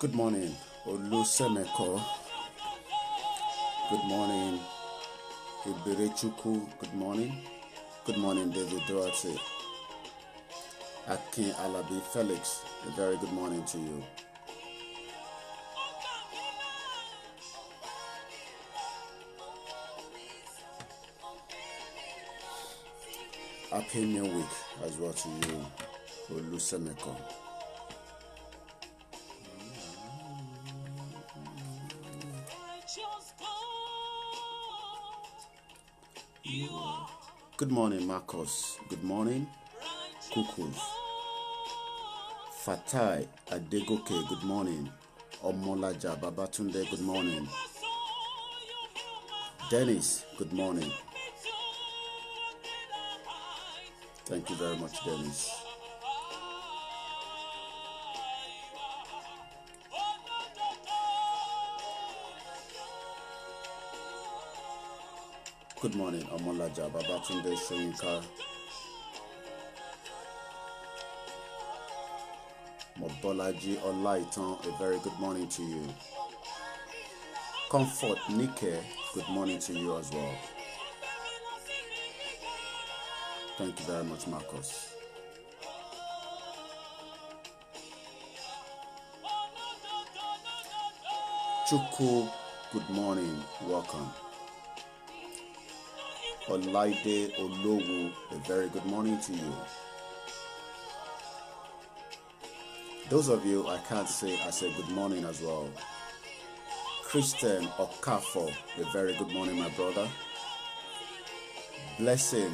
Good morning, Olusemeko. Good morning, Iberechuku. Good morning. Good morning, David Duarte. Akin Alabi Felix. A very good morning to you. Happy New Week as well to you, Olusemeko. Good morning, Marcos. Good morning, Kukus. Fatai Adegoke, good morning. Omolaja Babatunde, good morning. Dennis, good morning. Thank you very much, Dennis. Good morning, Omolaja Babatunde Shoyinka. Mobolaji Olaitan, a very good morning to you. Comfort Nike, good morning to you as well. Thank you very much, Marcos. Chuku, good morning, welcome. Olaide Olowu, a very good morning to you. Those of you I can't say, I say good morning as well. Christian Okafo, a very good morning, my brother. Blessing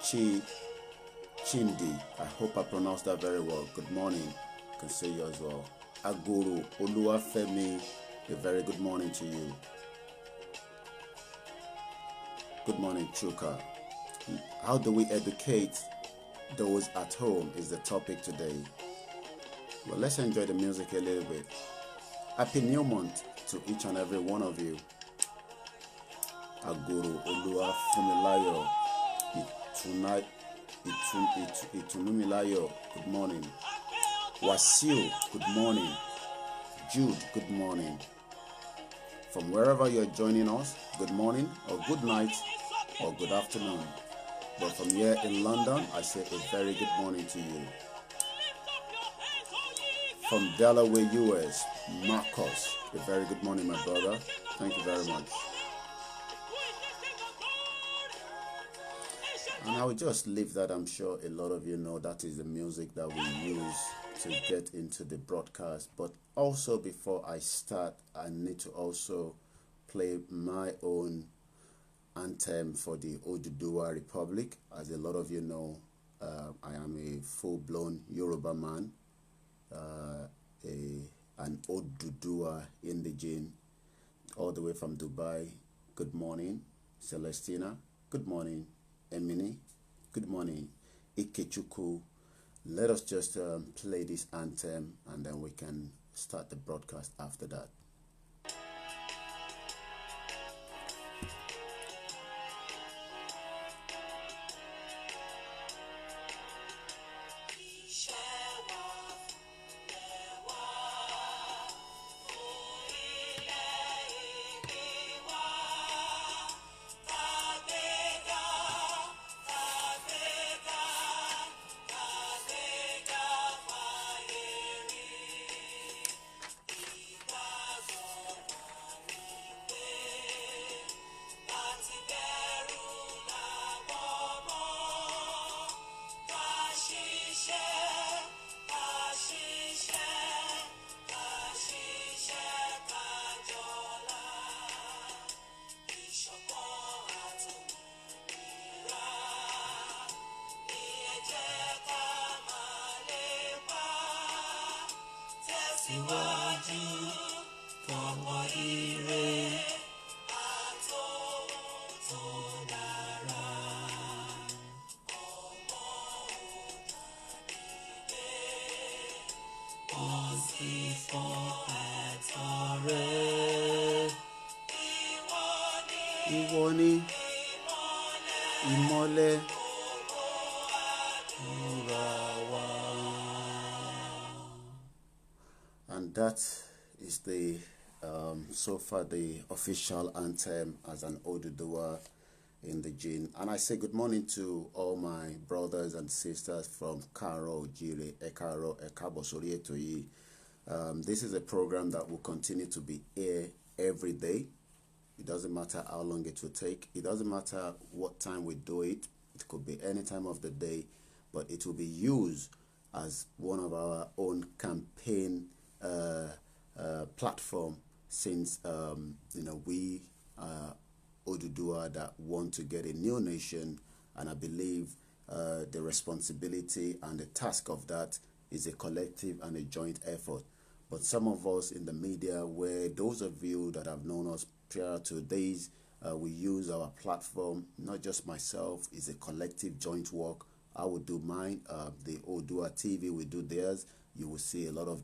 Chindi, I hope I pronounced that very well. Good morning, I can say you as well. Aguru Oluwafemi, a very good morning to you. Good morning, Chuka. How do we educate those at home is the topic today. Well, let's enjoy the music a little bit. Happy New Month to each and every one of you. Aguru Oluwafumilayo, Itunumilayo, good morning. Wasiu, good morning. Jude, good morning. From wherever you're joining us, good morning or good night or good afternoon. But from here in London, I say a very good morning to you. From Delaware, US, Marcos, a very good morning, my brother. Thank you very much. And I will just leave that. I'm sure a lot of you know that is the music that we use to get into the broadcast. But also before I start, I need to also play my own anthem for the ODUDUWA Republic. As a lot of you know, I am a full-blown Yoruba man, an ODUDUWA indigene, all the way from Dubai. Good morning, Celestina. Good morning, Emini. Good morning, Ikechuku. Let us just play this anthem and then we can start the broadcast after that. Iwoni, Imole, and that is the so far the official anthem as an ODUDUWA in the gene. And I say good morning to all my brothers and sisters from Karo, Jire, Ekaro, Ekabo, Sorietoyi. This is a program that will continue to be aired every day. It doesn't matter how long it will take. It doesn't matter what time we do it. It could be any time of the day, but it will be used as one of our own campaign platform, since we ODUDUWA that want to get a new nation, and I believe the responsibility and the task of that is a collective and a joint effort. But some of us in the media, where those of you that have known us prior to days, we use our platform, not just myself, it's a collective joint work. I will do mine, the ODUDUWA TV will do theirs. You will see a lot of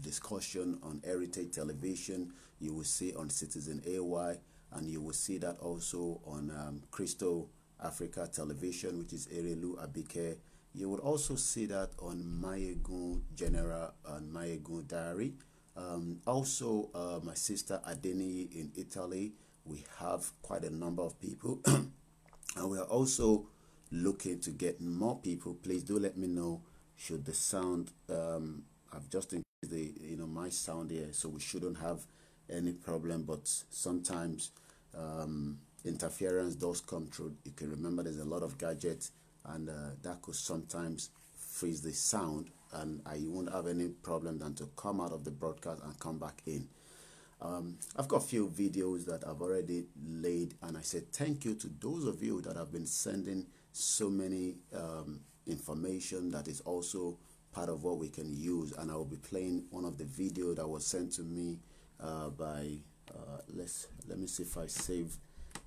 discussion on Heritage Television. You will see on Citizen AY, and you will see that also on Crystal Africa Television, which is Erelu Abike. You will also see that on Mayegun General and Mayegun Diary. Also, my sister Adeni in Italy. We have quite a number of people, and we are also looking to get more people. Please do let me know should the sound. I've just increased the my sound here, so we shouldn't have any problem. But sometimes interference does come through. You can remember there's a lot of gadgets, and that could sometimes freeze the sound, and I won't have any problem than to come out of the broadcast and come back in. I've got a few videos that I've already laid, and I said thank you to those of you that have been sending so many information that is also part of what we can use. And I will be playing one of the video that was sent to me by let me see if I save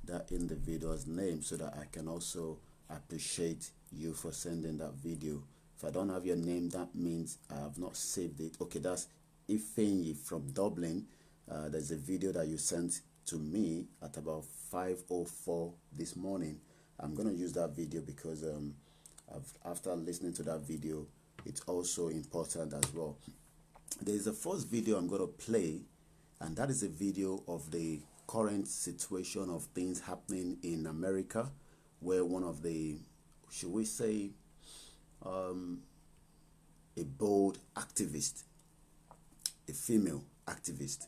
that in the video's name, so that I can also appreciate you for sending that video. If I don't have your name, that means I have not saved it. Okay, that's Ifeanyi from Dublin. There's a video that you sent to me at about 5:04 this morning. I'm going to use that video because after listening to that video, it's also important as well. There's a first video I'm going to play, and that is a video of the current situation of things happening in America, where one of the, should we say, a bold activist, a female activist.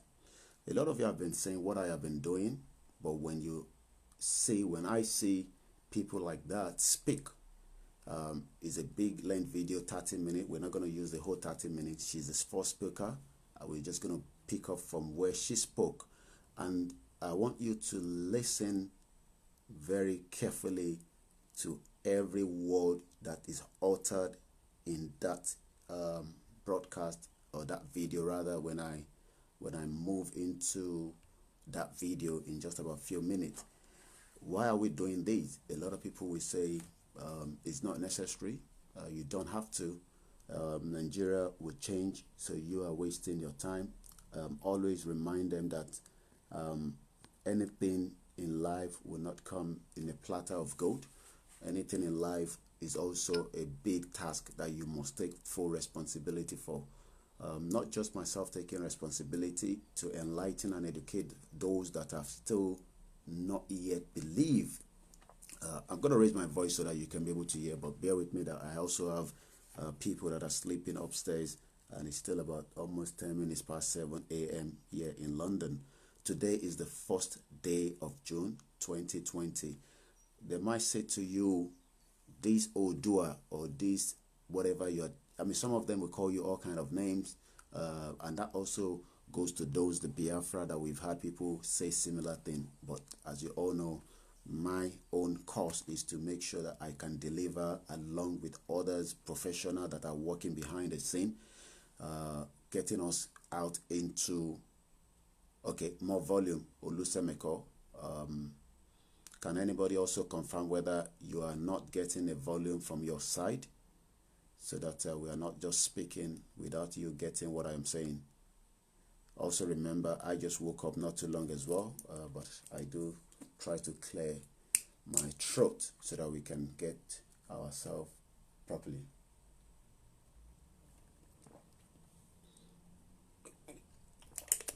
A lot of you have been saying what I have been doing, but when I see people like that speak, is a big length video, 30 minutes. We're not going to use the whole 30 minutes. She's the first speaker. We're just going to pick up from where she spoke, and I want you to listen very carefully to every word that is uttered in that broadcast, or that video rather, when I move into that video in just about a few minutes. Why are we doing this? A lot of people will say it's not necessary. You don't have to. Nigeria will change, so you are wasting your time. Always remind them that anything in life will not come in a platter of gold. Anything in life is also a big task that you must take full responsibility for. Not just myself taking responsibility to enlighten and educate those that have still not yet believed. I'm going to raise my voice so that you can be able to hear, but bear with me that I also have people that are sleeping upstairs, and it's still about almost 10 minutes past 7 a.m. here in London. Today is the first day of June 2020. They might say to you, this ODUDUWA or this whatever you're, I mean, some of them will call you all kind of names, and that also goes to those, the Biafra, that we've had people say similar thing. But as you all know, my own cause is to make sure that I can deliver along with others, professionals that are working behind the scene, getting us out into, okay, more volume. Olusemeko, can anybody also confirm whether you are not getting a volume from your side, so that we are not just speaking without you getting what I am saying? Also remember, I just woke up not too long as well, but I do try to clear my throat so that we can get ourselves properly.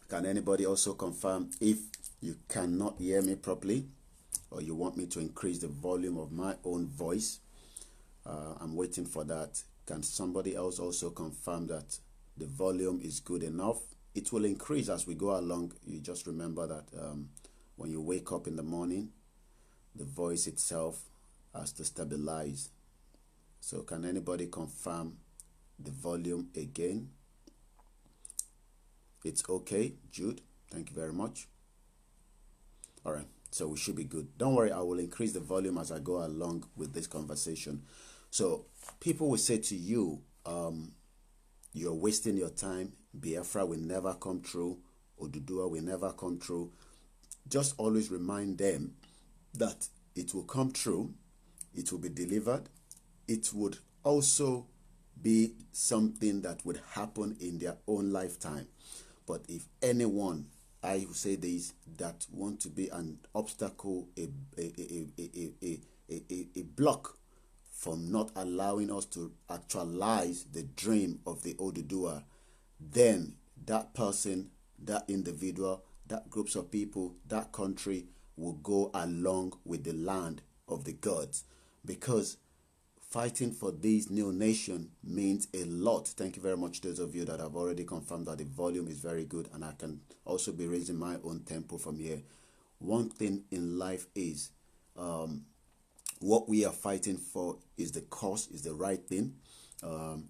Can anybody also confirm if you cannot hear me properly, or you want me to increase the volume of my own voice? I'm waiting for that. Can somebody else also confirm that the volume is good enough? It will increase as we go along. You just remember that when you wake up in the morning, the voice itself has to stabilize. So can anybody confirm the volume again? It's okay, Jude. Thank you very much. All right, so we should be good. Don't worry, I will increase the volume as I go along with this conversation. So people will say to you, you're wasting your time. Biafra will never come true. ODUDUWA will never come true. Just always remind them that it will come true. It will be delivered. It would also be something that would happen in their own lifetime. But if anyone, I will say this, that want to be an obstacle, a block from not allowing us to actualize the dream of the ODUDUWA, then that person, that individual, that groups of people, that country will go along with the land of the gods. Because fighting for this new nation means a lot. Thank you very much, those of you that have already confirmed that the volume is very good, and I can also be raising my own tempo from here. One thing in life is what we are fighting for is the cause, is the right thing,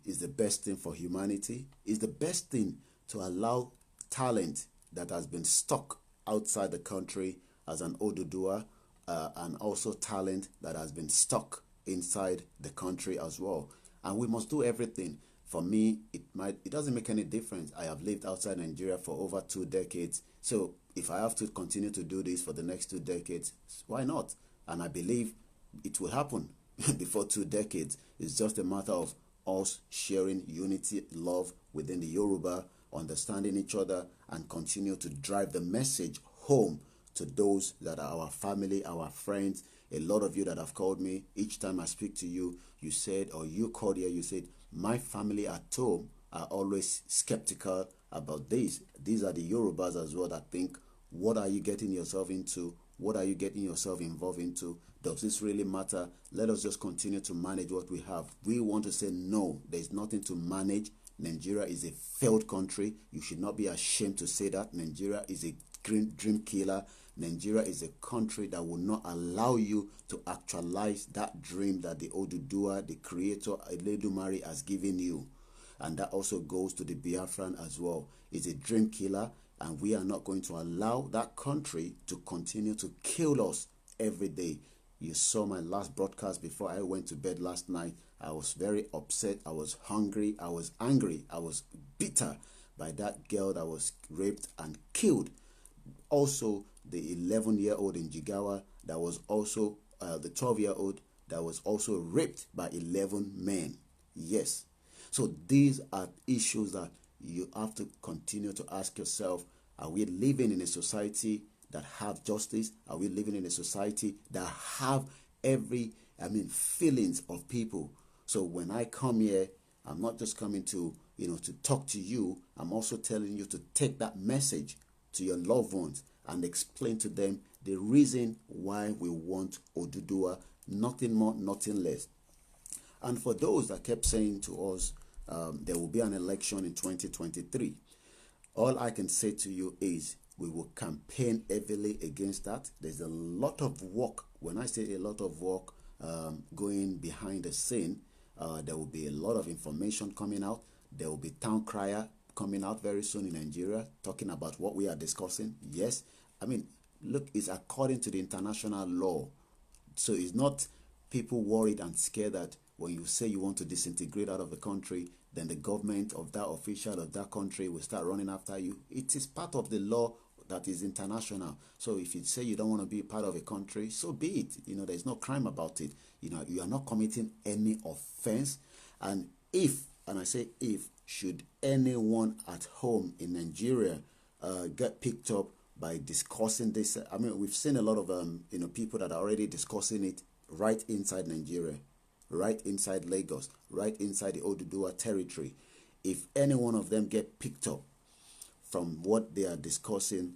is the best thing for humanity, is the best thing to allow talent that has been stuck outside the country as an ODUDUWA, and also talent that has been stuck inside the country as well. And we must do everything. For me, it doesn't make any difference. I have lived outside Nigeria for over 2 decades. So if I have to continue to do this for the next 2 decades, why not? And I believe it will happen before 2 decades. It's just a matter of us sharing unity, love within the Yoruba, understanding each other, and continue to drive the message home to those that are our family, our friends. A lot of you that have called me, each time I speak to you, you said, or you called here, you said, my family at home are always skeptical about this. These are the Yorubas as well that think, what are you getting yourself into? What are you getting yourself involved into? Does this really matter? Let us just continue to manage what we have. We want to say, no, there's nothing to manage. Nigeria is a failed country. You should not be ashamed to say that. Nigeria is a dream killer. Nigeria is a country that will not allow you to actualize that dream that the ODUDUWA, the creator, Eledumare, has given you. And that also goes to the Biafran as well. It's a dream killer, and we are not going to allow that country to continue to kill us every day. You saw my last broadcast before I went to bed last night. I was very upset. I was hungry. I was angry. I was bitter by that girl that was raped and killed. Also, the 11-year-old in Jigawa that was also the 12-year-old that was also raped by 11 men. Yes. So these are issues that you have to continue to ask yourself, are we living in a society that have justice? Are we living in a society that have feelings of people? So when I come here, I'm not just coming to, to talk to you. I'm also telling you to take that message to your loved ones and explain to them the reason why we want ODUDUWA, nothing more, nothing less. And for those that kept saying to us, there will be an election in 2023, all I can say to you is we will campaign heavily against that. There's a lot of work. When I say a lot of work going behind the scene, there will be a lot of information coming out. There will be town crier coming out very soon in Nigeria talking about what we are discussing. Yes, look, it's according to the international law. So it's not people worried and scared that when you say you want to disintegrate out of the country, then the government of that official of that country will start running after you. It is part of the law that is international. So if you say you don't want to be part of a country, so be it. There's no crime about it. You are not committing any offense. And I say if, should anyone at home in Nigeria get picked up by discussing this, we've seen a lot of people that are already discussing it right inside Nigeria, right inside Lagos, right inside the ODUDUWA territory. If any one of them get picked up from what they are discussing,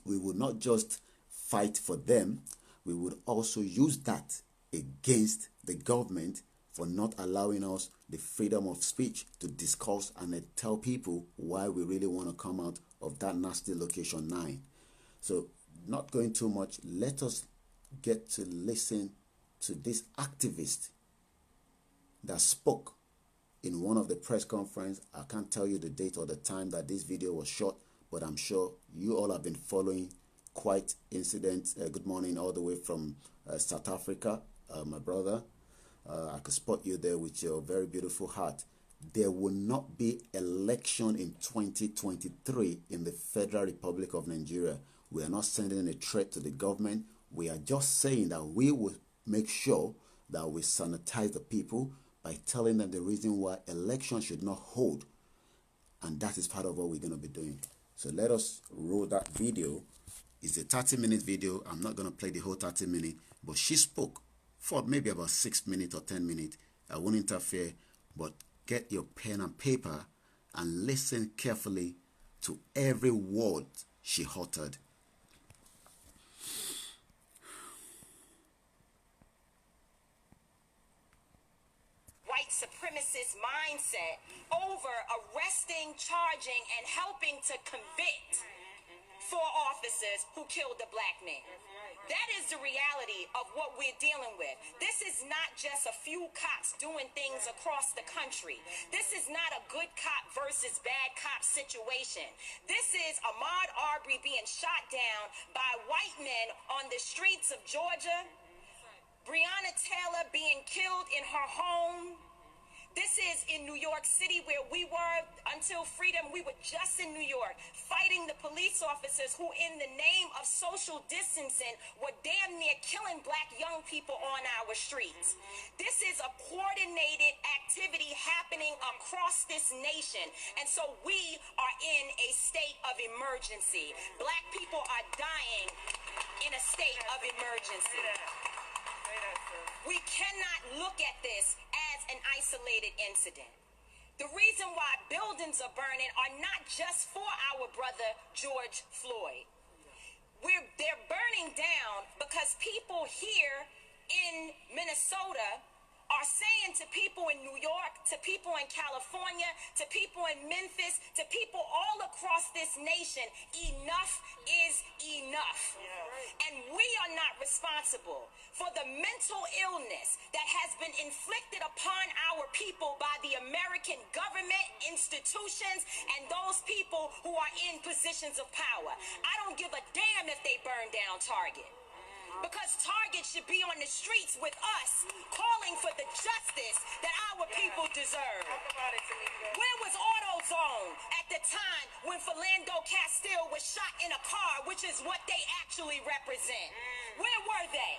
we would not just fight for them, we would also use that against the government for not allowing us the freedom of speech to discuss and tell people why we really want to come out of that nasty location 9. So not going too much, let us get to listen to this activist that spoke in one of the press conference. I can't tell you the date or the time that this video was shot, but I'm sure you all have been following quite incidents. Good morning all the way from South Africa, my brother. I could spot you there with your very beautiful hat. There will not be election in 2023 in the Federal Republic of Nigeria. We are not sending a threat to the government. We are just saying that we will make sure that we sanitize the people by telling them the reason why elections should not hold. And that is part of what we're going to be doing. So let us roll that video. It's a 30-minute video. I'm not going to play the whole 30 minutes, but she spoke for maybe about 6 minutes or 10 minutes. I won't interfere, but get your pen and paper and listen carefully to every word she uttered. White supremacist mindset over arresting, charging, and helping to convict 4 officers who killed a black man. That is the reality of what we're dealing with. This is not just a few cops doing things across the country. This is not a good cop versus bad cop situation. This is Ahmaud Arbery being shot down by white men on the streets of Georgia. Breonna Taylor being killed in her home. This is in New York City, where we were until freedom. We were just in New York fighting the police officers who, in the name of social distancing, were damn near killing black young people on our streets. This is a coordinated activity happening across this nation. And so we are in a state of emergency. Black people are dying in a state of emergency. We cannot look at this as an isolated incident. The reason why buildings are burning are not just for our brother George Floyd. They're burning down because people here in Minnesota are saying to people in New York, to people in California, to people in Memphis, to people all across this nation, enough is enough. And we are not responsible for the mental illness that has been inflicted upon our people by the American government, institutions, and those people who are in positions of power. I don't give a damn if they burn down Target, because Target should be on the streets with us, calling for the justice that our people deserve. Where was AutoZone at the time when Philando Castile was shot in a car, which is what they actually represent? Where were they?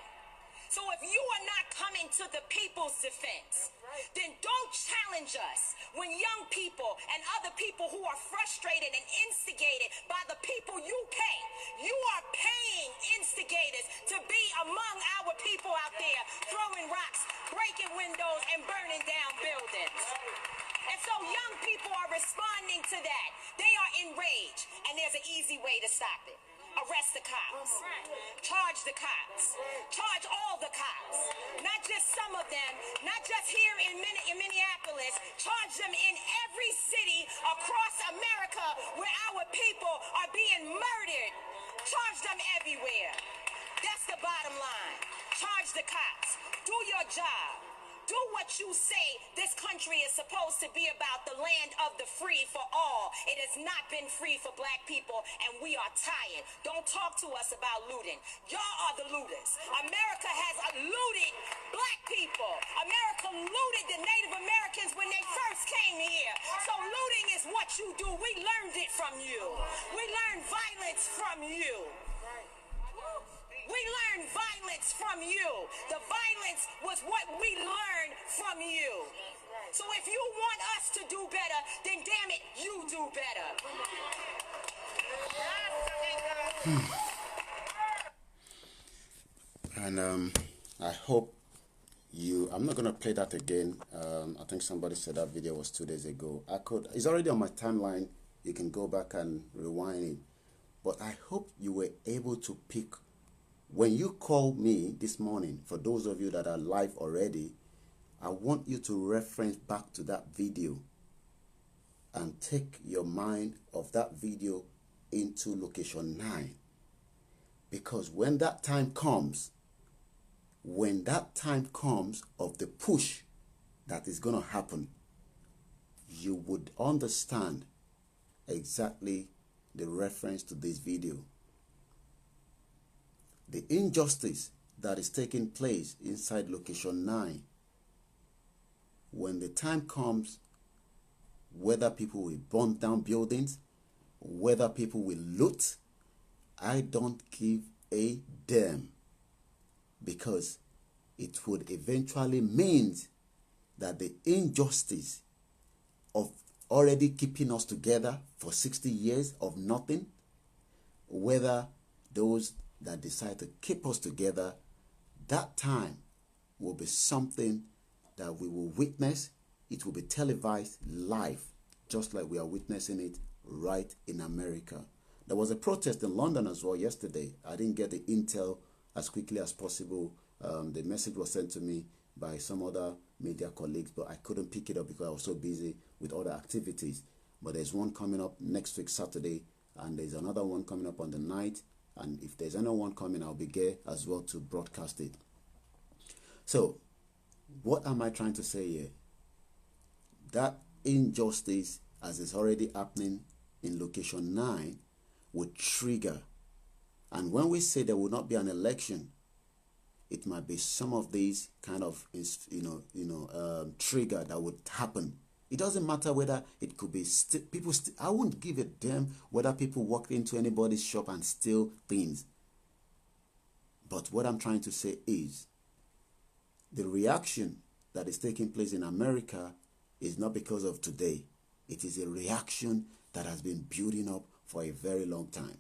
So if you are not coming to the people's defense, then don't challenge us when young people and other people who are frustrated and instigated by the people you pay. You are paying instigators to be among our people out there throwing rocks, breaking windows, and burning down buildings. And so young people are responding to that. They are enraged, and there's an easy way to stop it. Arrest the cops. Charge the cops. Charge all the cops. Not just some of them, not just here in Minneapolis. Charge them in every city across America where our people are being murdered. Charge them everywhere. That's the bottom line. Charge the cops. Do your job. Do what you say this country is supposed to be about, the land of the free for all. It has not been free for black people, and we are tired. Don't talk to us about looting. Y'all are the looters. America has looted black people. America looted the Native Americans when they first came here. So looting is what you do. We learned it from you. We learned violence from you. We learned violence from you. The violence was what we learned from you. So if you want us to do better, then damn it, you do better. And I hope you, I'm not going to play that again. I think somebody said that video was 2 days ago. It's already on my timeline You can go back and rewind it. But I hope you were able to pick. When you called me this morning, for those of you that are live already, I want you to reference back to that video and take your mind of that video into location 9. Because when that time comes of the push that is going to happen, you would understand exactly the reference to this video. The injustice that is taking place inside location 9, when the time comes, whether people will burn down buildings, whether people will loot, I don't give a damn, because it would eventually mean that the injustice of already keeping us together for 60 years of nothing, whether those that decide to keep us together, that time will be something that we will witness. It will be televised live, just like we are witnessing it right in America. There was a protest in London as well yesterday. I didn't get the intel as quickly as possible. The message was sent to me by some other media colleagues, but I couldn't pick it up because I was so busy with other activities. But there's one coming up next week, Saturday, and there's another one coming up on the 9th. And if there's another one coming, I'll be there as well to broadcast it. So, what am I trying to say here? That injustice, as is already happening in location 9, would trigger. And when we say there will not be an election, it might be some of these kind of trigger that would happen. It doesn't matter whether it could be people. I won't give a damn whether people walk into anybody's shop and steal things. But what I'm trying to say is, the reaction that is taking place in America is not because of today. It is a reaction that has been building up for a very long time.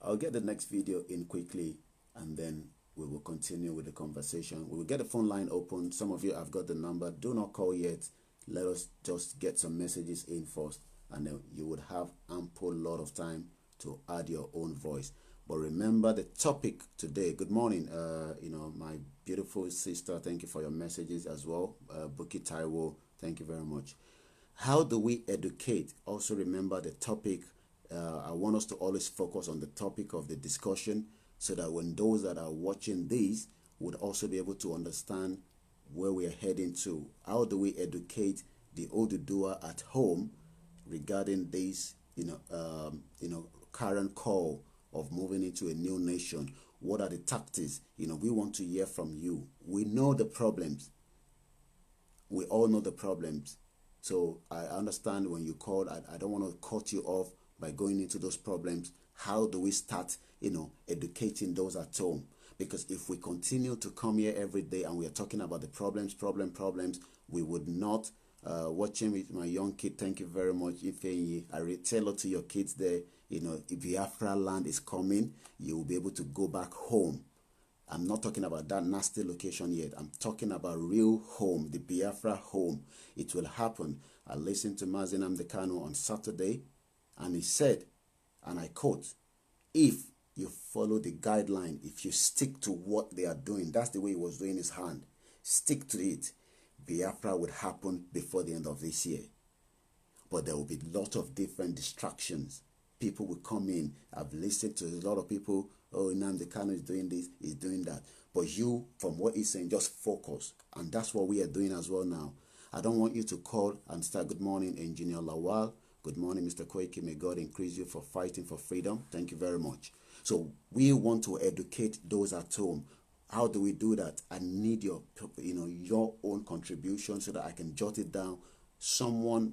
I'll get the next video in quickly, and then we will continue with the conversation. We will get the phone line open. Some of you have got the number. Do not call yet. Let us just get some messages in first, and then you would have ample lot of time to add your own voice. But remember the topic today. Good morning, my beautiful sister. Thank you for your messages as well. Buki Taiwo, thank you very much. How do we educate? Also remember the topic. I want us to always focus on the topic of the discussion, so that when those that are watching these would also be able to understand where we are heading to. How do we educate the ODUDUWA at home regarding this, current call of moving into a new nation? What are the tactics? We want to hear from you. We know the problems. We all know the problems. So I understand when you called. I don't want to cut you off by going into those problems. How do we start, educating those at home? Because if we continue to come here every day and we are talking about the problems, we would not. Watching with my young kid, thank you very much, Ifeanyi. I tell to your kids there, if Biafra land is coming, you will be able to go back home. I'm not talking about that nasty location yet. I'm talking about real home, the Biafra home. It will happen. I listened to Mazi Nnamdi Kanu on Saturday, and he said, and I quote, if you follow the guideline, if you stick to what they are doing, that's the way he was doing his hand, stick to it, Biafra would happen before the end of this year. But there will be a lot of different distractions. People will come in. I've listened to a lot of people, Nnamdi Kanu is doing this, is doing that. But you, from what he's saying, just focus. And that's what we are doing as well now. I don't want you to call and start, good morning, Engineer Lawal. Good morning, Mr. Koiki. May God increase you for fighting for freedom. Thank you very much. So we want to educate those at home. How do we do that? I need your own contribution so that I can jot it down.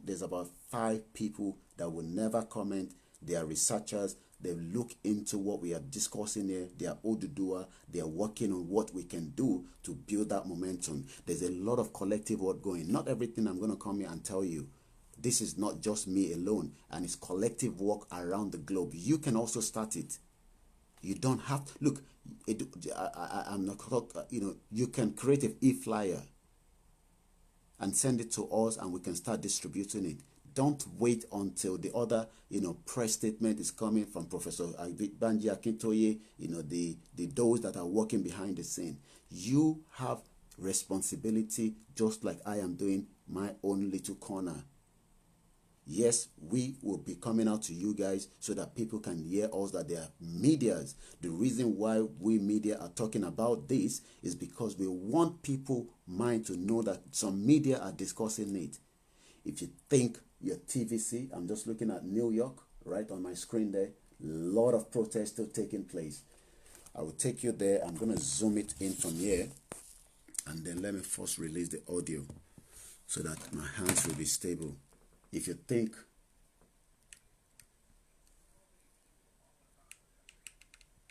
There's about 5 people that will never comment. They are researchers. They look into what we are discussing here. They are ODUDUWA. They are working on what we can do to build that momentum. There's a lot of collective work going. Not everything I'm going to come here and tell you. This is not just me alone, and it's collective work around the globe. You can also start it. You don't have to look. I'm not. You can create e-flyer and send it to us, and we can start distributing it. Don't wait until the other, press statement is coming from Professor Banji Akintoye, those that are working behind the scene. You have responsibility, just like I am doing my own little corner. Yes, we will be coming out to you guys so that people can hear us, that they are medias. The reason why we media are talking about this is because we want people mind to know that some media are discussing it. If you think your TVC, I'm just looking at New York right on my screen there, a lot of protests still taking place. I will take you there. I'm going to zoom it in from here, and then let me first release the audio so that my hands will be stable. If you think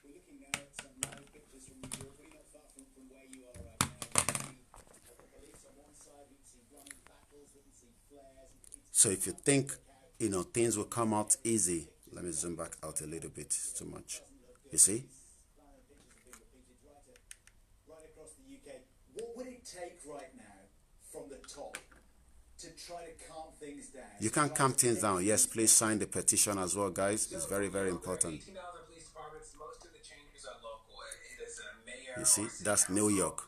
we're looking at some live pictures from New York, pretty not far from where you are right now. You see the police on one side, we can see running battles, we can see flares. So if you think, things will come out easy, let me zoom back out a little bit. It's too much. You see? Right across the UK. What would it take right now from the top to try to calm things down? You can calm things down. Yes, please sign the petition as well, guys. It's very, very important. You see, that's New York.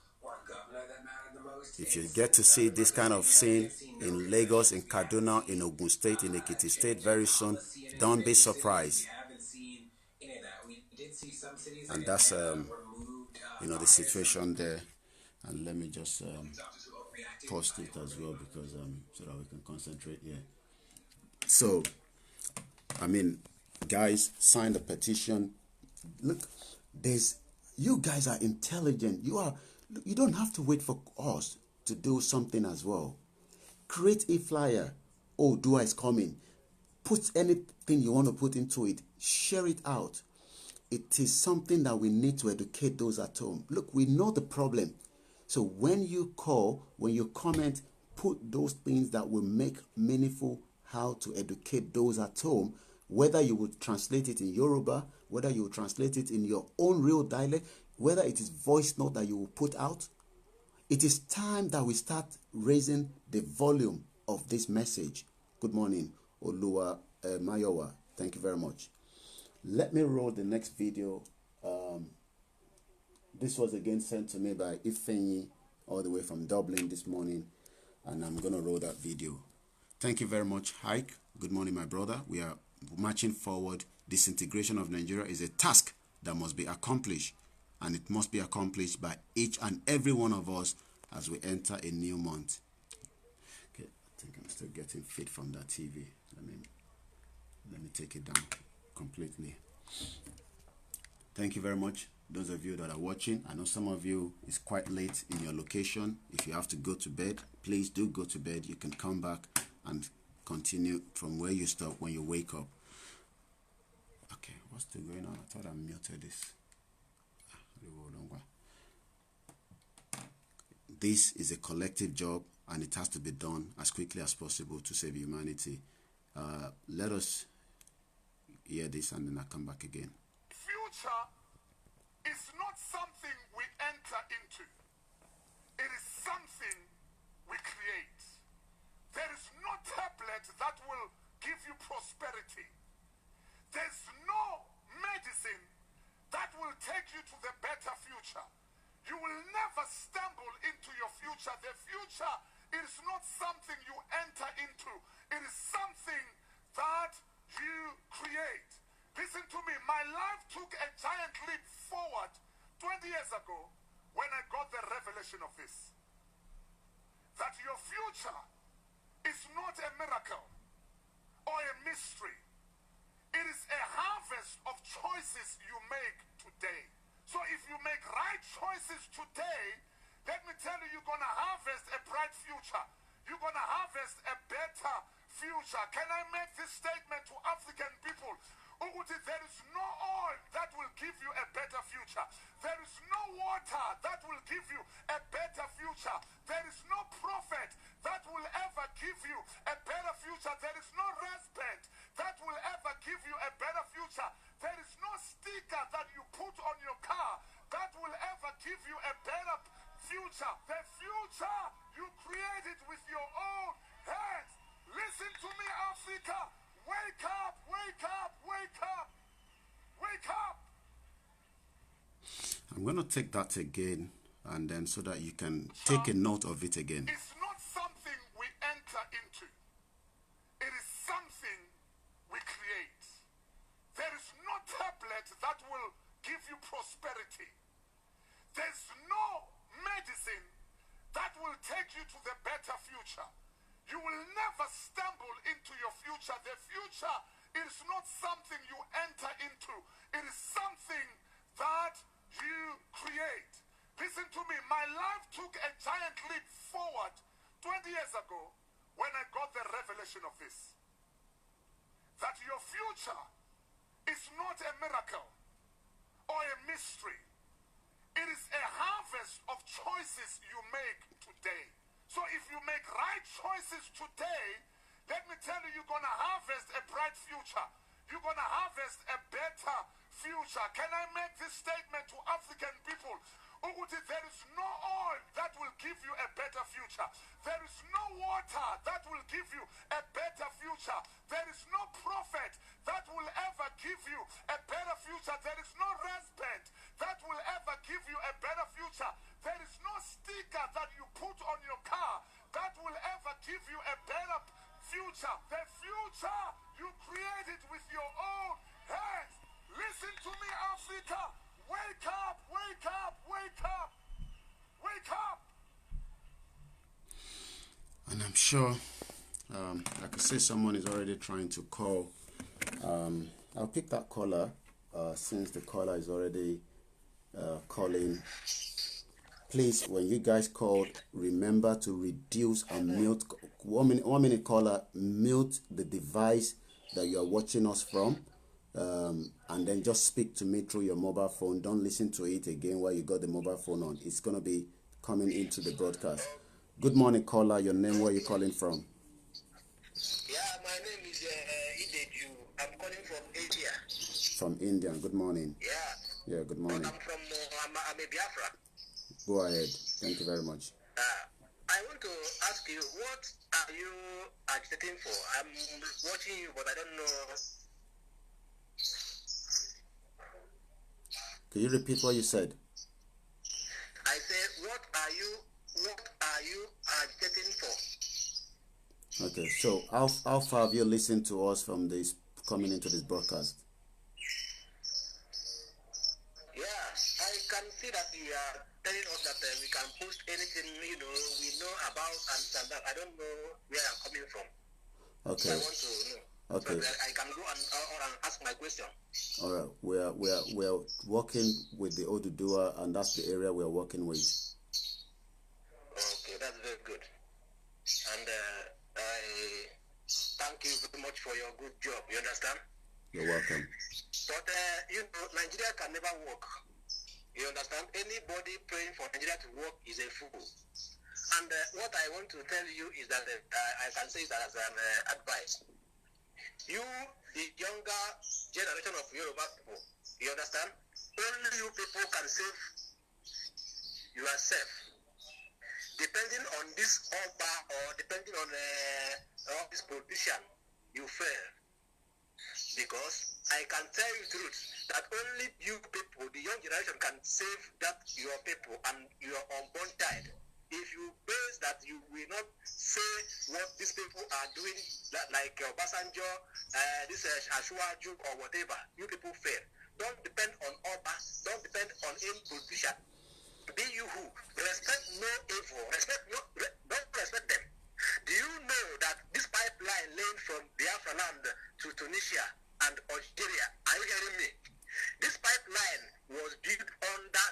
If you get to see this kind of scene in Lagos, in Kaduna, in Ogun State, in Ekiti State very soon, don't be surprised. And that's, the situation there. And let me just post it as well, because so that we can concentrate here. So, guys, sign the petition. Look, you guys are intelligent. You don't have to wait for us to do something as well. Create a flyer. ODUDUWA is coming. Put anything you want to put into it. Share it out. It is something that we need to educate those at home. Look, we know the problem. So when you call, when you comment, put those things that will make meaningful how to educate those at home, whether you would translate it in Yoruba, whether you will translate it in your own real dialect, whether it is voice note that you will put out. It is time that we start raising the volume of this message. Good morning, Oluwa Mayowa. Thank you very much. Let me roll the next video. This was again sent to me by Ifeanyi all the way from Dublin this morning, and I'm going to roll that video. Thank you very much, Hike. Good morning, my brother. We are marching forward. Disintegration of Nigeria is a task that must be accomplished, and it must be accomplished by each and every one of us as we enter a new month. Okay, I think I'm still getting fit from that TV. Let me take it down completely. Thank you very much. Those of you that are watching, I know some of you, it's quite late in your location. If you have to go to bed, please do go to bed. You can come back and continue from where you stop when you wake up. Okay, what's still going on? I thought I muted this. This is a collective job, and it has to be done as quickly as possible to save humanity. Let us hear this, and then I'll come back again. Future is not something we enter into. It is something we create. There is no tablet that will give you prosperity. There's no medicine that will take you to the better future. You will never stumble into your future. The future is not something you enter into. It is something that you create. Listen to me, my life took a giant leap forward 20 years ago when I got the revelation of this. That your future is not a miracle or a mystery. It is a harvest of choices you make today. So if you make right choices today, let me tell you, you're going to harvest a bright future. You're going to harvest a better future. Can I make this statement to African people? There is no oil that will give you a better future. There is no water that will give you a better future. There is no prophet that will ever give you a better future. There is no respect that will ever give you a better future. There is no sticker that you put on your car that will ever give you a better future. The future, you create it with your own hands. Listen to me, Africa. I'm going to take that again, and then so that you can take a note of it again. It's not something we enter into. It is something we create. There is no tablet that will give you prosperity. There's no medicine that will take you to the better future. You will never stumble into your future. The future is not something you enter into. It is something that you create. Listen to me. My life took a giant leap forward 20 years ago when I got the revelation of this. That your future is not a miracle or a mystery. It is a harvest of choices you make today. So if you make right choices today, let me tell you, you're going to harvest a bright future. You're going to harvest a better future. Can I make this statement to African people? Ukuthi, there is no oil that will give you a better future. There is no water that will give you a better future. There is no prophet that will ever give you a better future. There is no respect that will ever give you a better future. There is no sticker that you put on your car that will ever give you a better future. The future, you create it with your own hands. Listen to me, Africa. Wake up, wake up, wake up, wake up. And I'm sure, like I say, someone is already trying to call. I'll pick that caller since the caller is already calling. Please, when you guys call, remember to reduce and mute. 1 minute caller, mute the device that you are watching us from. And then just speak to me through your mobile phone. Don't listen to it again while you got the mobile phone on. It's going to be coming into the broadcast. Good morning, caller. Your name, where are you calling from? Yeah, my name is Ideju. I'm calling from India. From India. Good morning. Yeah. Yeah, good morning. I'm from, I'm a Biafra. Go ahead. Thank you very much. I want to ask you, what are you agitating for? I'm watching you, but I don't know. Can you repeat what you said? I said, what are you agitating for? Okay, so how far have you listened to us from this coming into this broadcast? Yeah, I can see that you are telling us that we can post anything, we know about and that. I don't know where I'm coming from. Okay. So I want to know. Okay. So that I can go and ask my question. All right. We're working with the ODUDUWA, and that's the area we're working with. Okay, that's very good. And I thank you very much for your good job. You understand? You're welcome. But Nigeria can never work. You understand? Anybody praying for Nigeria to work is a fool. And what I want to tell you is that I can say that as an advice. You, the younger generation of Yoruba people, you understand? Only you people can save yourself. Depending on this Oba or depending on this politician, you fail. Because I can tell you the truth that only you people, the young generation, can save that your people and your unborn child. If you base that, you will not say what these people are doing, like Obasanjo, this Ashwaju or whatever. You people fail. Don't depend on Oba. Don't depend on any politician. Be you who. Respect no evil. Don't respect them. Do you know that this pipeline laying from Biafra land to Tunisia and Algeria, are you hearing me? This pipeline was built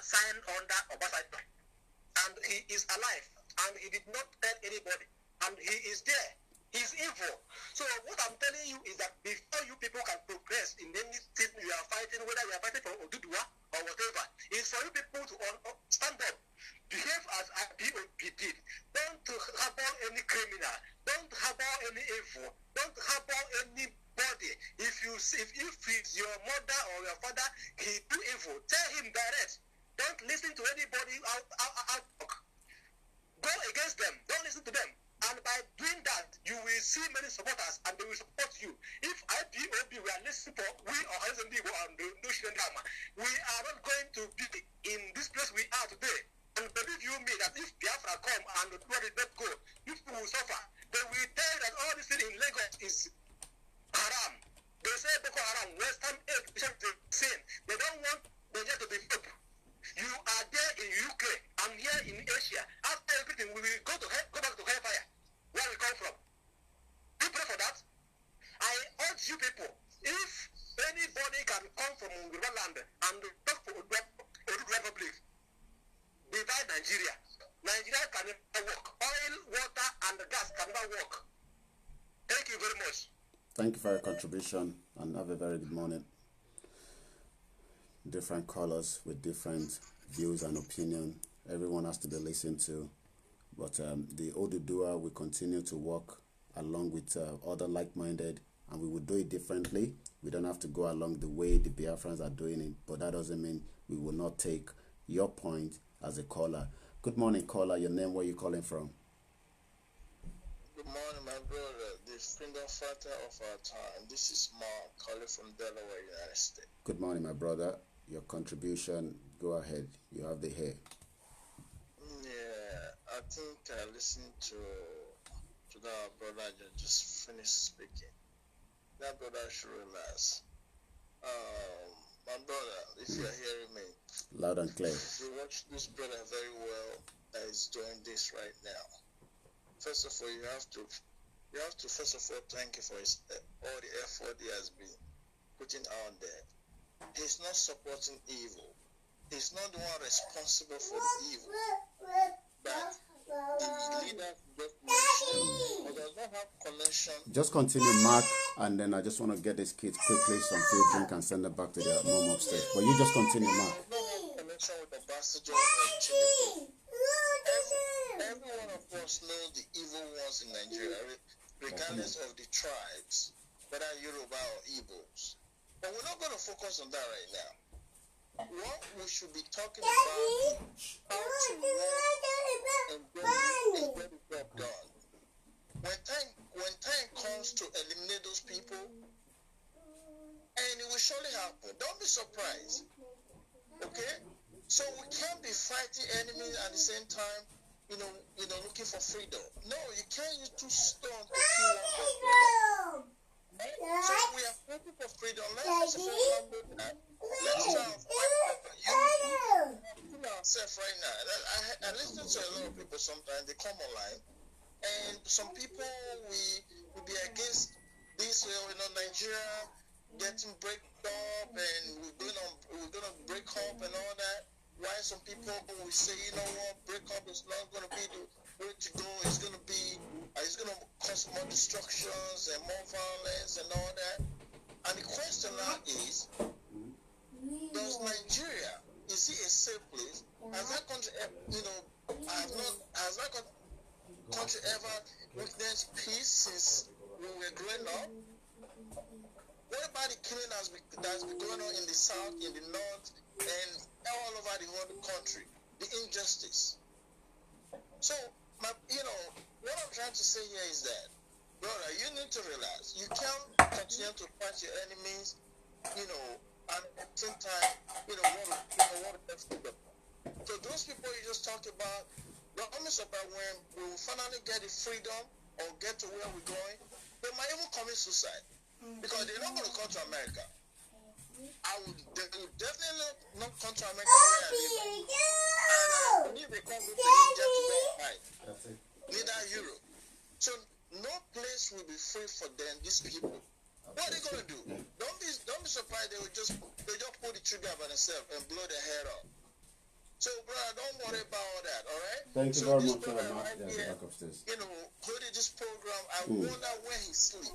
signed under Obasanjo. And he is alive, and he did not tell anybody, and he is there. He's evil. So what I'm telling you is that before you people can progress in anything you are fighting, whether you are fighting for ODUDUWA or whatever, is for you people to stand up, behave as IPOB did. Don't harbor any criminal. Don't harbor any evil. Don't harbor anybody. If it's your mother or your father, he do evil, tell him direct. Don't listen to anybody out. Go against them. Don't listen to them. And by doing that, you will will see many supporters and they will support you. If IPOB were listening for we or SMD and we are not going to be in this place we are today. And believe you me that if Biafra come and let it not go, people will suffer. They will tell that all this thing in Lagos is haram. They say Boko Haram, Western aid, sin. They don't want Nigeria to be up. You are there in UK, I'm here in Asia. After everything, we will go back to hellfire, where we come from. You pray for that? I urge you people, if anybody can come from Yoruba land and talk for Republic, divide Nigeria. Nigeria can never work. Oil, water, and gas can never work. Thank you very much. Thank you for your contribution and have a very good morning. Different colors with different views and opinion. Everyone has to be listened to. But the ODUDUWA will continue to work along with other like-minded, and we will do it differently. We don't have to go along the way the Biafrans are doing it, but that doesn't mean we will not take your point as a caller. Good morning, caller. Your name, where are you calling from? Good morning, my brother, the freedom fighter of our time. This is Mark calling from Delaware, United States. Good morning, my brother. Your contribution, go ahead. You have the hair. Yeah, I think I listened to that brother that just finished speaking. That brother should relax. My brother, if you are hearing me, Loud and clear. you watch this brother very well that is doing this right now. First of all, you have to first of all thank you for all the effort he has been putting out there. He's not supporting evil. He's not the one responsible for the evil. But the leader just mentioned, does not have connection. Just continue, Mark, and then I just want to get these kids quickly some field drink and send them back to their mom upstairs. But you just continue, Mark. Does not have connection with the Ambassador and Tinubu. Every one of us knows the evil ones in Nigeria, regardless of the tribes, whether Yoruba or Igbos. But we're not going to focus on that right now. What we should be talking about is how to work and get the job done. When time comes to eliminate those people, and it will surely happen, don't be surprised. Okay? So we can't be fighting enemies at the same time, looking for freedom. No, you can't use two stones to kill one person. So we are fighting for freedom. Let's remember that. Let's try and fight ourselves right now. I listen to a lot of people sometimes. They come online, and some people we be against this. Nigeria getting break up, and we're gonna break up and all that. Why some people will say, break up is not gonna be the way to go. It's gonna cause more destructions and more violence and all that. And the question now is, does Nigeria, is it a safe place? Has that country, has that country ever witnessed peace since we were growing up? What about the killing that's been going on in the south, in the north, and all over the whole country? The injustice. So, what I'm trying to say here is that, brother, you need to realize you can't continue to fight your enemies, and at the same time, want to freedom. So those people you just talked about, don't be surprised when we will finally get the freedom or get to where we're going, they might even commit suicide because they're not going to come to America. They will definitely not come to America where I live. And I believe they can't go to India to go and fight. Neither Europe. So no place will be free for them, these people. What are they going to do? Don't be surprised they just pull the trigger by themselves and blow their hair off. So, brother, don't worry about all that, all right? Thank you very much, Mark. Here, back upstairs. Holding this program, I wonder where he sleeps.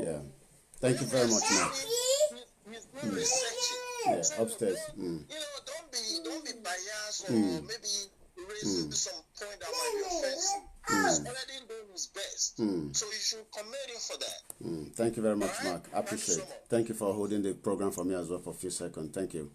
Yeah. Thank you very much, Mark. He's been researching. Yeah, upstairs. Don't be biased or maybe raising some point that might be offensive. He's already doing his best. So you should commend him for that. Thank you very much, Mark. I appreciate it. Thank you for holding the program for me as well for a few seconds. Thank you.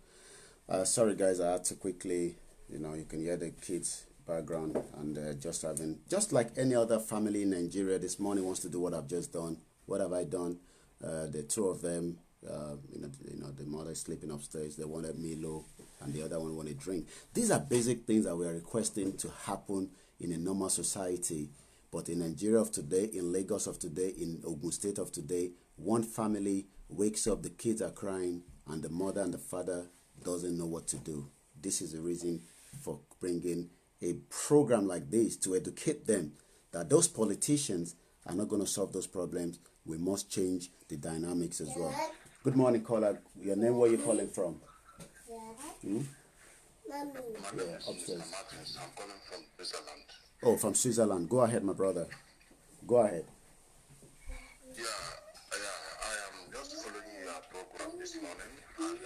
Sorry, guys, I had to quickly, you can hear the kids background, and just like any other family in Nigeria, this morning wants to do what I've just done. What have I done? The two of them, the mother is sleeping upstairs. They wanted Milo, and the other one wanted drink. These are basic things that we are requesting to happen in a normal society. But in Nigeria of today, in Lagos of today, in Ogun State of today, one family wakes up, the kids are crying, and the mother and the father doesn't know what to do. This is the reason for bringing a program like this to educate them that those politicians are not going to solve those problems. We must change the dynamics as well. Good morning, caller. Your name, where are you calling from? My name is upstairs. Mr. Martins. I'm calling from Switzerland. Oh, from Switzerland. Go ahead, my brother. Go ahead. Yeah, I am just following your program this morning, and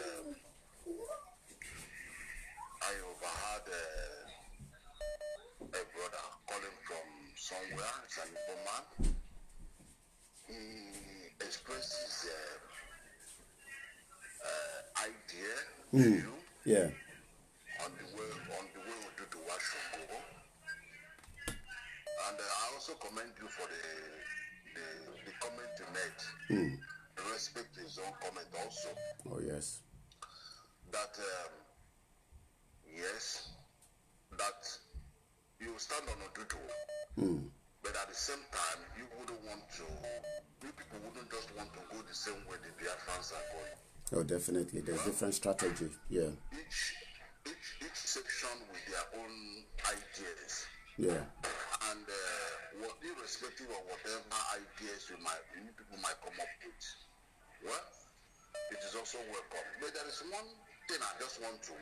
I overheard a brother calling from somewhere. It's an Igbo man. He expressed his idea, view, Yeah. on the way ODUDUWA should go. And I also commend you for the comment you made. Respect his own comment also. Oh, yes. That yes, that you stand on ODUDUWA, but at the same time you people wouldn't just want to go the same way the Biafrans are going. Oh, definitely. There's different strategy. Yeah. Each section with their own ideas. Yeah. And irrespective of whatever ideas you people might come up with, well, it is also welcome. But there is one thing I just want to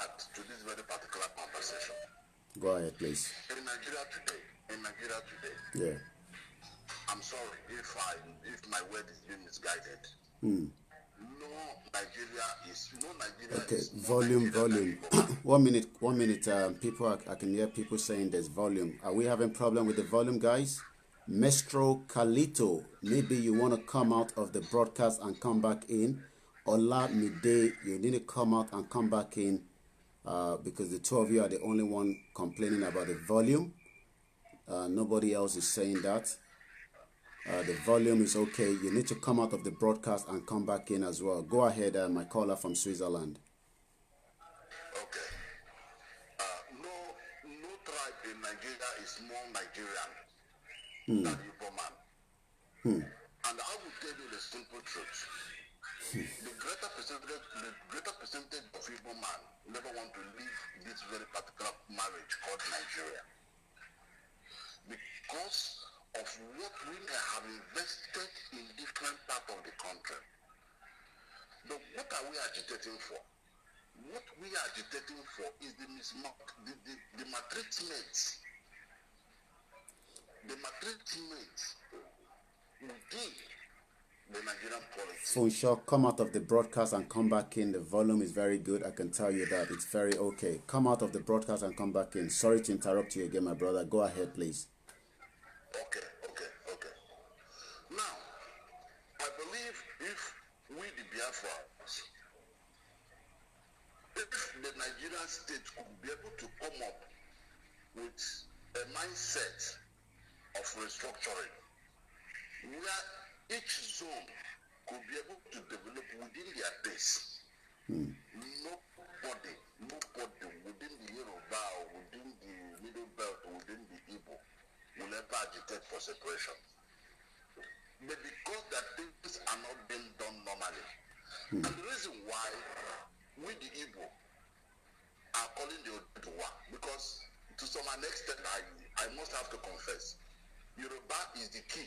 add to this very particular conversation. Go ahead, please. In Nigeria today, Yeah. I'm sorry if my word is being misguided. No Nigeria Okay, is volume. 1 minute. People, I can hear people saying there's volume. Are we having problem with the volume, guys? Mestro Kalito, maybe you want to come out of the broadcast and come back in. Ola Mide, you need to come out and come back in because the two of you are the only one complaining about the volume. Nobody else is saying that. The volume is okay. You need to come out of the broadcast and come back in as well. Go ahead, my caller from Switzerland. Okay. No tribe in Nigeria is more Nigerian than Igbo man. And I will tell you the simple truth. The greater percentage of Igbo man never want to leave this very particular marriage called Nigeria. Because of what we have invested in different parts of the country. But what are we agitating for? What we are agitating for is the maltreatment. The maltreatment within the Nigerian politics. Funshaw, come out of the broadcast and come back in. The volume is very good. I can tell you that. It's very okay. Come out of the broadcast and come back in. Sorry to interrupt you again, my brother. Go ahead, please. Okay. Now, I believe if we, the Biafrans, if the Nigerian state could be able to come up with a mindset of restructuring, where each zone could be able to develop within their base. Nobody within the Yoruba or within the Middle Belt or within the Igbo will ever agitate for separation. But because that things are not being done normally, and the reason why we the Igbo are calling the ODUDUWA, because to some extent I must have to confess, Yoruba is the key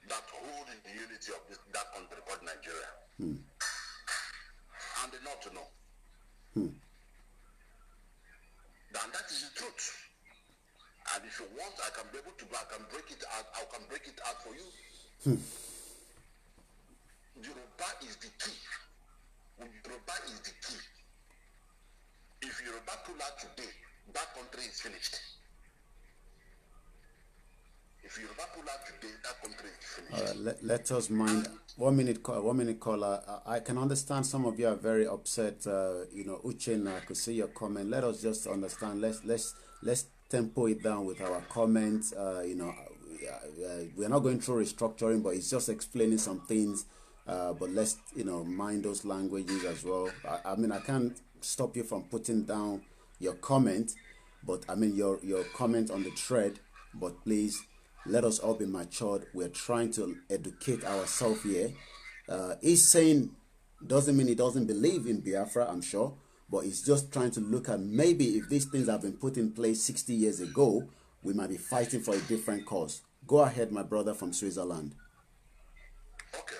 that holds the unity of that country called Nigeria. And they not to know. And that is the truth. And if you want, I can be able to break it out. I can break it out for you. Yoruba is the key. Yoruba is the key. If Yoruba pull out today, that country is finished. If you pull out today, that country is finished. All right, let us mind. 1 minute, 1 minute caller. I can understand some of you are very upset. You know, Uchenna, I could see your comment. Let us just understand. Let's tempo it down with our comments. You know, we're not going through restructuring, but it's just explaining some things. But let's, you know, mind those languages as well. I mean, I can't stop you from putting down your comment, but I mean your comment on the thread. But please, let us all be matured. We're trying to educate ourselves here. He's saying doesn't mean he doesn't believe in Biafra, I'm sure, but he's just trying to look at maybe if these things have been put in place 60 years ago, we might be fighting for a different cause. Go ahead, my brother from Switzerland. Okay.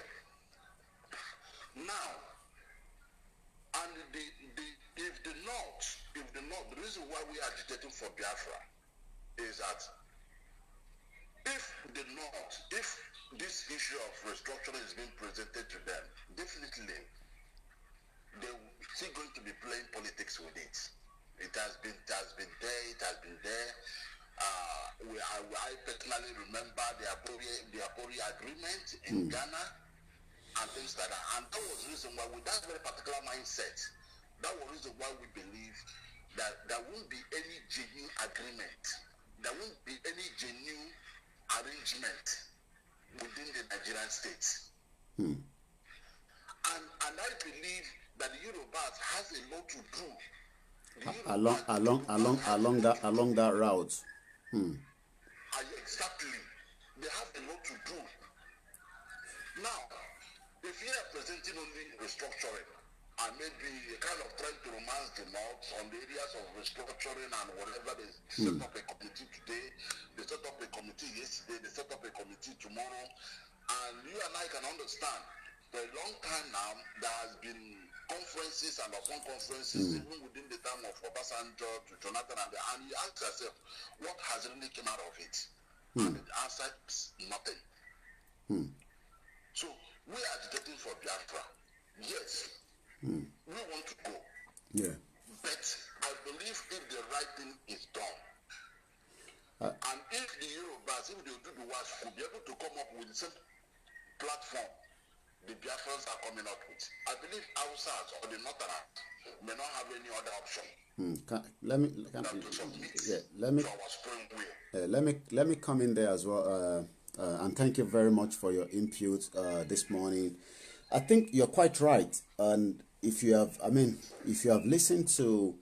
Now, and if the North, the reason why we are agitating for Biafra is that if this issue of restructuring is being presented to them, definitely they're still going to be playing politics with it. It has been there. I personally remember the Abori agreement in Ghana and things like that. And that was the reason why, with that very particular mindset, that was the reason why we believe that there won't be any genuine agreement. There won't be any genuine arrangement within the Nigerian states. And I believe that the Yorubas has a lot to do. Along that route. Exactly. They have a lot to do. Now, if you are presenting only restructuring and maybe kind of trying to romance the North on the areas of restructuring and whatever, they set up a committee today, they set up a committee yesterday, they set up a committee tomorrow, and you and I can understand for a long time now there has been conferences and upon conferences, even within the time of Obasanjo to Jonathan, and you ask yourself, what has really come out of it? And the answer is nothing. So we are agitating for Biafra. Yes, we want to go. Yeah. But I believe if the right thing is done, and if the Yorubas, if the ODUDUWAs could be able to come up with the same platform the Biafrans are coming up with, I believe Hausas or the Northerners may not have any other option. Let me come in there as well, and thank you very much for your input this morning. I think you're quite right, and if you have listened to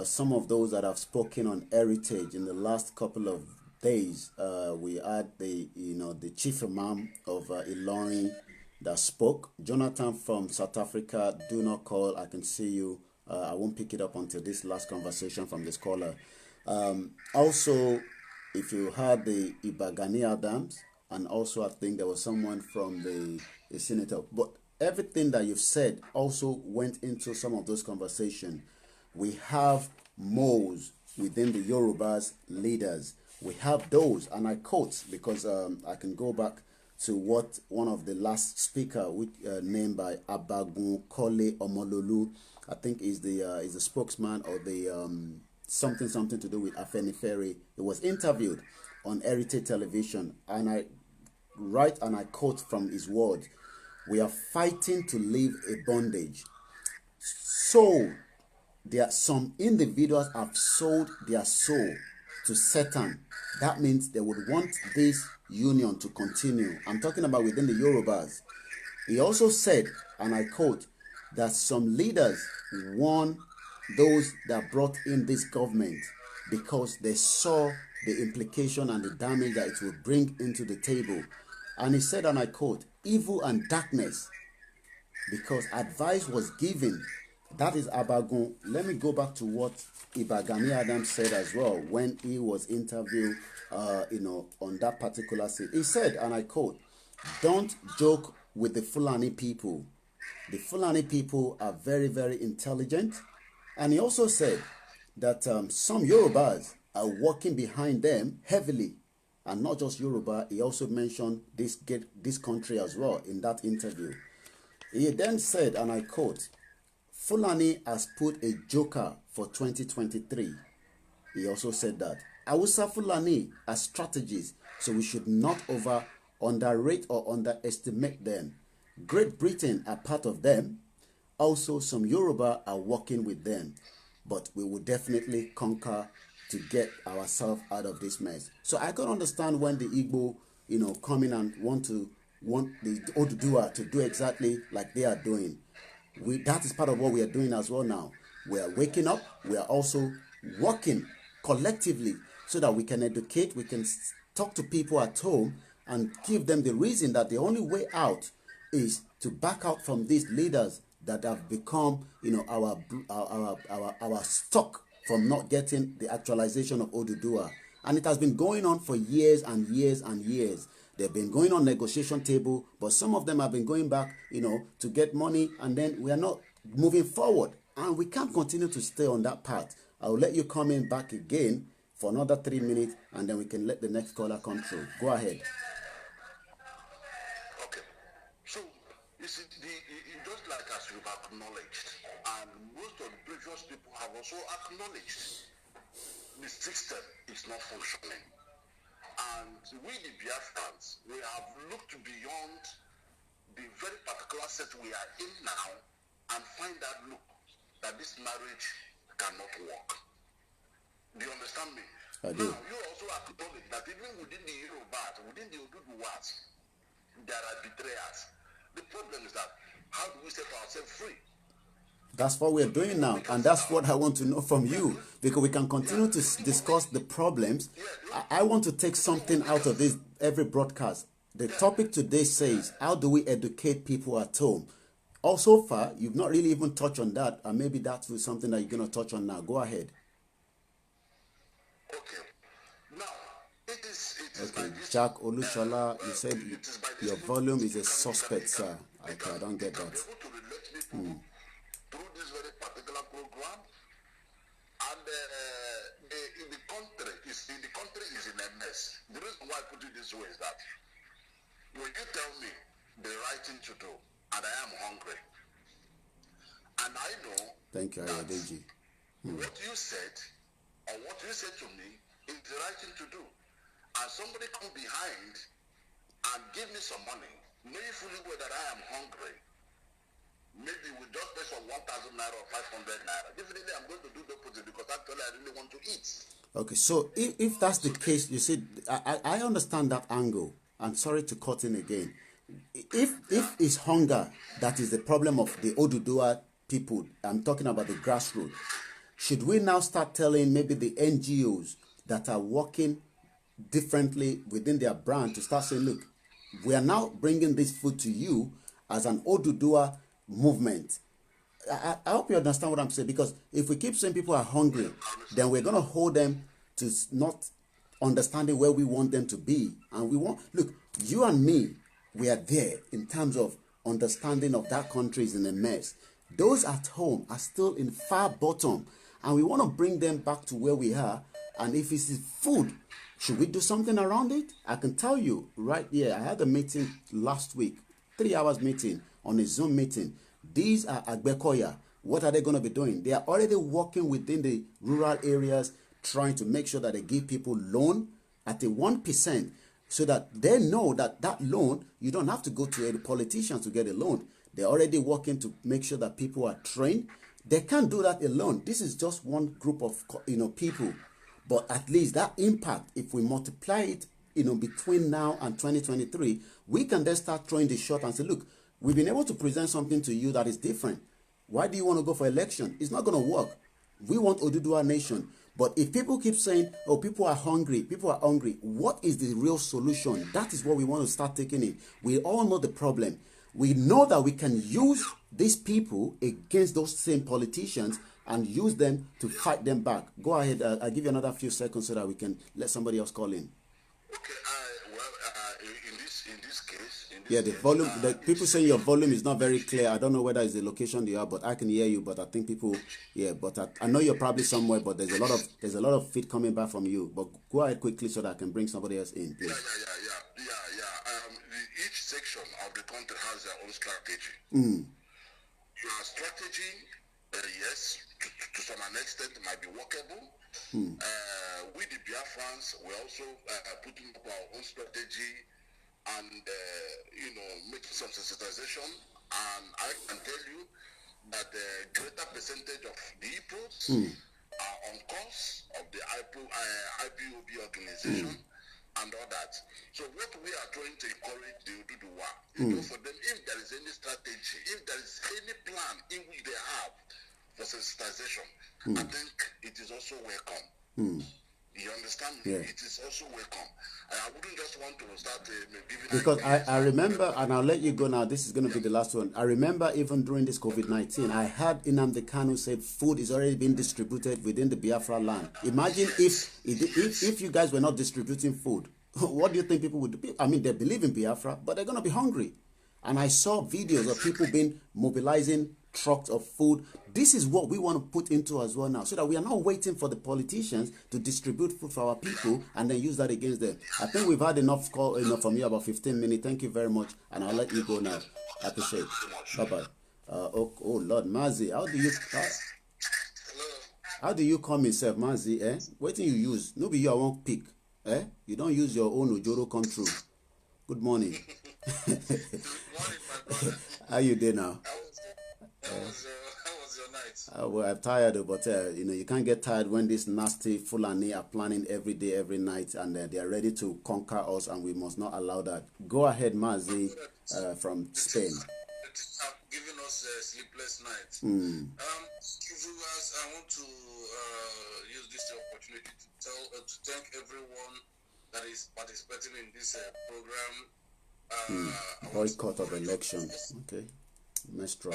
some of those that have spoken on heritage in the last couple of days, we had the chief imam of Ilorin that spoke. Jonathan from South Africa, do not call. I can see you. I won't pick it up until this last conversation from this caller. Also, if you had the Ibagani Adams, and also I think there was someone from the senator. But everything that you've said also went into some of those conversations. We have moles within the Yorubas leaders. We have those, and I quote because I can go back to what one of the last speaker, which named by Abagun Kole Omololu, I think is the spokesman or the something to do with Afenifere. He was interviewed on Heritage Television, and I quote from his words: "We are fighting to leave a bondage." So there are some individuals have sold their soul to Satan. That means they would want this union to continue. I'm talking about within the Yorubas. He also said, and I quote, that some leaders warn those that brought in this government because they saw the implication and the damage that it would bring into the table. And he said, and I quote, evil and darkness, because advice was given. That is Abagun. Let me go back to what Ibagani Adams said as well when he was interviewed, on that particular scene. He said, and I quote, "Don't joke with the Fulani people. The Fulani people are very, very intelligent." And he also said that some Yorubas are working behind them heavily. And not just Yoruba, he also mentioned this country as well in that interview. He then said, and I quote, "Fulani has put a joker for 2023. He also said that. Hausa Fulani are strategies, so we should not underrate or underestimate them. Great Britain are part of them. Also, some Yoruba are working with them. But we will definitely conquer to get ourselves out of this mess. So I can understand when the Igbo, come in and want the ODUDUWA to do exactly like they are doing. That is part of what we are doing as well now. We are waking up. We are also working collectively so that we can educate, we can talk to people at home and give them the reason that the only way out is to back out from these leaders that have become, our stock from not getting the actualization of ODUDUWA. And it has been going on for years and years and years. They've been going on negotiation table, but some of them have been going back, to get money, and then we are not moving forward. And we can't continue to stay on that path. I will let you come in back again for another 3 minutes, and then we can let the next caller come through. Go ahead. Okay. So, just like as you've acknowledged, and most of the previous people have also acknowledged, the system is not functioning. And we, the Biafrans, we have looked beyond the very particular set we are in now and find that this marriage cannot work. Do you understand me? I do. Now, you also acknowledge that even within the Yorubas, within the ODUDUWAs, there are betrayers. The problem is that how do we set ourselves free? That's what we're doing now, and that's what I want to know from you, because we can continue to discuss the problems. I want to take something out of this every broadcast. The topic today says, how do we educate people at home? Also far, you've not really even touched on that, and maybe that's something that you're going to touch on now. Go ahead. Okay. Now, it is okay, Jack Olushola, you said your volume is a suspect, sir. Okay, I don't get that. Through this very particular program, and the country is in a mess. The reason why I put it this way is that when you tell me the right thing to do, and I am hungry, and I know. Thank you, Ayodeji. What you said, or what you said to me, is the right thing to do. And somebody come behind and give me some money, knowing fully well that I am hungry. Maybe we just pay some 1,000 naira or 500 naira. Definitely I'm going to do the opposite because actually I really want to eat. Okay, so if that's the case, you see, I understand that angle. I'm sorry to cut in again. If it's hunger that is the problem of the ODUDUWA people, I'm talking about the grassroots, should we now start telling maybe the NGOs that are working differently within their brand to start saying, look, we are now bringing this food to you as an ODUDUWA movement? I hope you understand what I'm saying, because if we keep saying people are hungry, then we're going to hold them to not understanding where we want them to be. And we want, look, you and me, we are there in terms of understanding of that country is in a mess. Those at home are still in far bottom, and we want to bring them back to where we are. And if it's food, should we do something around it? I can tell you right here, I had a meeting last week, 3 hours meeting on a Zoom meeting. These are Agbekoya. What are they going to be doing? They are already working within the rural areas, trying to make sure that they give people loan at a 1%, so that they know that that loan, you don't have to go to any politicians to get a loan. They're already working to make sure that people are trained. They can't do that alone. This is just one group of people. But at least that impact, if we multiply it, between now and 2023, we can then start throwing the shot and say, look, we've been able to present something to you that is different. Why do you want to go for election? It's not going to work. We want ODUDUWA nation. But if people keep saying, oh, people are hungry, what is the real solution? That is what we want to start taking in. We all know the problem. We know that we can use these people against those same politicians and use them to fight them back. Go ahead. I'll give you another few seconds so that we can let somebody else call in. Okay. In this case, the volume. The people saying your volume is not very clear. I don't know whether it's the location you are, but I can hear you. But I think people, But I know you're probably somewhere. But there's a lot of feed coming back from you. But go ahead quickly so that I can bring somebody else in, please. Each section of the country has their own strategy. Your strategy, yes, to some extent, might be workable. We, the Biafra Biafrans. We're also putting up our own strategy and, making some sensitization. And I can tell you that the greater percentage of the Igbos are on course of the IPOB organization and all that. So what we are trying to encourage the ODUDUWA, for them, if there is any strategy, if there is any plan in which they have for sensitization, I think it is also welcome. You understand me? Yeah. It is also welcome. I wouldn't just want to start giving Because ideas. I remember, and I'll let you go now, this is going to be the last one. I remember even during this COVID-19, I heard Nnamdi Kanu say food is already being distributed within the Biafra land. Imagine if you guys were not distributing food, what do you think people would do? I mean, they believe in Biafra, but they're going to be hungry. And I saw videos of people mobilizing trucks of food. This is what we want to put into as well now, so that we are not waiting for the politicians to distribute food for our people and then use that against them. I think we've had enough from you, about 15 minutes. Thank you very much, and I'll let you go now. I appreciate it. Bye-bye. Oh Lord, Mazi, how do you come yourself, Mazi? What do you use? No be you I won't pick. You don't use your own Ojoro come true. Good morning. Good morning, my brother. How you doing now? How was your night? Well, I'm tired, but you can't get tired when this nasty Fulani are planning every day, every night, and they are ready to conquer us, and we must not allow that. Go ahead, Mazi, from Spain. Have given us a sleepless night. Viewers, I want to use this opportunity to thank everyone that is participating in this program. Boycott of election. Okay. I want to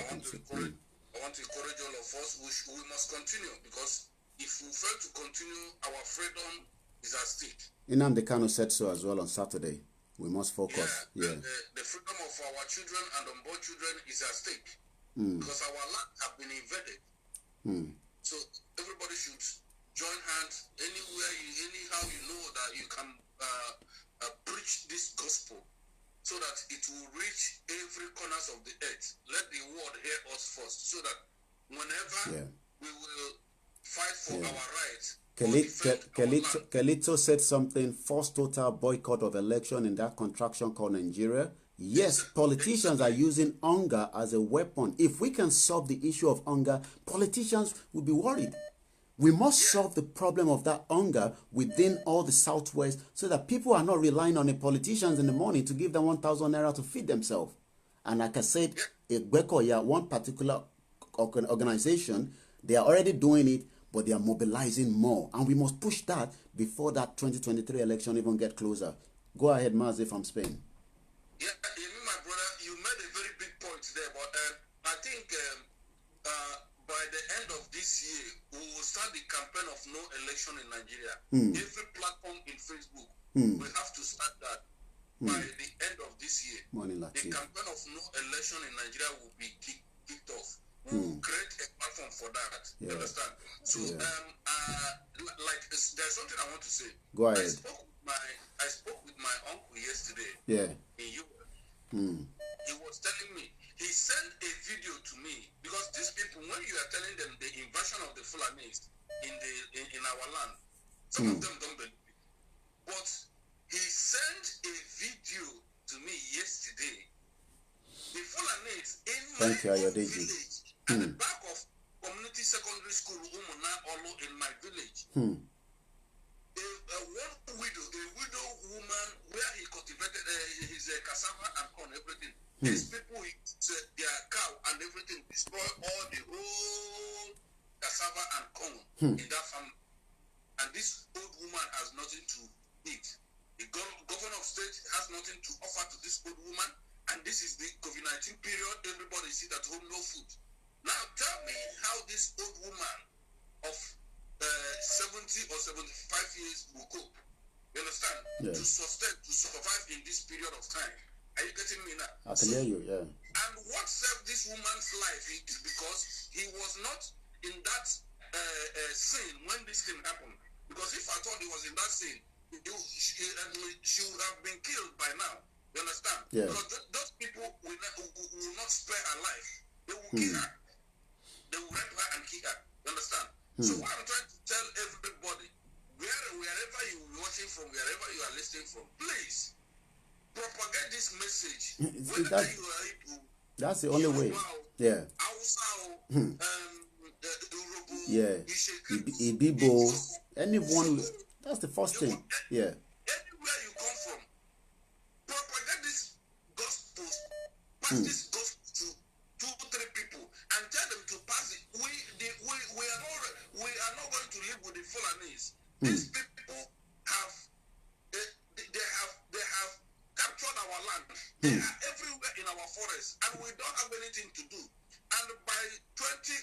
encourage all of us. We must continue, because if we fail to continue, our freedom is at stake. Nnamdi Kanu said so as well on Saturday. We must focus. Yeah. The freedom of our children and unborn children is at stake, because our land have been invaded. So everybody should join hands anyhow you know that you can preach this gospel, so that it will reach every corners of the earth. Let the world hear us first, so that whenever we will fight for our rights. Kelito said something, force total boycott of election in that contraction called Nigeria. Yes, politicians are using hunger as a weapon. If we can solve the issue of hunger, politicians will be worried. We must solve the problem of that hunger within all the Southwest, so that people are not relying on the politicians in the morning to give them 1,000 naira to feed themselves. And like I said, one particular organization, they are already doing it, but they are mobilizing more. And we must push that before that 2023 election even get closer. Go ahead, Mazi from Spain. Yeah, my brother, you made a very big point there, but I think by the end of this year, we will start the campaign of no election in Nigeria. Every platform in Facebook, we have to start that by the end of this year. The campaign of no election in Nigeria will be kicked off. We will create a platform for that. You understand? So, there's something I want to say. Go ahead. I spoke with my uncle yesterday. In Europe. He was telling me, he sent a video to me, because these people, when you are telling them the invasion of the Fulanis in our land, some of them don't believe it. But he sent a video to me yesterday. The Fulanis in my village, at the back of community secondary school, in my village. A widow woman, where he cultivated his cassava and corn, everything. These people, their cow and everything, destroy all the whole cassava and corn in that family. And this old woman has nothing to eat. The governor of state has nothing to offer to this old woman. And this is the COVID-19 period. Everybody sit at home, no food. Now tell me how this old woman of 70 or 75 years will cope. You understand? To survive in this period of time. Are you getting me now? I can hear you, yeah. And what saved this woman's life is because he was not in that scene when this thing happened. Because if I thought he was in that scene, she would have been killed by now. You understand? Yeah. Because those people will not spare her life. They will kill her. They will rape her and kill her. You understand? So what I'm trying to tell everybody, wherever wherever you're watching from, wherever you are listening from, please propagate this message. That's the only way. Yeah. Yeah. Ibibo, anyone. That's the first thing. Yeah. Anywhere you come from, propagate this gospel. Pass this gospel to 2-3 people and tell them to pass it. We are not going to live with the Fulanis. These people have they have captured our land. They are everywhere in our forests, and we don't have anything to do. And by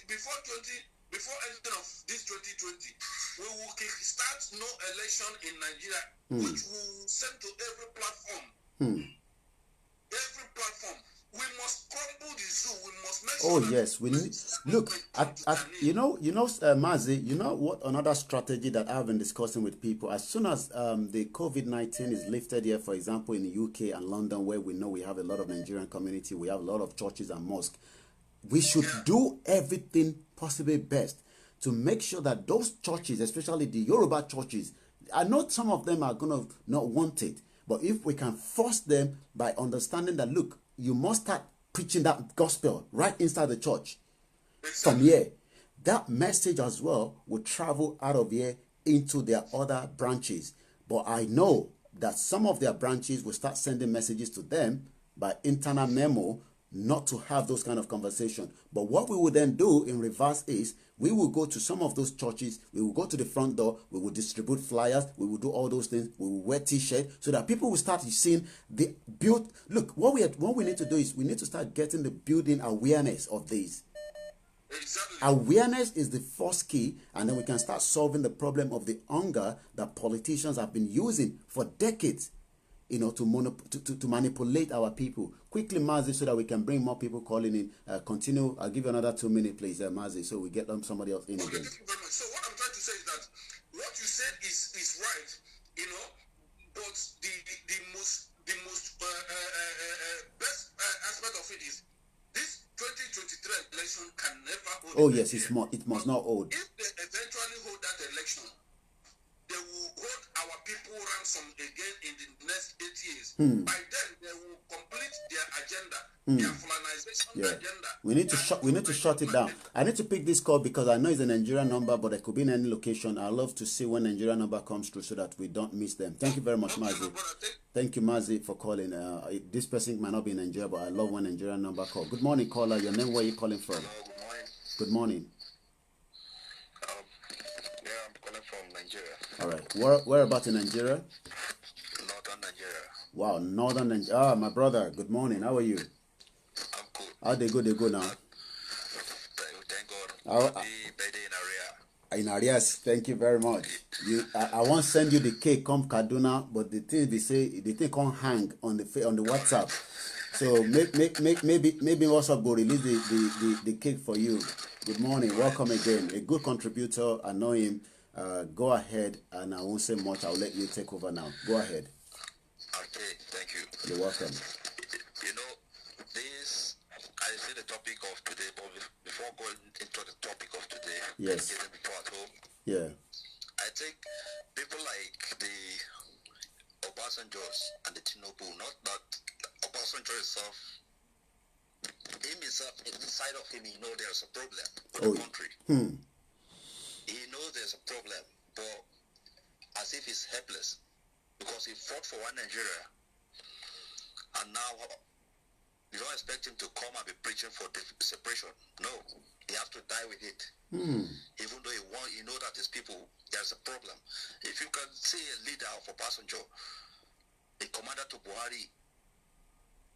before ending of this 2020, we will start no election in Nigeria, which we will send to every platform. Every platform. We must crumble the zoo. We must make sure. Oh yes, we need. Look, Mazi. You know what? Another strategy that I've been discussing with people. As soon as the COVID-19 is lifted here, for example, in the UK and London, where we know we have a lot of Nigerian community, we have a lot of churches and mosques. We should do everything possibly best to make sure that those churches, especially the Yoruba churches, I know some of them are gonna not want it, but if we can force them by understanding that, look, you must start preaching that gospel right inside the church. From here, that message as well will travel out of here into their other branches. But I know that some of their branches will start sending messages to them by internal memo not to have those kind of conversation. But what we will then do in reverse is we will go to some of those churches, we will go to the front door, we will distribute flyers, we will do all those things, we will wear t-shirts so that people will start seeing the build. Look, what we need to do is we need to start getting the building awareness of this. Exactly. Awareness is the first key, and then we can start solving the problem of the hunger that politicians have been using for decades, you know, to manipulate our people. Quickly, Mazi, so that we can bring more people calling in. Continue. I'll give you another 2 minutes, please, Mazi, so we get somebody else in again. Thank you very much. So what I'm trying to say is that what you said is right, you know, but the most best aspect of it is this 2023 election can never hold. Oh yes, it must not hold. If they eventually hold that election, they will hold our people ransom again in the next 8 years. By then, they will complete their agenda, their colonization agenda. We need to shut it down. I need to pick this call because I know it's a Nigerian number, but it could be in any location. I love to see when Nigerian number comes through so that we don't miss them. Thank you very much, Mazi. Thank you, Mazi, for calling. This person might not be in Nigeria, but I love when Nigerian number call. Good morning, caller. Your name, where are you calling from? Hello, good morning. I'm calling from Nigeria. All right. Where about in Nigeria? Northern Nigeria. Wow, Northern Nigeria. Ah, my brother. Good morning. How are you? I'm good. How they go now? Thank God. Happy birthday in in arrears. Thank you very much. I won't send you the cake come Kaduna, but the thing they say the thing can't hang on the WhatsApp. So maybe WhatsApp will release the cake for you. Good morning, welcome again. A good contributor. I know him. Go ahead, and I won't say much. I'll let you take over now. Go ahead. Okay, thank you. You're welcome. You know, this I see the topic of today, but before going into the topic of today, yes, getting people at home. Yeah. I think people like the Obasanjos and the Tinubu, not that Obasanjo itself, inside of him, he knows there's a problem with the country. He knows there's a problem, but as if he's helpless, because he fought for one Nigeria, and now you don't expect him to come and be preaching for separation. No, he has to die with it. Even though he know that his people, there's a problem. If you can see a leader of Obasanjo, a commander to Buhari,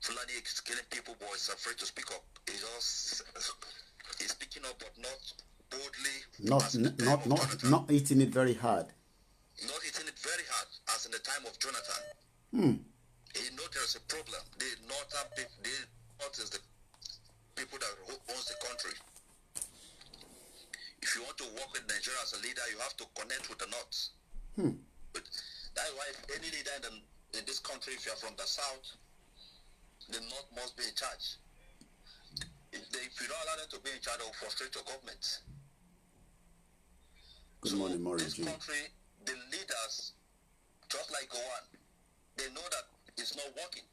Fulani is killing people, but he's afraid to speak up. He's speaking up, but not boldly. Not hitting it very hard. Not hitting it very hard, as in the time of Jonathan. He knows there's a problem. The northern people, the north is the people that owns the country. If you want to work with Nigeria as a leader, you have to connect with the north. But that's why any leader in this country, if you're from the south, the north must be in charge. If you don't allow them to be in charge, they'll frustrate your government. Good morning, Maureen. This country, the leaders as just like Gowan, they know that it's not working.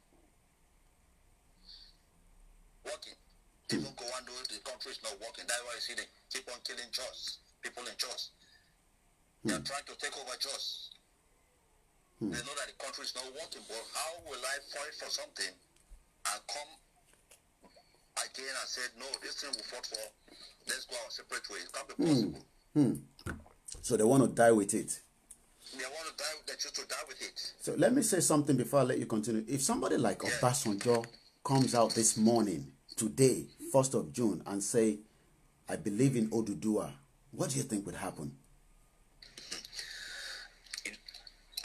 Even Gowan knows the country is not working. That's why you see they keep on killing people in Jos. They are trying to take over Jos. They know that the country is not working, but how will I fight for something and come again and say, no, this thing we fought for, let's go our separate ways? It can't be possible. So they want to die with it. They want to die, they choose to die with it. So let me say something before I let you continue. If somebody like Obasanjo comes out this morning, today, 1st of June, and say, I believe in ODUDUWA, what do you think would happen?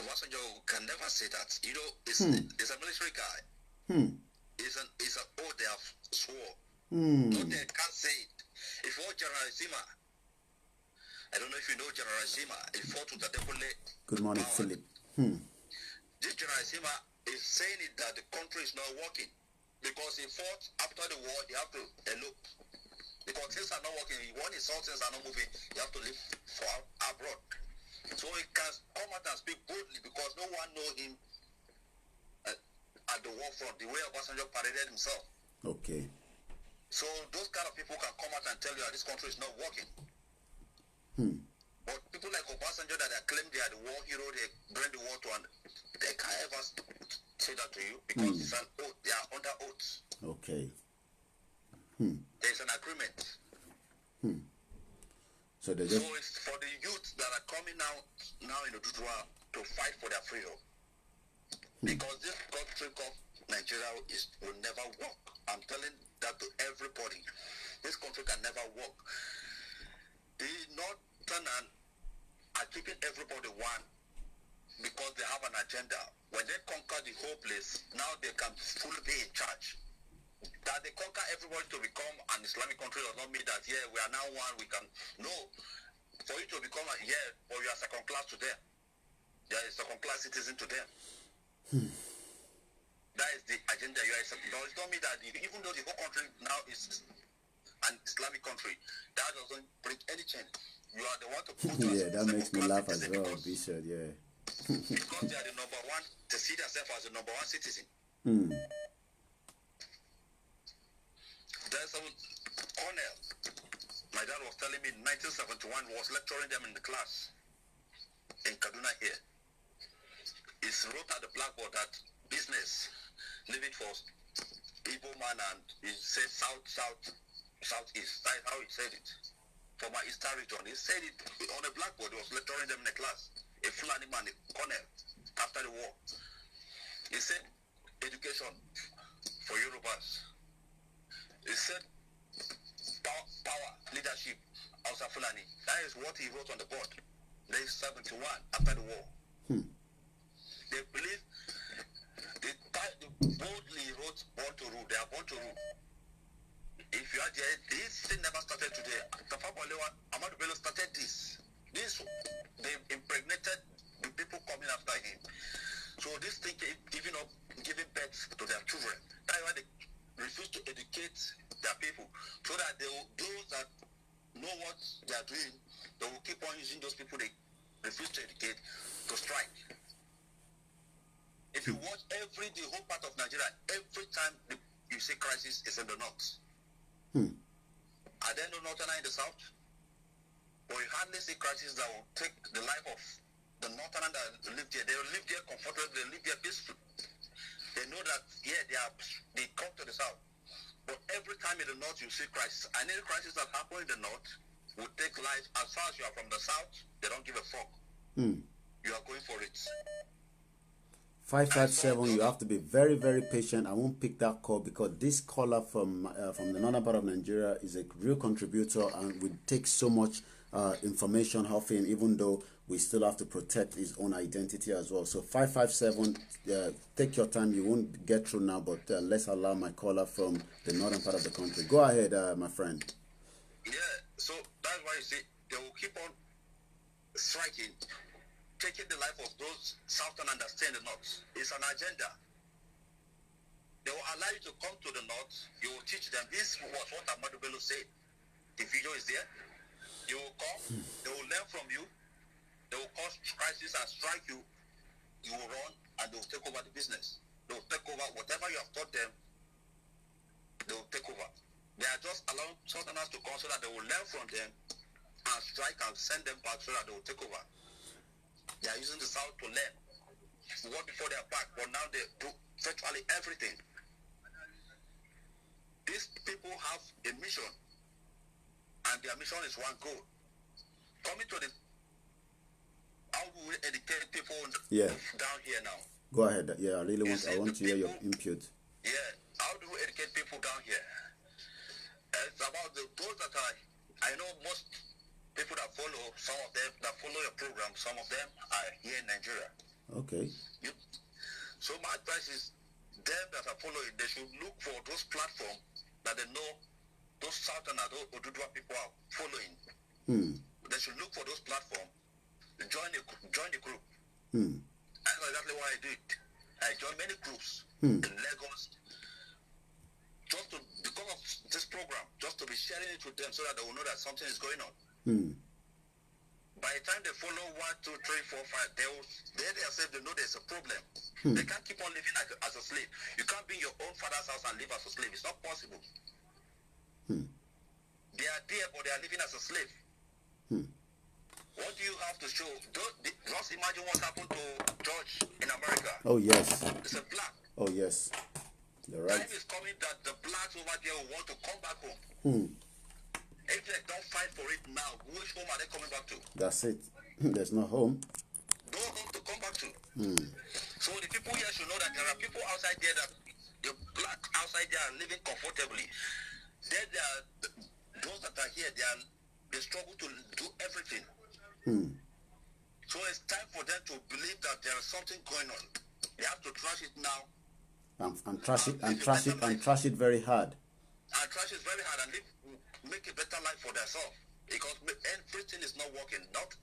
Obasanjo can never say that. You know, he's a military guy. He's an oath they have swore. No, they can't say it. If you want General Sima, I don't know if you know General Sima, he fought with the devil. Good morning, Philip. This General Sima is saying it that the country is not working. Because he fought after the war, he have to elope. Because things are not working. When he saw things are not moving, he have to live for abroad. So he can come out and speak boldly because no one know him at the war front, the way Obasanjo paraded himself. Okay. So those kind of people can come out and tell you that this country is not working. But people like Obasanjo that claim they are the war hero, they bring the war to an, they can't ever say that to you because it's an oath. They are under oath. Okay. There's an agreement. So they So just it's for the youth that are coming now in ODUDUWA to fight for their freedom. Because this country called Nigeria will never work. I'm telling that to everybody. This country can never work. The Northern are keeping everybody one because they have an agenda. When they conquer the whole place, now they can fully be in charge. That they conquer everybody to become an Islamic country does not mean that, yeah, we are now one, we can. No. For you to become or you are second class to them. You are a second class citizen to them. That is the agenda. You are no, it don't mean that even though the whole country now is an Islamic country, that doesn't bring any change. You are the one to put yeah, that makes me laugh as well, Bishop, yeah. Because they are the number one, to see themselves as the number one citizen. There's a colonel, my dad was telling me in 1971, was lecturing them in the class in Kaduna here. He wrote at the blackboard that business, leave it for Igbo man, and he said southeast. That's how he said it. For my Eastern region, he said it on the blackboard. He was lecturing them in the class. A Fulani man, a colonel, after the war. He said education for Yorubas. He said power, leadership, Hausa Fulani. That is what he wrote on the board. There is 71 after the war. They believe they boldly wrote born to rule. They are born to rule. If you are there, this thing never started today. Ahmadu Bello started this. They impregnated the people coming after him. So this thing giving birth to their children. That's why they refuse to educate their people, so that those that know what they are doing, they will keep on using those people they refuse to educate to strike. If you watch the whole part of Nigeria, every time you see crisis is in the north. Are there no northern in the south? But you hardly see crisis that will take the life of the northern that live there. They will live there comfortably, they live there peacefully. They know that, they come to the south. But every time in the north you see crisis, and any crisis that happen in the north will take life. As far as you are from the south, they don't give a fuck. You are going for it. 557, you have to be very, very patient. I won't pick that call because this caller from the northern part of Nigeria is a real contributor and would take so much information off him, even though we still have to protect his own identity as well. So 557, take your time. You won't get through now, but let's allow my caller from the northern part of the country. Go ahead, my friend. Yeah, so that's why you see, they will keep on striking, taking the life of those southern and stay in the north. It's an agenda. They will allow you to come to the north. You will teach them. This was what Ahmadu Bello said. The video is there. You will come. They will learn from you. They will cause crisis and strike you. You will run and they will take over the business. They will take over whatever you have taught them. They will take over. They are just allowing Southerners to come so that they will learn from them and strike and send them back so that they will take over. They are using the South to learn. What before they are back, but now they do virtually everything. These people have a mission, and their mission is one goal. Coming to the how do we educate people down here now? Go ahead. Yeah, I want to hear your input. Yeah, how do we educate people down here? It's about those that I know most people that follow, some of them that follow your program, some of them are here in Nigeria. Okay. So my advice is them that are following, they should look for those platforms that they know those Southerners, those ODUDUWA people are following. They should look for those platforms, join the group. That's exactly what I did. I joined many groups in Lagos just to, because of this program, just to be sharing it with them so that they will know that something is going on. By the time they follow 1, 2, 3, 4, 5, they themselves, they know there's a problem. They can't keep on living as a slave. You can't be in your own father's house and live as a slave. It's not possible. They are there, but they are living as a slave. What do you have to show? Just imagine what happened to George in America. Oh, yes. It's a black. Oh, yes. You're right. Time is coming that the blacks over there will want to come back home. If they don't fight for it now, which home are they coming back to? That's it. There's no home. No home to come back to. So the people here should know that there are people outside there that the black outside there are living comfortably. There are those that are here, they struggle to do everything. So it's time for them to believe that there is something going on. They have to trash it now. And trash it very hard. And trash it very hard and make a better life for themselves. Because everything is not working. Not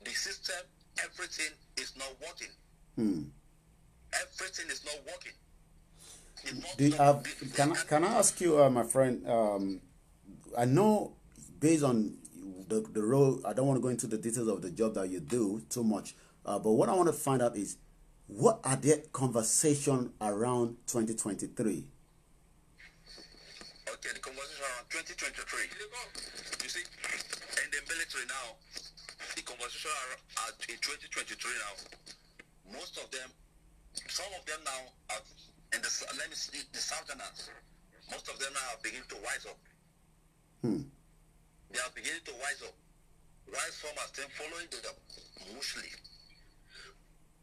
the system, everything is not working. Everything is not working. Can I ask you, my friend? I know based on the role, I don't want to go into the details of the job that you do too much. But what I want to find out is, what are the conversation around 2023? Okay, the conversation around 2023. You see, in the military now, the conversation in 2023 now, most of them, some of them now are in the Southerners. Most of them now are beginning to wise up. They are beginning to wise up. While some are still following them, mostly.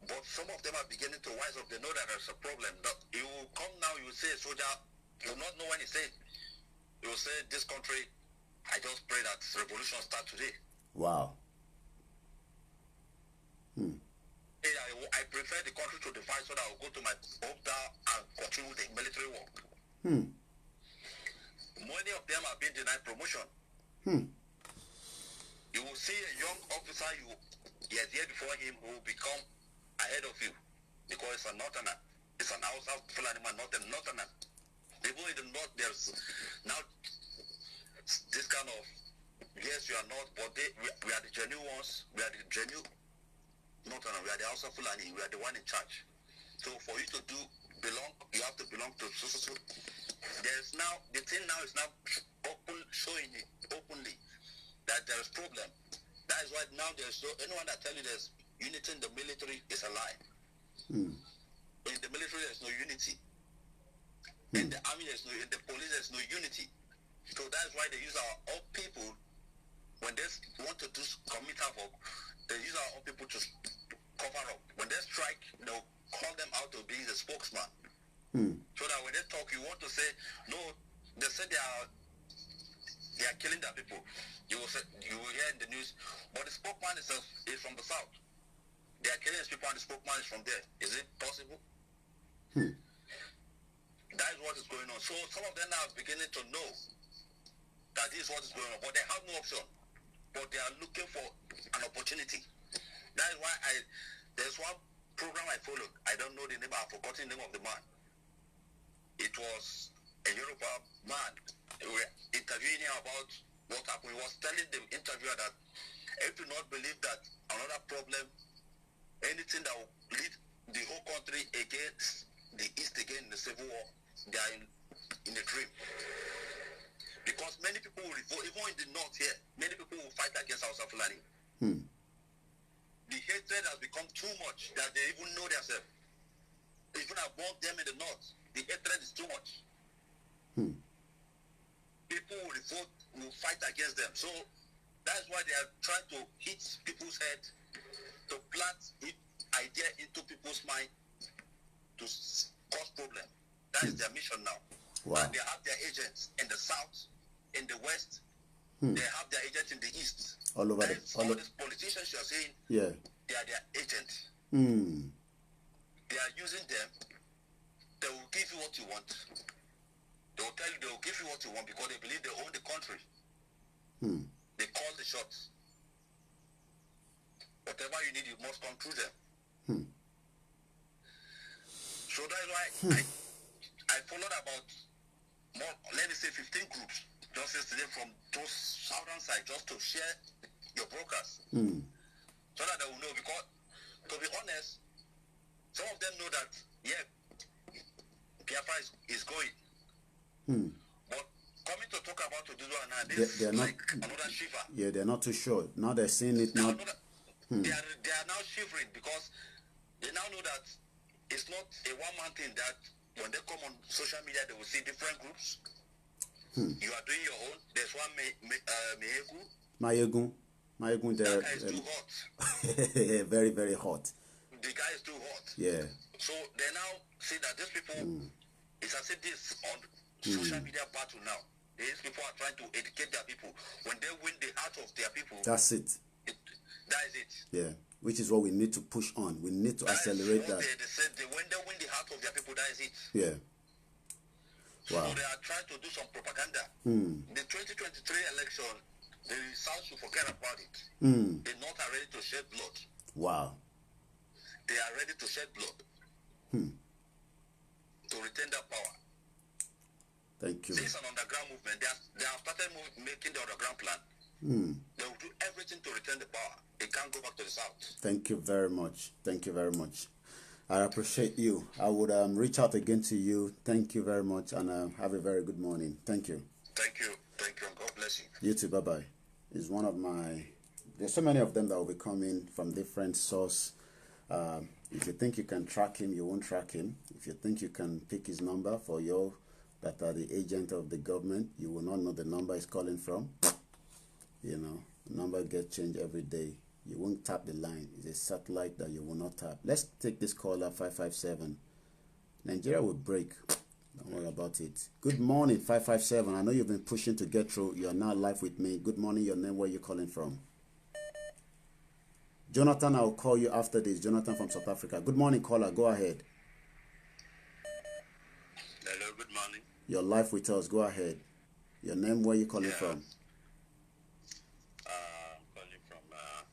But some of them are beginning to wise up. They know that there's a problem. You will come now, you will say, soldier, you will not know when he said. You will say, this country, I just pray that revolution start today. Wow. I prefer the country to divide so that I will go to my home town and continue the military work. Many of them have been denied promotion. You will see a young officer you had here before him who will become ahead of you because it's a northerner. It's an outside Fulani man, not a northerner. Even in the north, there's now this kind of, yes, you are not, but we are the genuine ones. We are the genuine northerner. We are the outside Fulani. We are the one in charge. So for you to belong, you have to belong to so. There's now, the thing now is now showing it openly that there is problem. That is why now there's anyone that tell you there's unity in the military is a lie. In the military there's no unity. In the army in the police there's no unity. So that's why they use our own people when they want to commit havoc. They use our own people to cover up. When they strike, they'll call them out to be the spokesman. So that when they talk, you want to say no. They say they are killing their people. You will hear in the news, but the spokesman is from the south. They are killing his people and the spokesman is from there. Is it possible? That is what is going on. So some of them now are beginning to know that this is what is going on, but they have no option. But they are looking for an opportunity. That is why there's one program I followed. I don't know the name. I've forgotten the name of the man. It was a Yoruba man. We were interviewing him about what happened. He was telling the interviewer that If you not believe that another problem, anything that will lead the whole country against the East again in the civil war, they are in a dream. Because many people will revolt, even in the north here, many people will fight against Hausa Fulani. The hatred has become too much that they even know themselves. Even above them in the north, the hatred is too much. People will revolt, will fight against them. So that's why they are trying to hit people's head, to plant idea into people's mind to cause problem. That is their mission now. Wow. And they have their agents in the south, in the west. They have their agents in the east. All over all these politicians you are saying, yeah, they are their agents. They are using them. They will give you what you want. They will tell you, they will give you what you want because they believe they own the country. They call the shots. Whatever you need, you must come through them. So that's why I followed about more, let me say 15 groups just yesterday from those southern side just to share your broadcast. So that they will know, because to be honest, some of them know that, yeah, Biafra is going. But coming to talk about ODUDUWA now, this is like another shiver. Yeah, they're not too sure. Now they're seeing it now. They are now shivering because they now know that it's not a one-man thing, that when they come on social media, they will see different groups. You are doing your own. There's one Mayegun. Mayegun, that guy is too hot. Very, very hot. The guy is too hot. Yeah. So they now see that these people, it's as if this on social media battle now. These people are trying to educate their people. When they win the heart of their people, that's it. That is it. Yeah. Which is what we need to push on. We need to accelerate that. They said when they win the heart of their people, that is it. Yeah. Wow. So they are trying to do some propaganda. The 2023 election, the South should forget about it. The North are ready to shed blood. Wow. They are ready to shed blood. To retain their power. Thank you. This is an underground movement. They have started making the underground plan. They will do everything to retain the power. They can't go back to the South. Thank you very much. Thank you very much. I appreciate you. I would reach out again to you. Thank you very much, and have a very good morning. Thank you. Thank you. Thank you, and God bless you. You too. Bye-bye. It's one of my... There's so many of them that will be coming from different source. If you think you can track him, you won't track him. If you think you can pick his number for you that are the agent of the government, you will not know the number he's calling from. You know, the number gets changed every day. You won't tap the line. It's a satellite that you will not tap. Let's take this caller, 557. Nigeria will break. Don't worry about it. Good morning, 557. I know you've been pushing to get through. You are now live with me. Good morning. Your name, where you calling from? Jonathan, I'll call you after this. Jonathan from South Africa. Good morning, caller. Go ahead. Hello, good morning. You're live with us. Go ahead. Your name, where you calling from? I'm calling from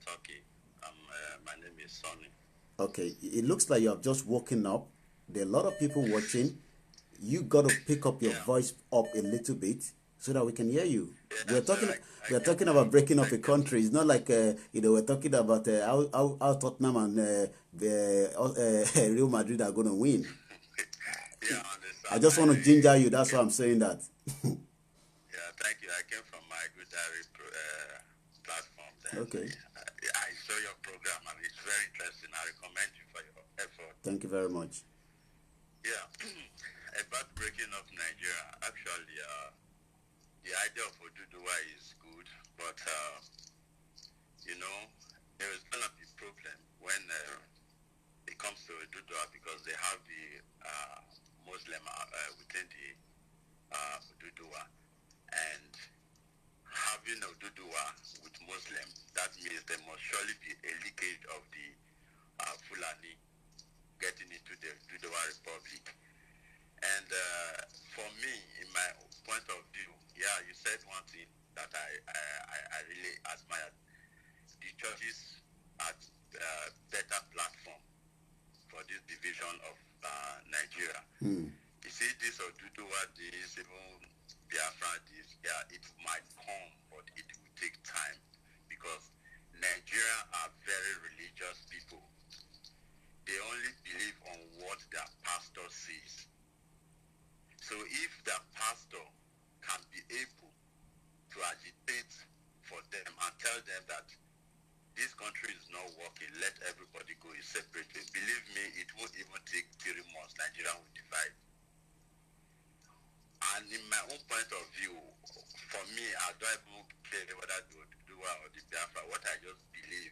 Turkey. My name is Sonny. Okay. It looks like you have just woken up. There are a lot of people watching. You got to pick up your voice up a little bit so that we can hear you. We're talking about breaking up a country. It's not like we're talking about how Tottenham and Real Madrid are going to win. I just want to ginger you. That's why I'm saying that. Thank you. I came from my Good Diary platform. Okay. I saw your program and it's very interesting. I recommend you for your effort. Thank you very much. Yeah. About breaking up Nigeria, actually, the idea of ODUDUWA is good, but, there is going to be a problem when it comes to ODUDUWA because they have the Muslim within the ODUDUWA. And having ODUDUWA with Muslim, that means there must surely be a leakage of the Fulani getting into the ODUDUWA Republic. And for me, in my point of view, you said one thing that I really admired. The churches are better platform for this division of Nigeria. You see, this ODUDUWA, this, even Biafra, this, it might come, but it will take time because Nigeria are very religious people. They only believe on what their pastor says. So if their pastor can be able to agitate for them and tell them that this country is not working, let everybody go separately, believe me, it won't even take 3 months, Nigeria will divide. And in my own point of view, for me, I don't even care whether the ODUDUWA or the Biafra. What I just believe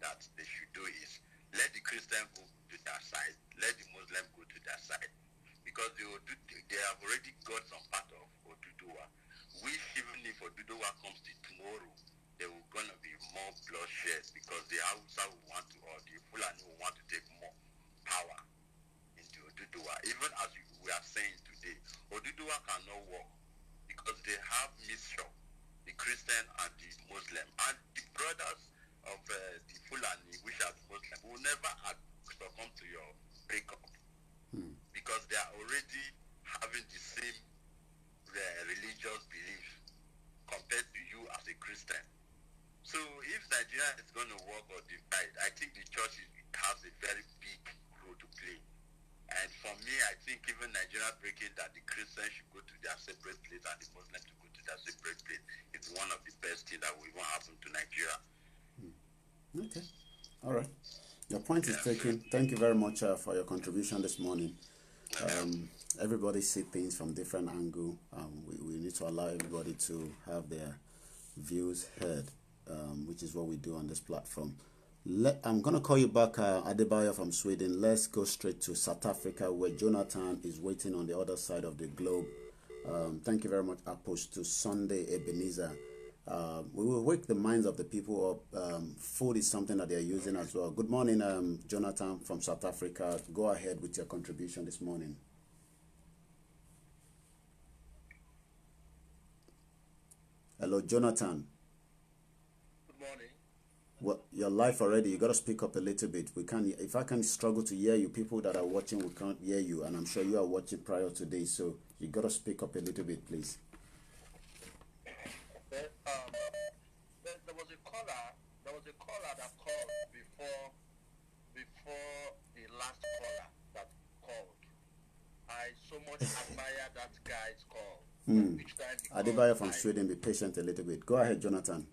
that they should do is let the Christian go to their side, let the Muslim go to their side, because they have already got some part of ODUDUWA. Which even if ODUDUWA comes to tomorrow, there will gonna be more bloodshed because the Hausa will want to, or the Fulani will want to take more power into ODUDUWA. Even as we are saying today, ODUDUWA cannot work because they have mixture, the Christian and the Muslim, and the brothers of the Fulani, which are Muslim, will never succumb to your breakup because they are already having the same religious belief compared to you as a Christian. So if Nigeria is going to work or divide, I think the church has a very big role to play. And for me, I think even Nigeria breaking that the Christians should go to their separate place and the Muslims to go to their separate place, it's one of the best things that will even happen to Nigeria. Okay. All right. Your point is taken. Thank you very much for your contribution this morning. Everybody see things from different angle. We need to allow everybody to have their views heard, which is what we do on this platform. I'm going to call you back, Adebayo from Sweden. Let's go straight to South Africa, where Jonathan is waiting on the other side of the globe. Thank you very much, Apostle Sunday Ebenezer. We will wake the minds of the people up. Food is something that they are using as well. Good morning, Jonathan from South Africa. Go ahead with your contribution this morning. Hello, Jonathan. Good morning. Well, you're live already. You got to speak up a little bit. We can. If I can struggle to hear you, people that are watching, we can't hear you, and I'm sure you are watching prior to this, so you got to speak up a little bit, please. There was a caller. There was a caller that called before the last caller that called. I so much admire that guy's call. Adebayo from Sweden, be patient a little bit. Go ahead, Jonathan.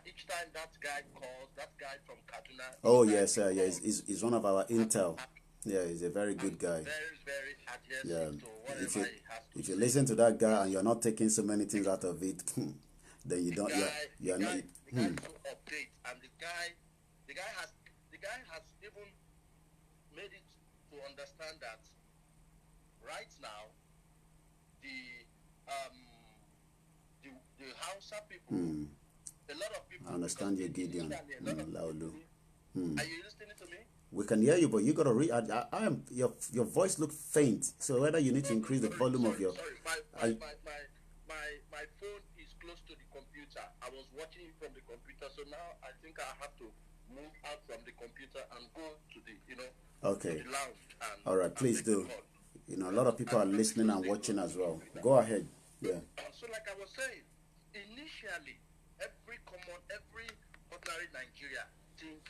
Each time that guy calls, that guy from Kaduna. Oh yes, he's one of our intel. Yeah, he's a very good guy. Very adjacent to whatever he has to if you listen to that guy and you're not taking so many things out of it, then you don't. You're not. The guy to update, and the guy has even made it to understand that right now the Hausa people, a lot of people. I understand you, Gideon. Laulu. Are you listening to me? We can hear you, but you gotta read. I am your voice looks faint. So whether you need to increase the volume of your. Sorry, my phone is close to the computer. I was watching it from the computer, so now I think I have to move out from the computer and go to the okay. to the lounge. All right, please do. A lot of people are listening and watching as well. Go ahead. Yeah. So like I was saying, initially, every ordinary Nigeria think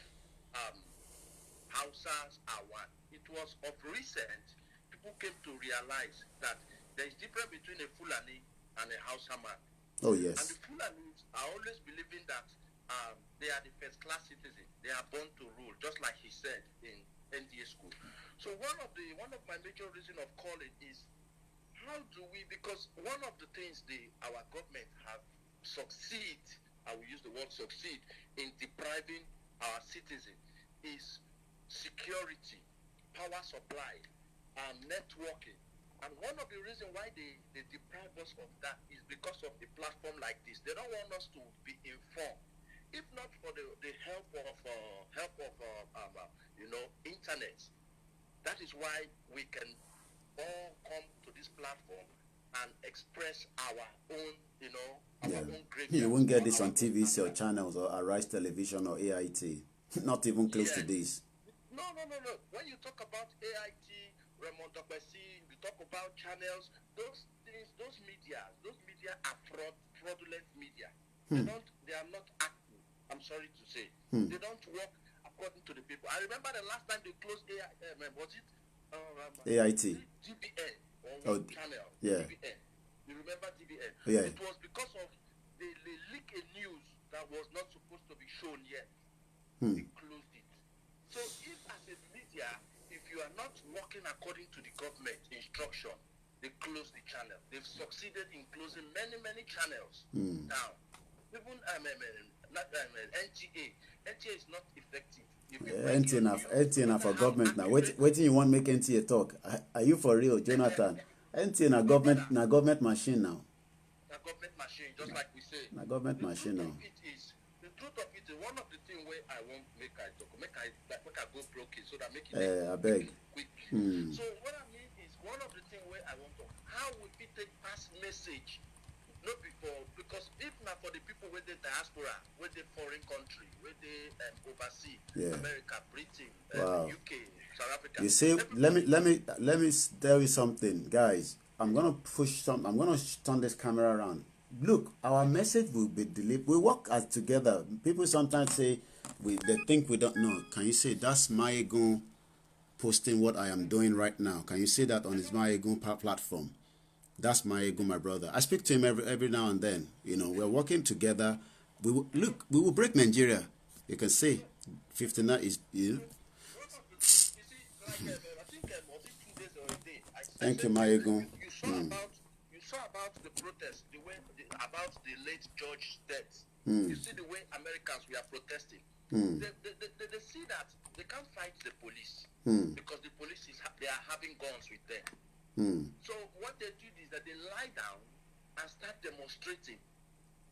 Hausas are one. It was of recent people came to realize that there is difference between a Fulani and a Hausa man. Oh yes. And the Fulanis are always believing that they are the first class citizen. They are born to rule, just like he said in NDA school. So one of my major reason of calling is how do we, because one of the things our government have succeed, I will use the word succeed, in depriving our citizens is security, power supply, and networking. And one of the reasons why they deprive us of that is because of the platform like this. They don't want us to be informed. If not for the help of internet, that is why we can all come to this platform and express our own, our own great. You won't get this on TVC or channels or Arise Television or AIT. Not even close to this. No. When you talk about AIT, Raymond Dokbesi, you talk about channels, those things, those media are fraudulent media. They are not active. I'm sorry to say. They don't work according to the people. I remember the last time they closed was it AIT. GBN or Oh, channel? yeah. GBN. You remember GBN? Yeah. It was because of they leaked a news that was not supposed to be shown yet. They closed it. So if as a media, if you are not working according to the government instruction, they close the channel. They've succeeded in closing many channels now. Even NTA is not effective. NTA for government now. Waiting you want make NTA talk. Are you for real, Jonathan? NTA na government machine now. A government machine, just like we say. Na government machine now. The truth of it is one of the things where I want make I go broke it so that make it I beg. quick. So what I mean is one of the things where I want to how we fit take pass message not before because if not for the people with the diaspora, with the foreign country, with the overseas, America, Britain, UK, South Africa. You see, let me tell you something, guys. I'm gonna turn this camera around. Look, our message will be delivered. We work as together. People sometimes say they think we don't know. Can you say that's Maegun posting what I am doing right now? Can you say that on his Maegun platform? That's Maegun, my brother. I speak to him every now and then. You know, we're working together. We will break Nigeria. You can say 59 is Thank you, Maegun. You saw about the protest, about the late George's death. You see the way Americans were protesting. They see that they can't fight the police because the police they are having guns with them. So what they did is that they lie down and start demonstrating.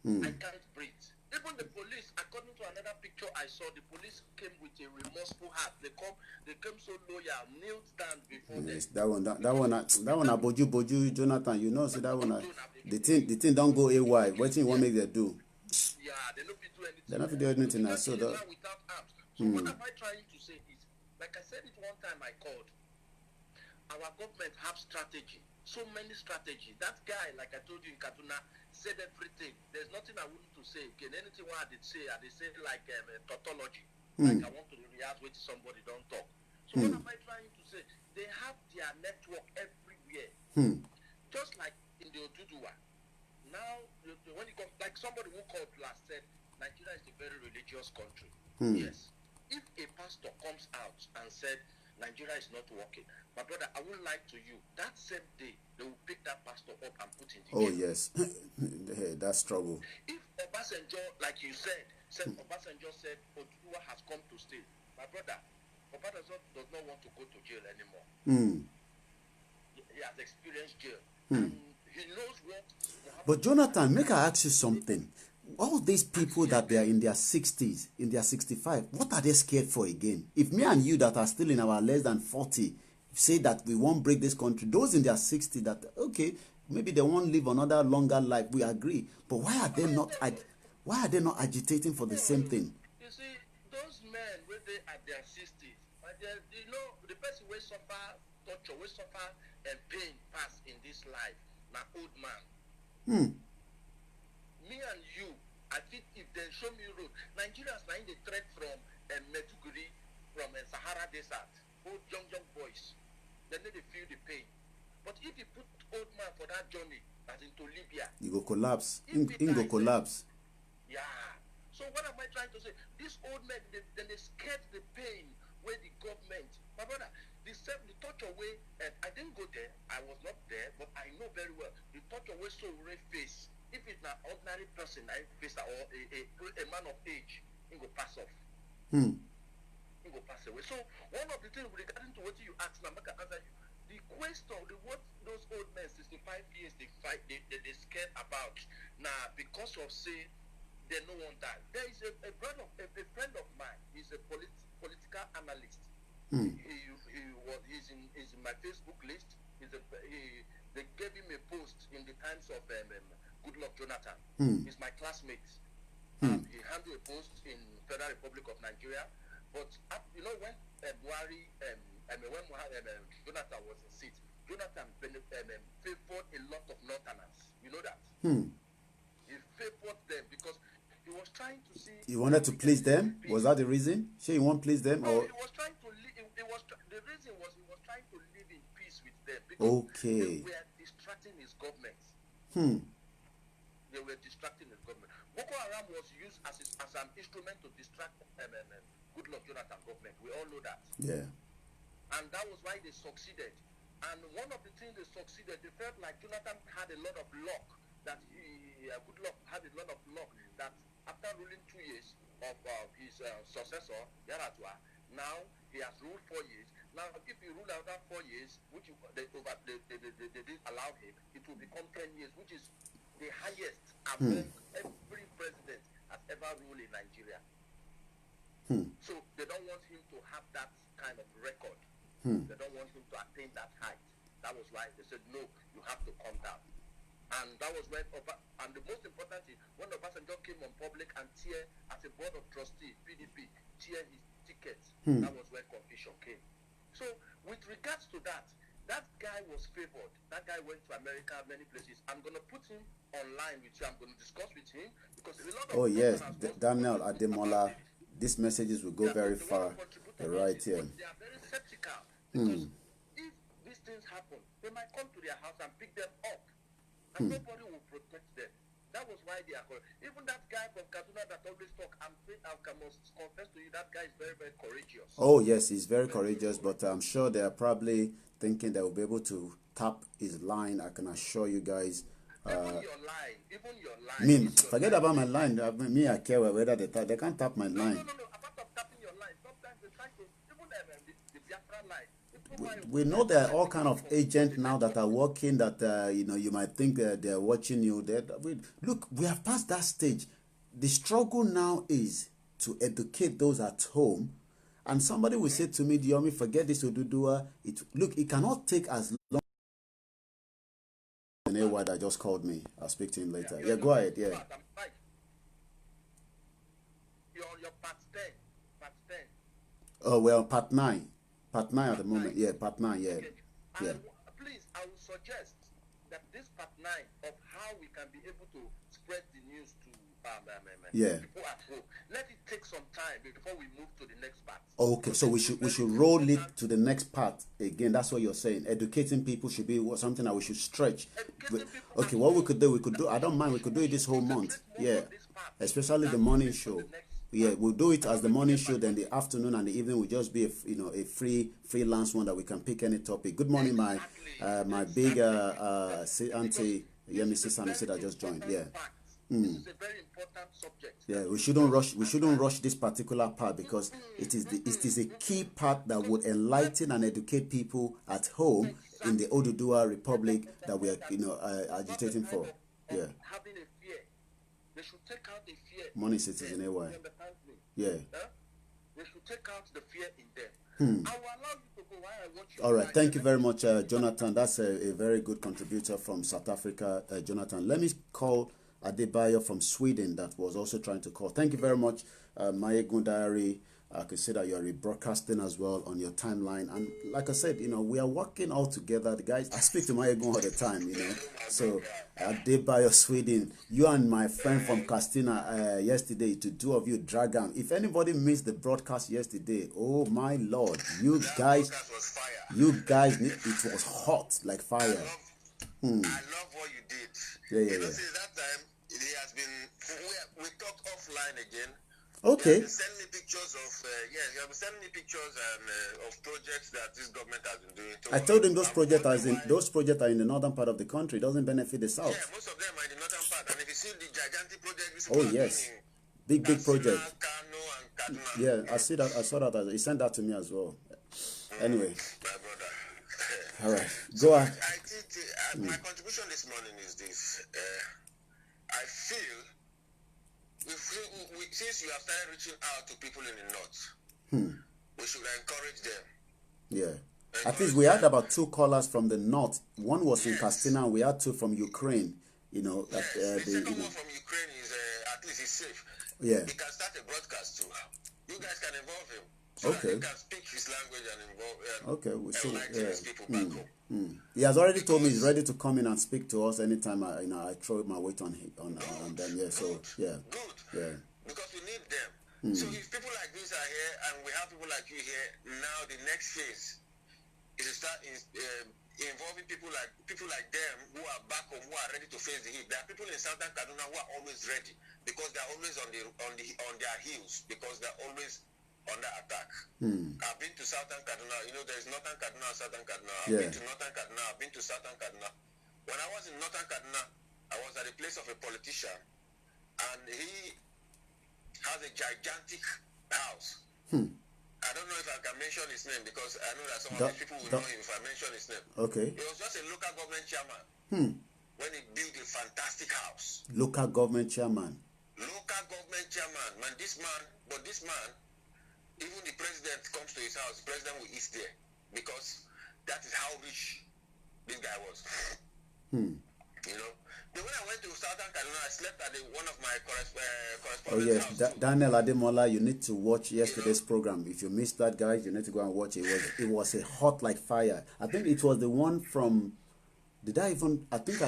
I can't breathe. Even the police, according to another picture I saw, the police came with a remorseful heart. They came so loyal, knelt down before them. That one Boju Jonathan, you know, see that one the thing don't go AY. What thing you want make them do? Yeah, they don't do anything. They don't do anything now. So that without arms. So what am I trying to say is, like I said it one time I called, our government have strategy. So many strategy. That guy, like I told you in Kaduna, said everything. There's nothing I wouldn't to say. Again, anything what I did say like tautology. Like I want to react with somebody don't talk. So what am I trying to say? They have their network everywhere. Just like in the ODUDUWA. Now, when it comes, like somebody who called last said, Nigeria is a very religious country. Yes. If a pastor comes out and said, Nigeria is not working. My brother, I will lie to you. That same day, they will pick that pastor up and put in the jail. Yes. Hey, that's trouble. If Obasanjo, like you said Obasanjo said, ODUDUWA has come to stay. My brother, Obasanjo does not want to go to jail anymore. He has experienced jail. And he knows what... But Jonathan, make I ask you something. All these people that they are in their 60s, in their 65, what are they scared for again? If me and you that are still in our less than 40 say that we won't break this country, those in their 60s that, okay, maybe they won't live another longer life, we agree. But why are they not agitating for the same thing? You see, those men, when they at their 60s, you know, the person will suffer torture, will suffer and pain pass in this life, my old man. Me and you, I think if they show me road, Nigerians now in the threat from Medjugorje, from Sahara Desert, old young boys, they need to feel the pain. But if you put old man for that journey, as into Libya, you go collapse. You go collapse. Yeah. So what am I trying to say? These old men, they scared the pain where the government, my brother, the torture way, and I didn't go there, I was not there, but I know very well, the torture way so red face. If it's an ordinary person, or a man of age, he will pass off. He will pass away. So one of the things regarding to what you asked, now I can answer you. The question, what those old men, 65 years, they fight, they scared about. Now, because of say, they no one die. There is a friend of mine. He's a political analyst. He's in my Facebook list. They gave him a post in the times of Goodluck Jonathan. He's my classmate. He handled a post in Federal Republic of Nigeria. But you know when Buhari, when Jonathan was in seat, Jonathan favored a lot of Northerners. You know that? He favored them because he was trying to see. He wanted to please them. Was that the reason? Sure, he won't please them, No, or he was trying to live. The reason was he was trying to live in peace with them because okay. they were distracting his government. They were distracting his government. Boko Haram was used as an instrument to distract Goodluck Jonathan government. We all know that. Yeah. And that was why they succeeded. And one of the things they succeeded, they felt like Jonathan had a lot of luck. That Goodluck had a lot of luck. That after ruling 2 years of his successor, Yaradua, now he has ruled 4 years. Now, if he ruled another 4 years, which they didn't allow him, it will become 10 years, which is the highest among every president has ever ruled in Nigeria. So they don't want him to have that kind of record. They don't want him to attain that height. That was why they said, no, you have to come down. And that was when, and the most important thing, when Obasanjo came on public and tear, as a board of trustees, PDP, tear his ticket, that was when confusion came. So with regards to that, that guy was favored. That guy went to America, many places. I'm going to put him online with you. I'm going to discuss with him because a lot of oh yes, Daniel Ademola. These messages will go very far. Right here. They are very skeptical because if these things happen, they might come to their house and pick them up, and nobody will protect them. That was why they are. Even that guy from Kaduna that always talk, I must confess to you, that guy is very, very courageous. Oh yes, he's very courageous, but I'm sure they are probably thinking they will be able to tap his line. I can assure you guys. Even your line. Forget about my line. Me, I care whether they tap. They can't tap my line. No. Apart from tapping your line, sometimes they try to even the Biafra line. We know there are all kind of agents now that are working. That you might think they are watching you. Look, we have passed that stage. The struggle now is to educate those at home. And somebody will say to me, Diomi, forget this ODUDUWA. Look, it cannot take as long. That just called me. I'll speak to him later. Yeah, go ahead. Yeah. Your part 10. Oh well, part 9. Part 9 at the moment. Yeah, part 9. Yeah. Okay. Yeah. Please, I will suggest that this part 9 of how we can be able to spread the news to people at home. Let it take some time before we move to the next part. Okay, so we should roll it to the next part again. That's what you're saying. Educating people should be something that we should stretch. Okay, what we could do. I don't mind. We could do it this whole month. Yeah, especially the morning show. Yeah, we'll do it as the morning show. Then the afternoon and the evening will just be a freelance one that we can pick any topic. Good morning, my big auntie Yemisi Sanusi that just joined. Yeah. This is a very important subject. Yeah, we shouldn't rush this particular part because it is a key part that would enlighten and educate people at home in the ODUDUWA Republic that we are agitating for. Yeah. Having a fear. They should take out the fear. Money citizen AY. Yeah. They should take out the fear in them. I will allow you to go while I watch you. All right, thank you very much, Jonathan. That's a very good contributor from South Africa, Jonathan. Let me call Adebayo from Sweden that was also trying to call. Thank you very much, Mayegun Diary. I can see that you are rebroadcasting as well on your timeline. And like I said, we are working all together. The guys, I speak to Mayegun all the time, So Adebayo, Sweden, you and my friend from Castina yesterday, to two of you drag them. If anybody missed the broadcast yesterday, oh my Lord, you guys, it was hot like fire. I love what you did. Yeah. Since that time, it has been, we talked offline again. Okay. You have been sending me pictures of, you have been sending me pictures of projects that this government has been doing. I told him those projects are in the northern part of the country. It doesn't benefit the south. Yeah, most of them are in the northern part. And if you see the gigantic projects, oh yes, big project. Kano and Kaduna. Yeah, I saw that. He sent that to me as well. Anyway. My brother. All right, go ahead. I think my contribution this morning is this. I feel, since you have started reaching out to people in the north, we should encourage them. Yeah. At least we had about 2 callers from the north. One was in Castina, and we had 2 from Ukraine. The second one from Ukraine is at least he's safe. Yeah. He can start a broadcast too. You guys can involve him. So that he can speak his language and involve his people back home. He has already told me he's ready to come in and speak to us anytime I throw my weight on them. Yeah, so yeah. Good. Yeah. because we need them. So if people like this are here and we have people like you here, now the next phase is to start involving people like them who are back home, who are ready to face the heat. There are people in Southern Kaduna who are always ready because they are always on their heels, because they are always under attack. I've been to Southern Kaduna. You know, there is Northern Kaduna and Southern Kaduna. I've been to Northern Kaduna. I've been to Southern Kaduna. When I was in Northern Kaduna, I was at the place of a politician, and he has a gigantic house. I don't know if I can mention his name because I know that some of these people will know him if I mention his name. Okay. He was just a local government chairman when he built a fantastic house. Local government chairman. Local government chairman. This man, even the president comes to his house, the president will eat there because that is how rich this guy was. You know? Then when I went to Southern Kaduna, I slept at one of my correspondents' house. Daniel Ademola, you need to watch yesterday's program. If you missed that, guys, you need to go and watch it. It was a hot like fire. I think it was the one from. Did I even? I think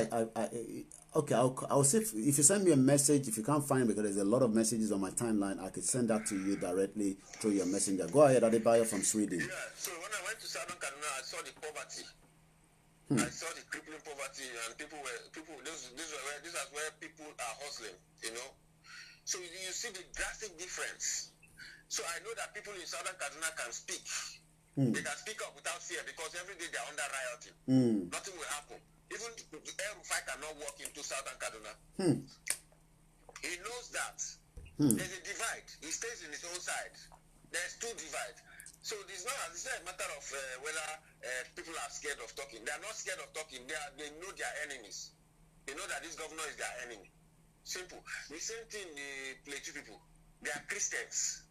okay, I'll say if you send me a message, if you can't find it, because there's a lot of messages on my timeline, I could send that to you directly through your messenger. Go ahead, Adebayo from Sweden. Yeah. So when I went to Southern Kaduna, I saw the poverty. I saw the crippling poverty, and these are where people are hustling, you know. So you see the drastic difference. So I know that people in Southern Kaduna can speak. They can speak up without fear because every day they're under rioting. Nothing will happen. Even El-Rufai cannot walk into Southern Kaduna. He knows that. There's a divide. He stays in his own side. There's two divides. So it's not a matter of whether people are scared of talking. They are not scared of talking. They know their enemies. They know that this governor is their enemy. Simple. The same thing the Plateau people. They are Christians.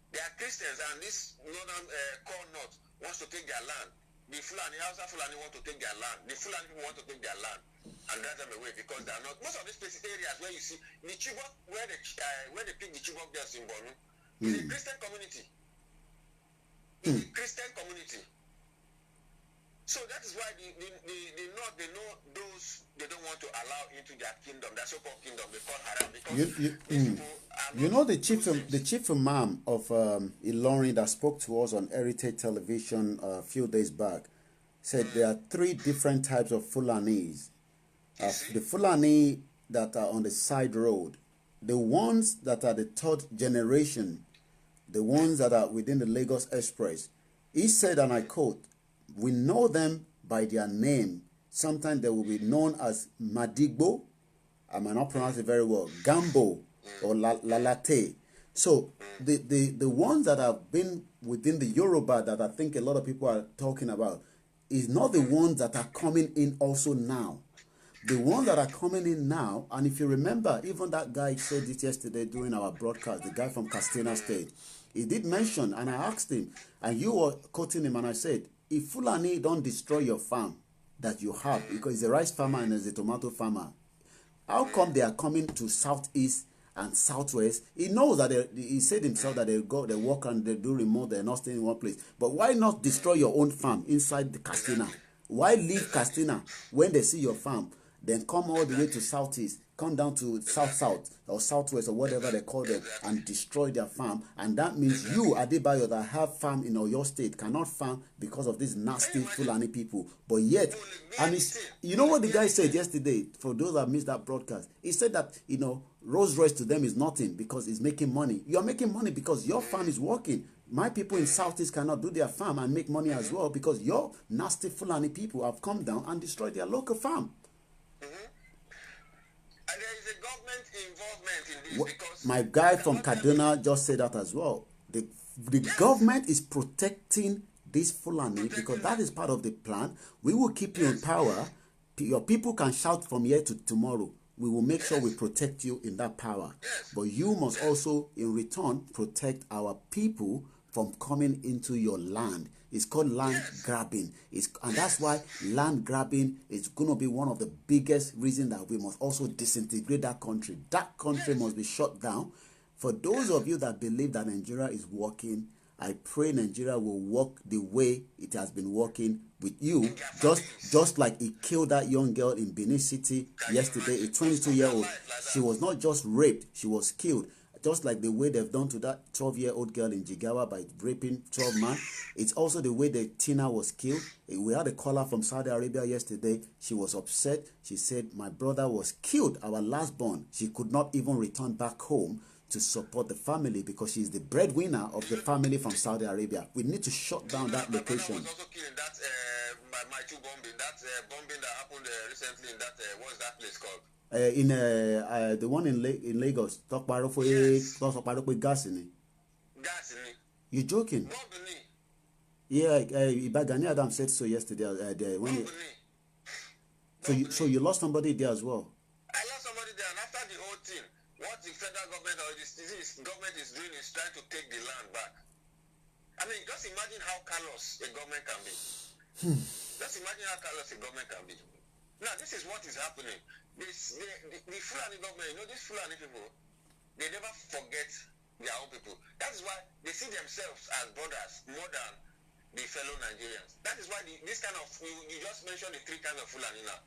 They are Christians, and this northern core north wants to take their land. The Fulani, Hausa Fulani want to take their land. The Fulani people want to take their land and drive them away because they are not. Most of these places, areas where you see the Chibok, where they pick the Chibok girls in Borno, is a Christian community. In the Christian community. So that is why the North, they know those they don't want to allow into their kingdom, their so-called kingdom, they call Haram. Because you know the chief imam of Ilorin that spoke to us on Heritage Television a few days back said there are three different types of Fulanis. The Fulani that are on the side road, the ones that are the third generation, the ones that are within the Lagos Express. He said, and I quote, "We know them by their name. Sometimes they will be known as Madigbo, I might not pronounce it very well, Gambo, or Lalate." So the ones that have been within the Yoruba that I think a lot of people are talking about is not the ones that are coming in also now. The ones that are coming in now, and if you remember, even that guy said it yesterday during our broadcast, the guy from Castina State, he did mention, and I asked him, and you were quoting him, and I said, if Fulani don't destroy your farm that you have, because he's a rice farmer and he's a tomato farmer, how come they are coming to southeast and southwest? He knows that he said himself that they work and they do remote, they're not staying in one place. But why not destroy your own farm inside the Castina? Why leave Castina when they see your farm? Then come all the way to southeast, come down to south or southwest or whatever they call them, and destroy their farm. And that means you, Adebayo, that have farm in your state, cannot farm because of these nasty Fulani people. But yet, and you know what the guy said yesterday, for those that missed that broadcast, he said that, Rolls Royce to them is nothing because it's making money. You are making money because your farm is working. My people in Southeast cannot do their farm and make money as well because your nasty Fulani people have come down and destroyed their local farm. And there is a government involvement in this because my guy from Kaduna just said that as well. The government is protecting this Fulani because that is part of the plan. We will keep you in power. Your people can shout from here to tomorrow. We will make sure we protect you in that power. But you must also, in return, protect our people from coming into your land. It's called land grabbing. And that's why land grabbing is going to be one of the biggest reasons that we must also disintegrate that country. That country must be shut down. For those of you that believe that Nigeria is working, I pray Nigeria will work the way it has been working with you, just like it killed that young girl in Benin City yesterday, a 22-year-old. She was not just raped, she was killed. just like the way they've done to that 12-year-old girl in Jigawa by raping 12 men, it's also the way that Tina was killed. We had a caller from Saudi Arabia yesterday. She was upset. She said, my brother was killed, our last born. She could not even return back home to support the family because she's the breadwinner of the family from Saudi Arabia. We need to shut down that location. My brother was also killed in that my two bombing. That bombing that happened recently in that what's that place called? The one in Lagos. Yes. Gas. You joking? Yeah, Ibagani Adam said so yesterday. So you lost somebody there as well. I lost somebody there, and after the whole thing, what the federal government or this government is doing is trying to take the land back. I mean, just imagine how callous a government can be. Just imagine how callous a government can be. Now, this is what is happening. The Fulani government, you know, these Fulani people, they never forget their own people. That is why they see themselves as brothers more than the fellow Nigerians. That is why this kind of, you just mentioned the 3 kinds of Fulani now.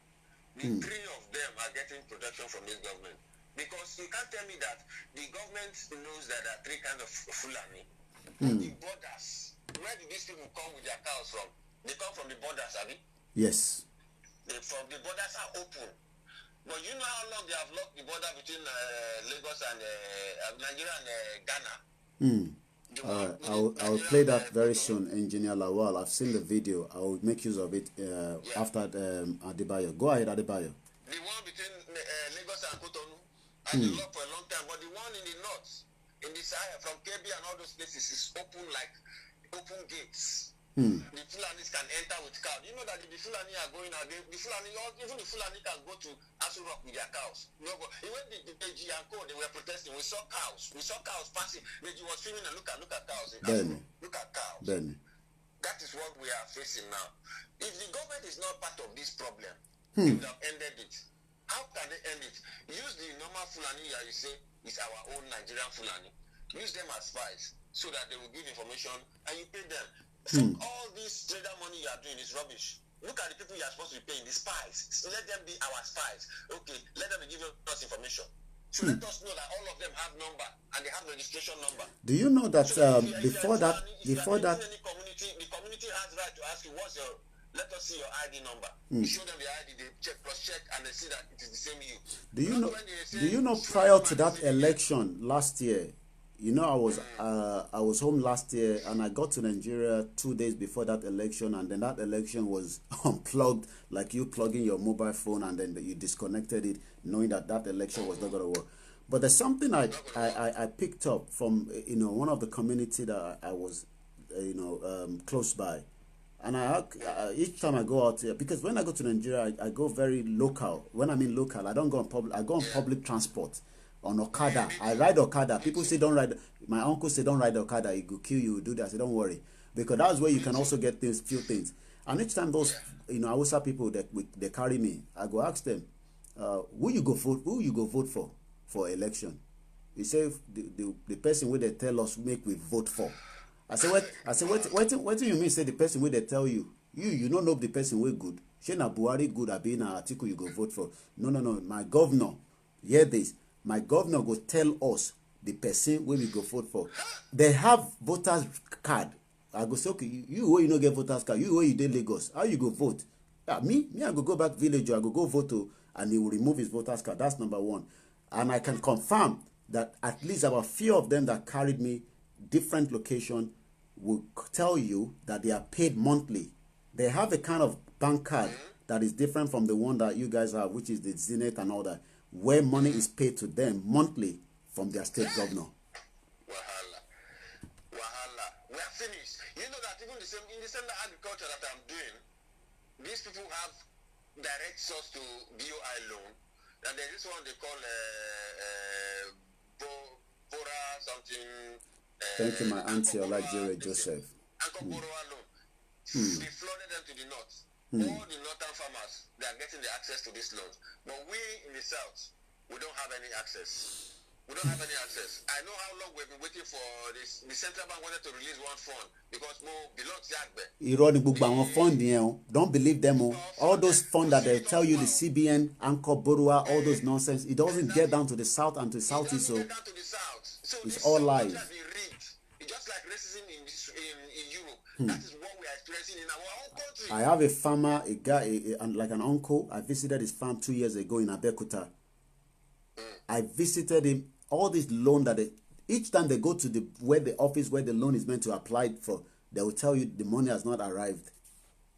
The 3 of them are getting protection from this government. Because you can't tell me that the government knows that there are 3 kinds of Fulani. But the borders, where do these people come with their cows from? They come from the borders, Abi? Yes. The borders are open. But you know how long they have locked the border between Lagos and Nigeria and Ghana? I'll play that very soon, Engineer Lawal. I've seen the video. I'll make use of it after Adebayo. Go ahead, Adebayo. The one between Lagos and Cotonou, and they locked for a long time. But the one in the north, in the Sahel, from KB and all those places, is open like open gates. The Fulanis can enter with cows. You know that if the Fulani are going out, the Fulani, even the Fulani can go to Asu Rock with their cows. You know, even the Beji and Co, they were protesting. We saw cows. We saw cows passing. Beji was filming and look at cows. Look at cows. That is what we are facing now. If the government is not part of this problem, they would have ended it. How can they end it? Use the normal Fulani that you say is our own Nigerian Fulani. Use them as spies so that they will give information and you pay them. So all this trader money you are doing is rubbish. Look at the people you are supposed to be paying, the spies. Let them be our spies. Okay, let them be giving us information. So let us know that all of them have number and they have registration number. Do you know that before that, the community has right to ask you what's your. Let us see your ID number. You show them the ID, they check and they see that it is the same you. Do you know prior to that election last year? You know, I was home last year and I got to Nigeria 2 days before that election, and then that election was unplugged, like you plugging your mobile phone and then you disconnected it, knowing that that election was not going to work. But there's something I picked up from one of the community that I was close by, and each time I go out here, because when I go to Nigeria I go very local. When I mean local, I don't go on public. I go on public transport. On Okada, I ride Okada. People say don't ride. My uncle say don't ride Okada. He will kill you. Do that. I say don't worry, because that's where you can also get few things. And each time those Hausa people they carry me, I go ask them, who you go vote for election? He say the person where they tell us make we vote for. I say what do you mean? Say the person where they tell you don't know the person we good. She na Buhari good, abi na Atiku you go vote for. No. My governor, hear this. My governor go tell us the person where we go vote for. They have voters card. I go say, okay, you where you no get voters card, you where you dey Lagos, how you go vote? Me I go back village, I go vote and he will remove his voters card. That's number one. And I can confirm that at least about few of them that carried me different location will tell you that they are paid monthly. They have a kind of bank card that is different from the one that you guys have, which is the Zenith and all that, where money is paid to them monthly from their state governor. Wahala. We are finished. You know that even in the same agriculture that I'm doing, these people have direct source to BOI loan. And there's this one they call Bora something. Thank you, my auntie Olajire Joseph. Boroa loan. They flooded them to the north. All the northern farmers, they are getting the access to these loans. But we in the south, we don't have any access. We don't have any access. I know how long we've been waiting for this. The central bank wanted to release one fund because more belongs to Agbe. Don't believe them. All those funds that they tell you, the CBN, Anchor, Borua, all those nonsense, it doesn't get down to the south and to the southeast. It doesn't get down to the south. So It's this all country live. has been rigged. It's just like racism in Europe. That is what we are experiencing in our own country. I have a farmer, a guy, like an uncle. I visited his farm 2 years ago in Abeokuta. I visited him. All this loan that each time they go to the office where the loan is meant to apply for, they will tell you the money has not arrived.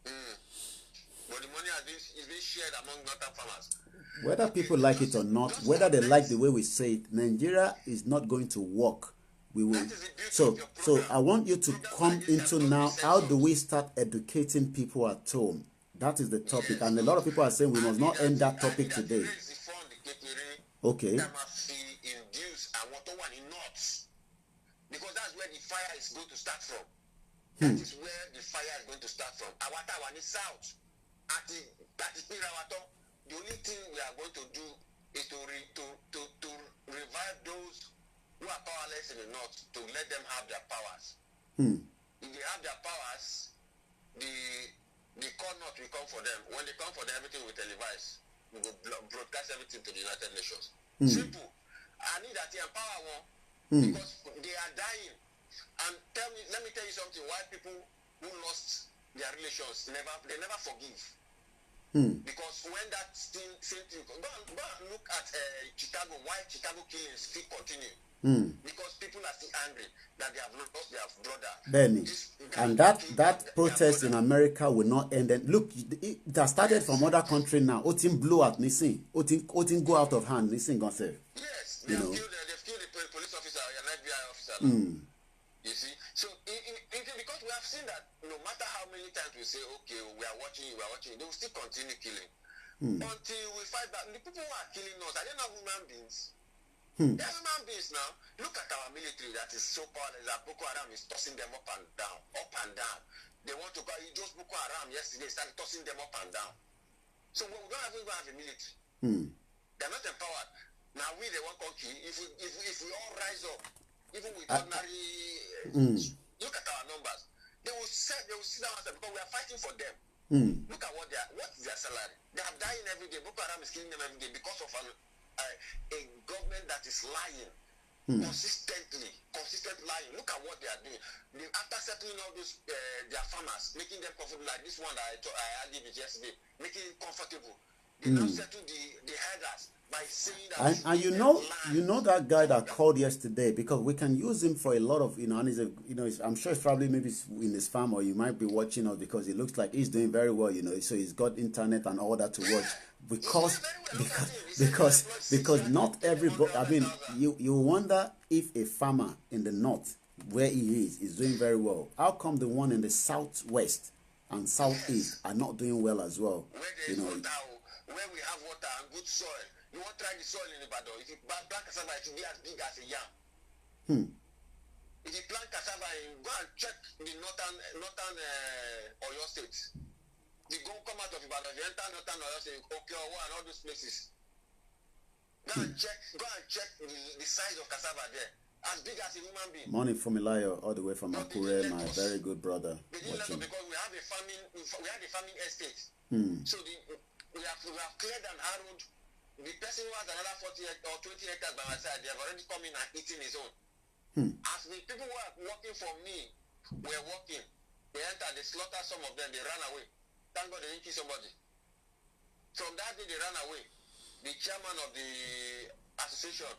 But the money is being shared among northern farmers. Whether people like it or not, whether they like the way we say it, Nigeria is not going to work. We will. So I want you to come into now. How do we start educating people at home? That is the topic, and a lot of people are saying we must not end that topic today. Okay. Because that's where the fire is going to start from. That is where the fire is going to start from. Awata Wani South. The only thing we are going to do is to revive those who are powerless in the north, to let them have their powers. If they have their powers, the core north will come for them. When they come for them, everything will televise. We will broadcast everything to the United Nations. Simple. I need that to empower one. Because they are dying. And let me tell you something. Why people who lost their relations they never forgive. Because when that same thing, go and look at Chicago. Why Chicago killings still continue? Because people are still angry that they have lost their brother. Benny, and that protest in America will not end. And look, it has started from other countries now. Otin blew at Nissin. Otin go out of hand. Nissin gonna say. Yes, they've killed the police officer and FBI officer. You see, so because we have seen that no matter how many times we say, okay, we are watching you, they will still continue killing until we fight back. The people who are killing us, are they not human beings? They are human beings now. Look at our military that is so powerless that Boko Haram is tossing them up and down, up and down. They want to go. Just Boko Haram yesterday started tossing them up and down. So we don't even have a military. They're not empowered. Now they want country. If we all rise up, even with ordinary, look at our numbers. They will sit down and say, because we are fighting for them. Look at what is their salary. They are dying every day. Boko Haram is killing them every day because of a government that is lying. Consistent lying. Look at what they are doing. After settling all those their farmers, making them comfortable, like this one that I had yesterday, making it comfortable. They now settle the herders by saying that. And you know that guy that called yesterday, because we can use him for a lot of, and he's I'm sure it's probably maybe in his farm, or you might be watching us because it looks like he's doing very well, so he's got internet and all that to watch. Because not everybody, I mean, you wonder if a farmer in the north where he is doing very well. How come the one in the southwest and southeast are not doing well as well? Where we have water and good soil, you want to try the soil in Ibadan. If you plant cassava, it will be as big as a yam. If you plant cassava, go and check the northern Oyo State. You go come out of Ibadan, you enter northern Oyo State, Okeowo and all those places. Go and check the size of cassava there. As big as a human being. Morning from Elayo, all the way from Akure, my very good brother. They didn't let us because we have a farming estate. So we have cleared and harrowed. The person who has another 40 or 20 hectares by my side, they have already come in and eaten his own. As the people who are working for me were working, they entered, they slaughtered some of them, they ran away. Thank God they didn't kill somebody. From that day they ran away. The chairman of the association,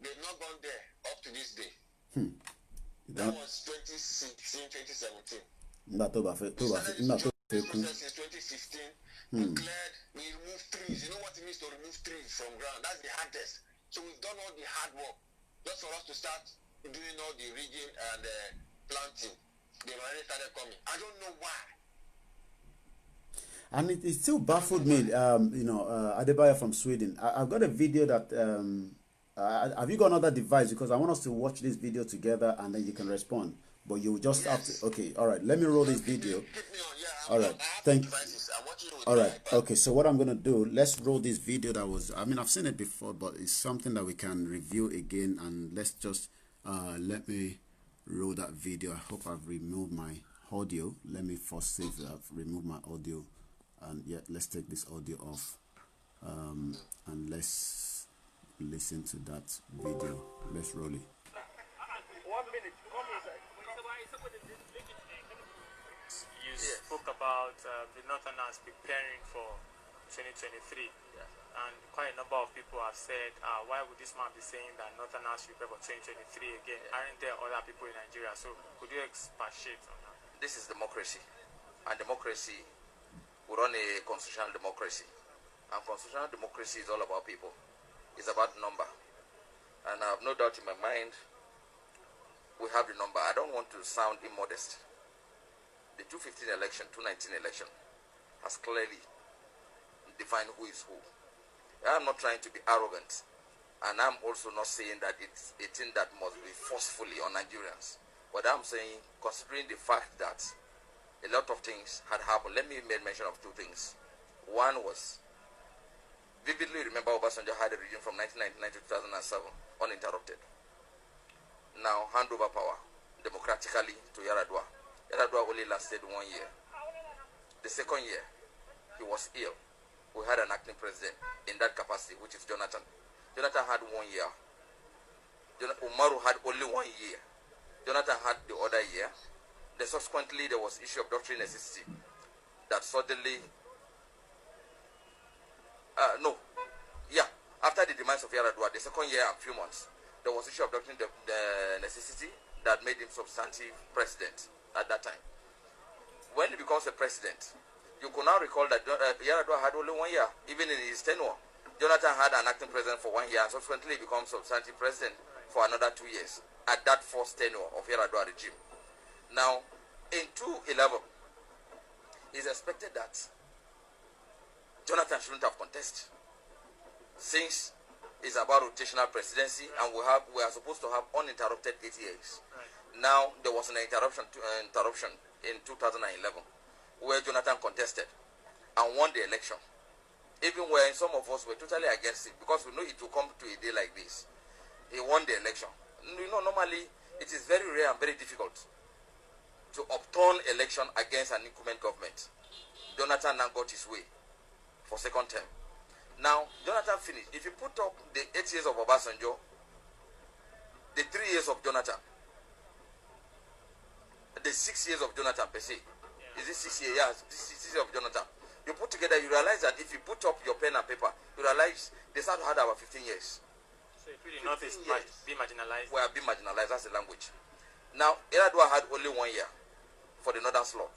they've not gone there up to this day. That was 2016, 2017. Since 2015, we cleared, we removed trees. You know what it means to remove trees from ground? That's the hardest. So we've done all the hard work just for us to start doing all the rigging and planting. They've already started coming. I don't know why. And it still baffled me, Adebayo from Sweden. I've got a video that, have you got another device? Because I want us to watch this video together and then you can respond. But you just have to, okay, all right, let me roll this video. All right, thank you. All right, okay, so what I'm going to do, let's roll this video that was, I've seen it before, but it's something that we can review again. And let's just, let me roll that video. I hope I've removed my audio. Let me first save that, remove my audio. And yeah, let's take this audio off. And let's listen to that video. Let's roll it. the Northerners preparing for 2023. And quite a number of people have said, why would this man be saying that Northerners should prepare for 2023 again? Aren't there other people in Nigeria? So could you expatiate on that? This is democracy. And democracy, we run a constitutional democracy. And constitutional democracy is all about people. It's about number. And I have no doubt in my mind, we have the number. I don't want to sound immodest. The 2015 election, 2019 election has clearly defined who is who. I'm not trying to be arrogant, and I'm also not saying that it's a thing that must be forcefully on Nigerians. But I'm saying, considering the fact that a lot of things had happened, let me make mention of two things. One was, vividly remember Obasanjo had a regime from 1999 to 2007, uninterrupted. Now, hand over power democratically to Yar'Adua. Yar'Adua only lasted 1 year. The second year, he was ill. We had an acting president in that capacity, which is Jonathan. Jonathan had 1 year. Umaru had only 1 year. Jonathan had the other year. Then subsequently, there was issue of doctrine necessity that suddenly, after the demise of Yar'Adua, the second year and few months, there was issue of doctrine necessity that made him substantive president at that time. When he becomes a president, you could now recall that Yar'Adua had only 1 year, even in his tenure. Jonathan had an acting president for 1 year and subsequently becomes substantive president for another 2 years at that first tenure of Yar'Adua regime. Now, in 2011, it's expected that Jonathan shouldn't have contested, since it's about rotational presidency and we are supposed to have uninterrupted 8 years. Now, there was an interruption in 2011. Where Jonathan contested and won the election, even when some of us were totally against it, because we know it will come to a day like this. He won the election. You know, normally it is very rare and very difficult to upturn election against an incumbent government. Jonathan now got his way for second term. Now, Jonathan finished. If you put up the 8 years of Obasanjo, the 3 years of Jonathan, the 6 years of Jonathan per se, is it 6 years? Yes, this is 6 years of Jonathan. You put together, you realize that if you put up your pen and paper, you realize they start to have about 15 years. So if the North is be marginalized. Well, be marginalized, that's the language. Now, Yar'Adua had only 1 year for the northern slot.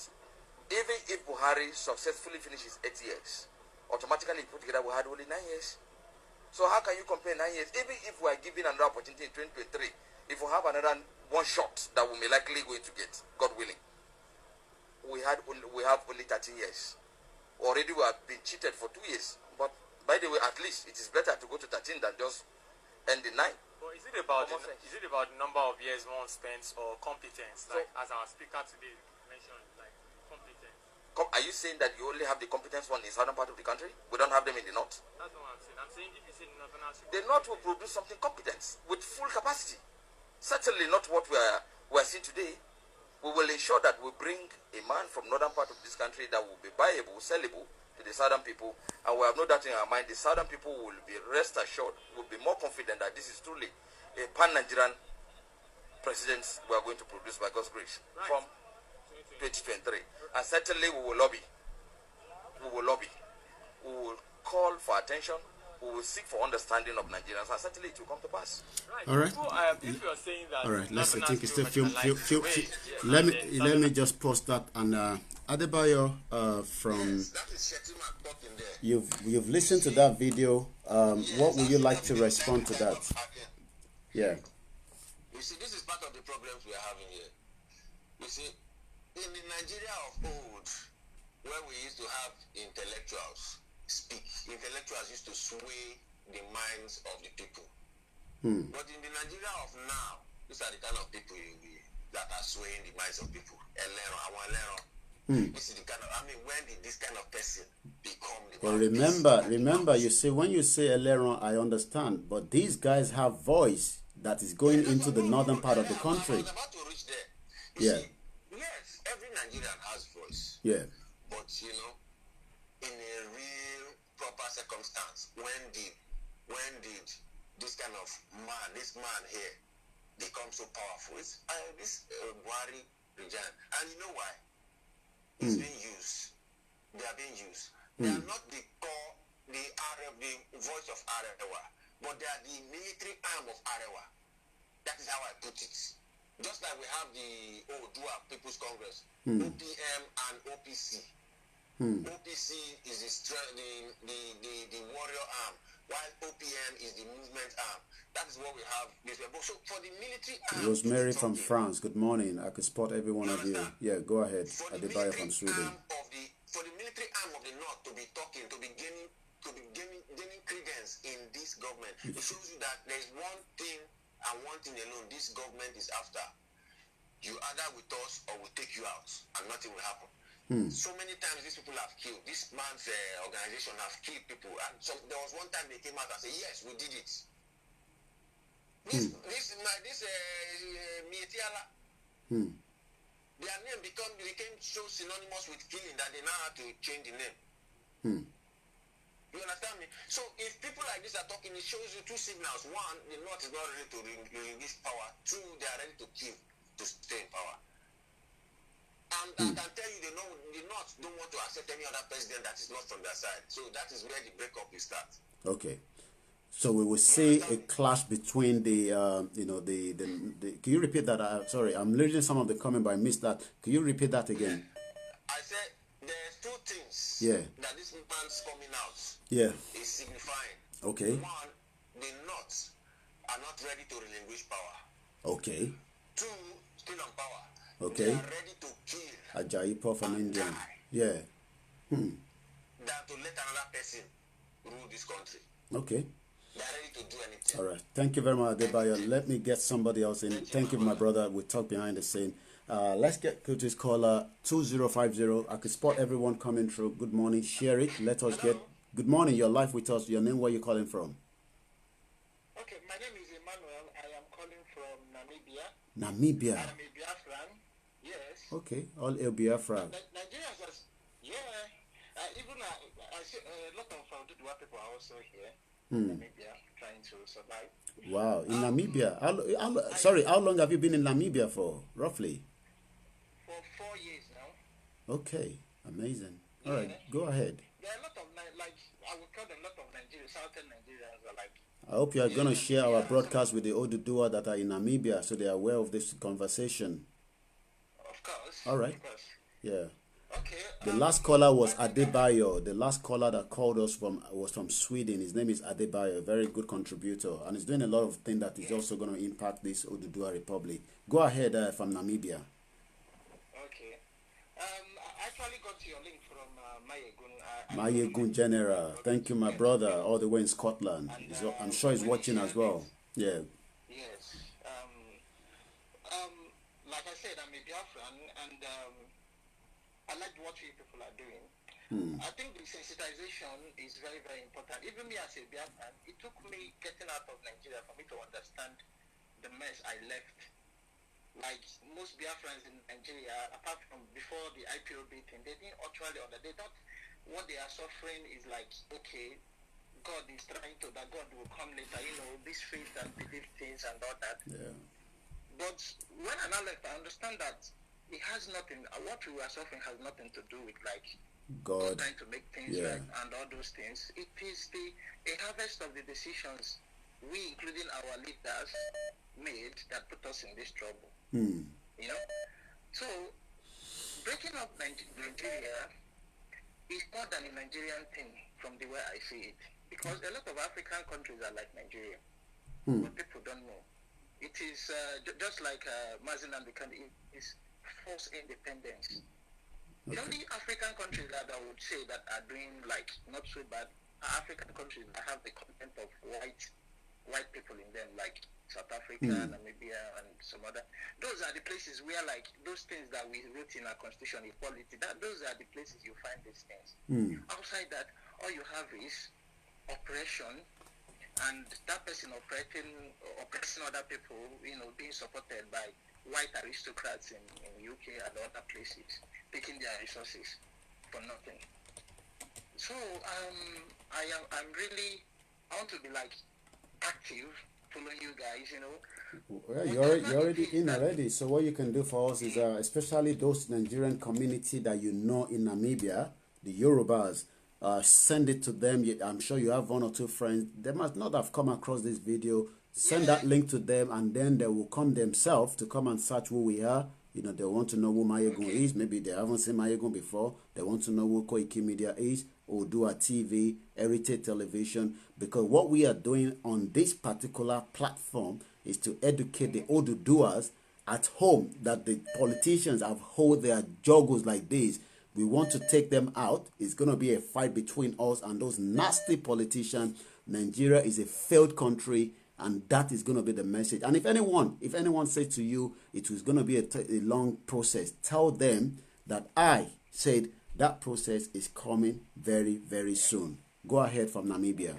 Even if Buhari successfully finishes 8 years, automatically put together, we had only 9 years. So how can you compare 9 years? Even if we are given another opportunity in 2023, if we have another one shot that we may likely going to get, God willing, we have only 13 years. Already we have been cheated for 2 years. But by the way, at least it is better to go to 13 than just end in 9. But is it about the number of years one spends or competence? Like as our speaker today mentioned, like competence. Are you saying that you only have the competence one in southern part of the country? We don't have them in the north? That's not what I'm saying. I'm saying if you say the northern, the north will produce something competent with full capacity. Certainly not what we are seeing today. We will ensure that we bring a man from northern part of this country that will be buyable, sellable to the southern people. And we have no doubt in our mind the southern people will be rest assured, will be more confident that this is truly a pan-Nigerian president we are going to produce by God's grace from 2023. And certainly we will lobby. We will call for attention. We will seek for understanding of Nigerians, and certainly it will come to pass. Right. All right. If you are saying that, all right. Let's take it still. Let me just post that. And Adebayo, from you've listened to that video. What would you like to respond to that? Yeah. You see, this is part of the problems we are having here. You see, in the Nigeria of old, where we used to have intellectuals speak, intellectuals used to sway the minds of the people. But in the Nigeria of now, these are the kind of people that are swaying the minds of people. This is the kind of, when did this kind of person become the Well, remember, you see, when you say Eleron, I understand, but these guys have voice that is going into the northern part of the country. I was about to reach there. See, yes, every Nigerian has voice. Yeah. But, you know, in a real proper circumstance, when did this kind of man, this man here, become so powerful? It's this Buhari regime. And you know why? It's being used are being used. They are not the core, the voice of Arewa, but they are the military arm of Arewa. That is how I put it. Just like we have the ODUDUWA People's Congress, OPM and OPC. OPC is the warrior arm, while OPM is the movement arm. That is what we have this way. So for the military arm, Rosemary from France, good morning. I could spot every one of you. Yeah, go ahead. Adebayo from Sweden. For the military arm of the North to be talking, to be gaining credence in this government, it shows you that there is one thing and one thing alone this government is after. You either with us or we'll take you out, and nothing will happen. So many times these people have killed. This man's organization have killed people, and there was one time they came out and said, "Yes, we did it." This Mietiala, their name became so synonymous with killing that they now have to change the name. You understand me? So if people like this are talking, it shows you two signals. One, the North is not ready to release power. Two, they are ready to kill to stay in power. And I can tell you, the North don't want to accept any other president that is not from their side. So that is where the breakup will start. Okay. So we will see a clash between the, can you repeat that? Sorry, I'm reading some of the comment, but I missed that. Can you repeat that again? I said there's two things that this man's coming out is signifying. Okay. One, the North are not ready to relinquish power. Okay. Two, still on power. Okay. They are ready to kill Ajayi from India. Yeah. Than to let another person rule this country. Okay. They are ready to do anything. All right. Thank you very much, Adebayo. Let me get somebody else in. Thank you, my brother. We'll talk behind the scene. Let's get to this caller 2050. I could spot everyone coming through. Good morning. Share it. Let us get. Good morning. You're live with us. Your name, where you calling from? Okay, my name is Emmanuel. I am calling from Namibia. Namibia. I'm a Biafran. Yes. Okay. All El Biafra. Nigeria has, even I see a lot of ODUDUWA people are also here in Namibia trying to survive. Wow, in Namibia. How long have you been in Namibia for, roughly? For 4 years now. Okay, amazing. All right, go ahead. There are a lot of, I would call them a lot of Nigerians, southern Nigerians are like. I hope you are going to share our broadcast with the ODUDUWA that are in Namibia so they are aware of this conversation. Of course. All right. Of course. Yeah. Okay. The last caller was Adebayo. The last caller that called us was from Sweden. His name is Adebayo, a very good contributor, and he's doing a lot of things that is also going to impact this ODUDUWA Republic. Go ahead from Namibia. Okay. I actually got your link from Mayegun. Mayegun General. Thank you, my brother, all the way in Scotland. I'm sure he's watching as well. Yeah. Yes. Like I said, I'm a Biafran, and I like what you people are doing. I think the sensitization is very, very important. Even me as a Biafran, it took me getting out of Nigeria for me to understand the mess I left. Like most Biafrans in Nigeria, apart from before the IPOB thing, they didn't actually they thought what they are suffering is like, okay, God is trying to, that God will come later, this faith and belief things and all that. Yeah. But when I now left, I understand that it has nothing, what we are suffering has nothing to do with like God trying to make things right and all those things. It is a harvest of the decisions we, including our leaders, made that put us in this trouble. So breaking up Nigeria is more than a Nigerian thing from the way I see it, because a lot of African countries are like Nigeria, but people don't know. It is just like Mazin and the country is forced independence. The only African countries that I would say that are doing like not so bad are African countries that have the content of white people in them, like South Africa, Namibia, and some other. Those are the places where like those things that we wrote in our constitution, equality, those are the places you find these things. Outside that, all you have is oppression, and that person oppressing other people, being supported by white aristocrats in UK and other places, taking their resources for nothing. So I want to be like active, following you guys, Well, you're already in already. So what you can do for us is, especially those Nigerian community that in Namibia, the Yorubas. Send it to them. I'm sure you have one or two friends. They must not have come across this video. Send that link to them, and then they will come themselves to come and search who we are. You know, they want to know who Mayegun is. Maybe they haven't seen Mayegun before. They want to know who KOIKIMEDIA is, ODUDUWA TV, Heritage Television. Because what we are doing on this particular platform is to educate the ODUDUWAs at home, that the politicians have hold their juggles like this. We want to take them out. It's going to be a fight between us and those nasty politicians. Nigeria is a failed country, and that is going to be the message. And if anyone says to you it was going to be a long process, tell them that I said that process is coming very, very soon. Go ahead from Namibia.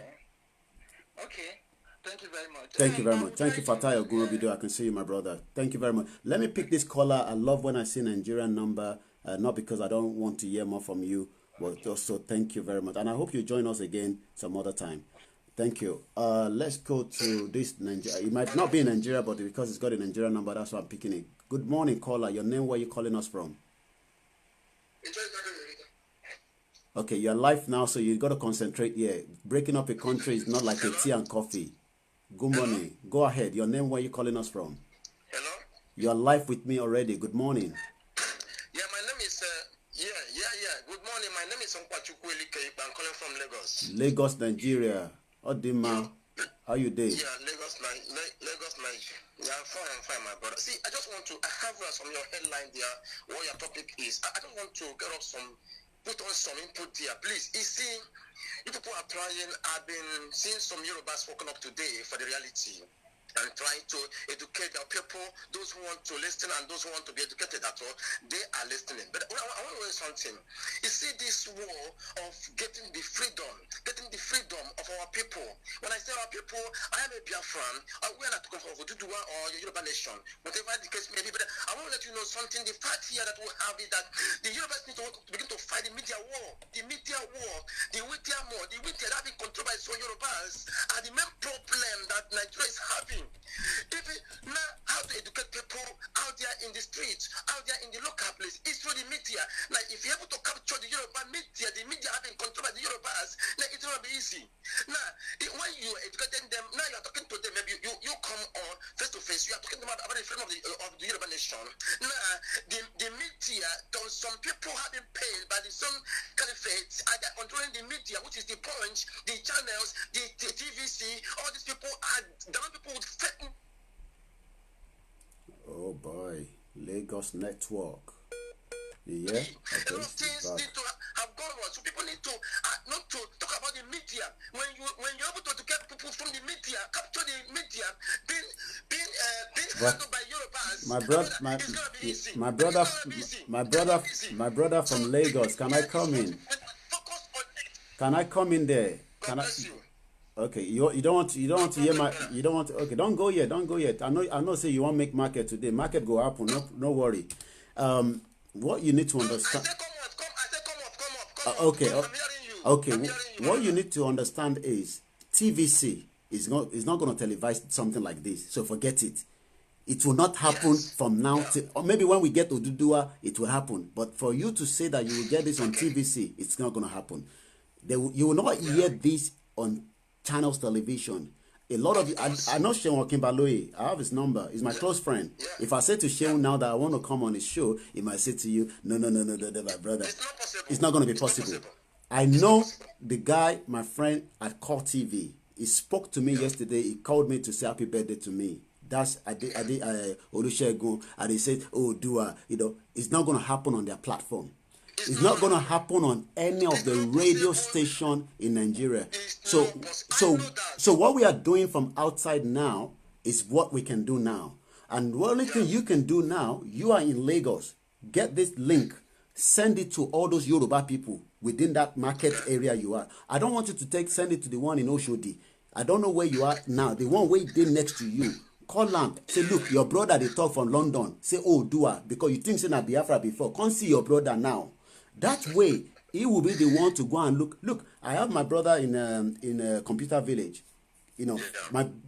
Okay. Thank you very much. Thank you very much. Thank you, Fatai Ogurubido. I can see you, my brother. Thank you very much. Let me pick this caller. I love when I see Nigerian number. Not because I don't want to hear more from you, but also thank you very much. And I hope you join us again some other time. Thank you. Let's go to this Nigeria. It might not be in Nigeria, but because it's got a Nigerian number, that's why I'm picking it. Good morning, caller. Your name, where are you calling us from? Okay, you're live now, so you got to concentrate here. Breaking up a country is not like a tea and coffee. Good morning. Go ahead. Your name, where are you calling us from? Hello? You're live with me already. Good morning. Yeah, my name is, Good morning. My name is Onkwachukwuelike. I'm calling from Lagos. Lagos, Nigeria. Odima, how you doing? Yeah, Lagos, Nigeria. Yeah, I'm fine, my brother. See, I just want to, I have some of your headline there, what your topic is. I just want to get up put on some input there, please. You see, you people are trying, I've been seeing some Yorubas woken up today for the reality and trying to educate the people, those who want to listen and those who want to be educated at all, they are listening. But I want to say something. You see this war of getting the freedom of our people. When I say our people, I am a Biafran. We are not talking about ODUDUWA or Yoruba nation, whatever the case may be. But I want to let you know something. The fact here that we have is that the Yorubas need to begin to fight the media war. The media war, the media that have been controlled by some Yorubas are the main problem that Nigeria is having. Even now, how to educate people out there in the streets, out there in the local place, is through the media. Like, if you're able to capture the Yoruba media, the media having control by the Yorubas, then it's going to be easy. Now, when you educating them, now you're talking to them, maybe you come on face to face, you are talking to them about the freedom of the Yoruba nation. Now, the media, some people have been paid by some caliphates, are controlling the media, which is the Punch, the channels, the TVC, all these people are dumb people with fake. Oh boy, Lagos network. Yeah, okay. A lot of things need to have gone on. So people need to not to talk about the media. When you're able to get people from the media, capture the media, being handled by Yorubas. My brother from Lagos. Can I come in? Can I come in there? Can I? Okay, you don't want to hear my okay, don't go yet. I know say you want make market today. Market go happen, no worry. What you need to understand. Come Okay. What you need to understand is TVC is not going to televise something like this. So forget it. It will not happen from now to, or maybe when we get to ODUDUWA, it will happen. But for you to say that you will get this on TVC, it's not going to happen. You will not hear this on channels television. A lot of you, I know Sheon Kimbaloye. I have his number. He's my close friend. If I say to Sheon now that I want to come on his show, he might say to you, no, my brother. It's not going to be possible. I know the guy, my friend at Core TV. He spoke to me yesterday. He called me to say happy birthday to me. That's I did Olusegun, and he said, "Oh, Dua, it's not going to happen on their platform. It's not going to happen on any of the radio station in Nigeria." So what we are doing from outside now is what we can do now. And the only thing you can do now, you are in Lagos. Get this link. Send it to all those Yoruba people within that market area you are. I don't want you to send it to the one in Oshodi. I don't know where you are now. The one way there next to you. Call them. Say, look, your brother, they talk from London. Say, oh, Dua, because you think say na Biafra before. Come see your brother now. That way, he will be the one to go and look. Look, I have my brother in a computer village.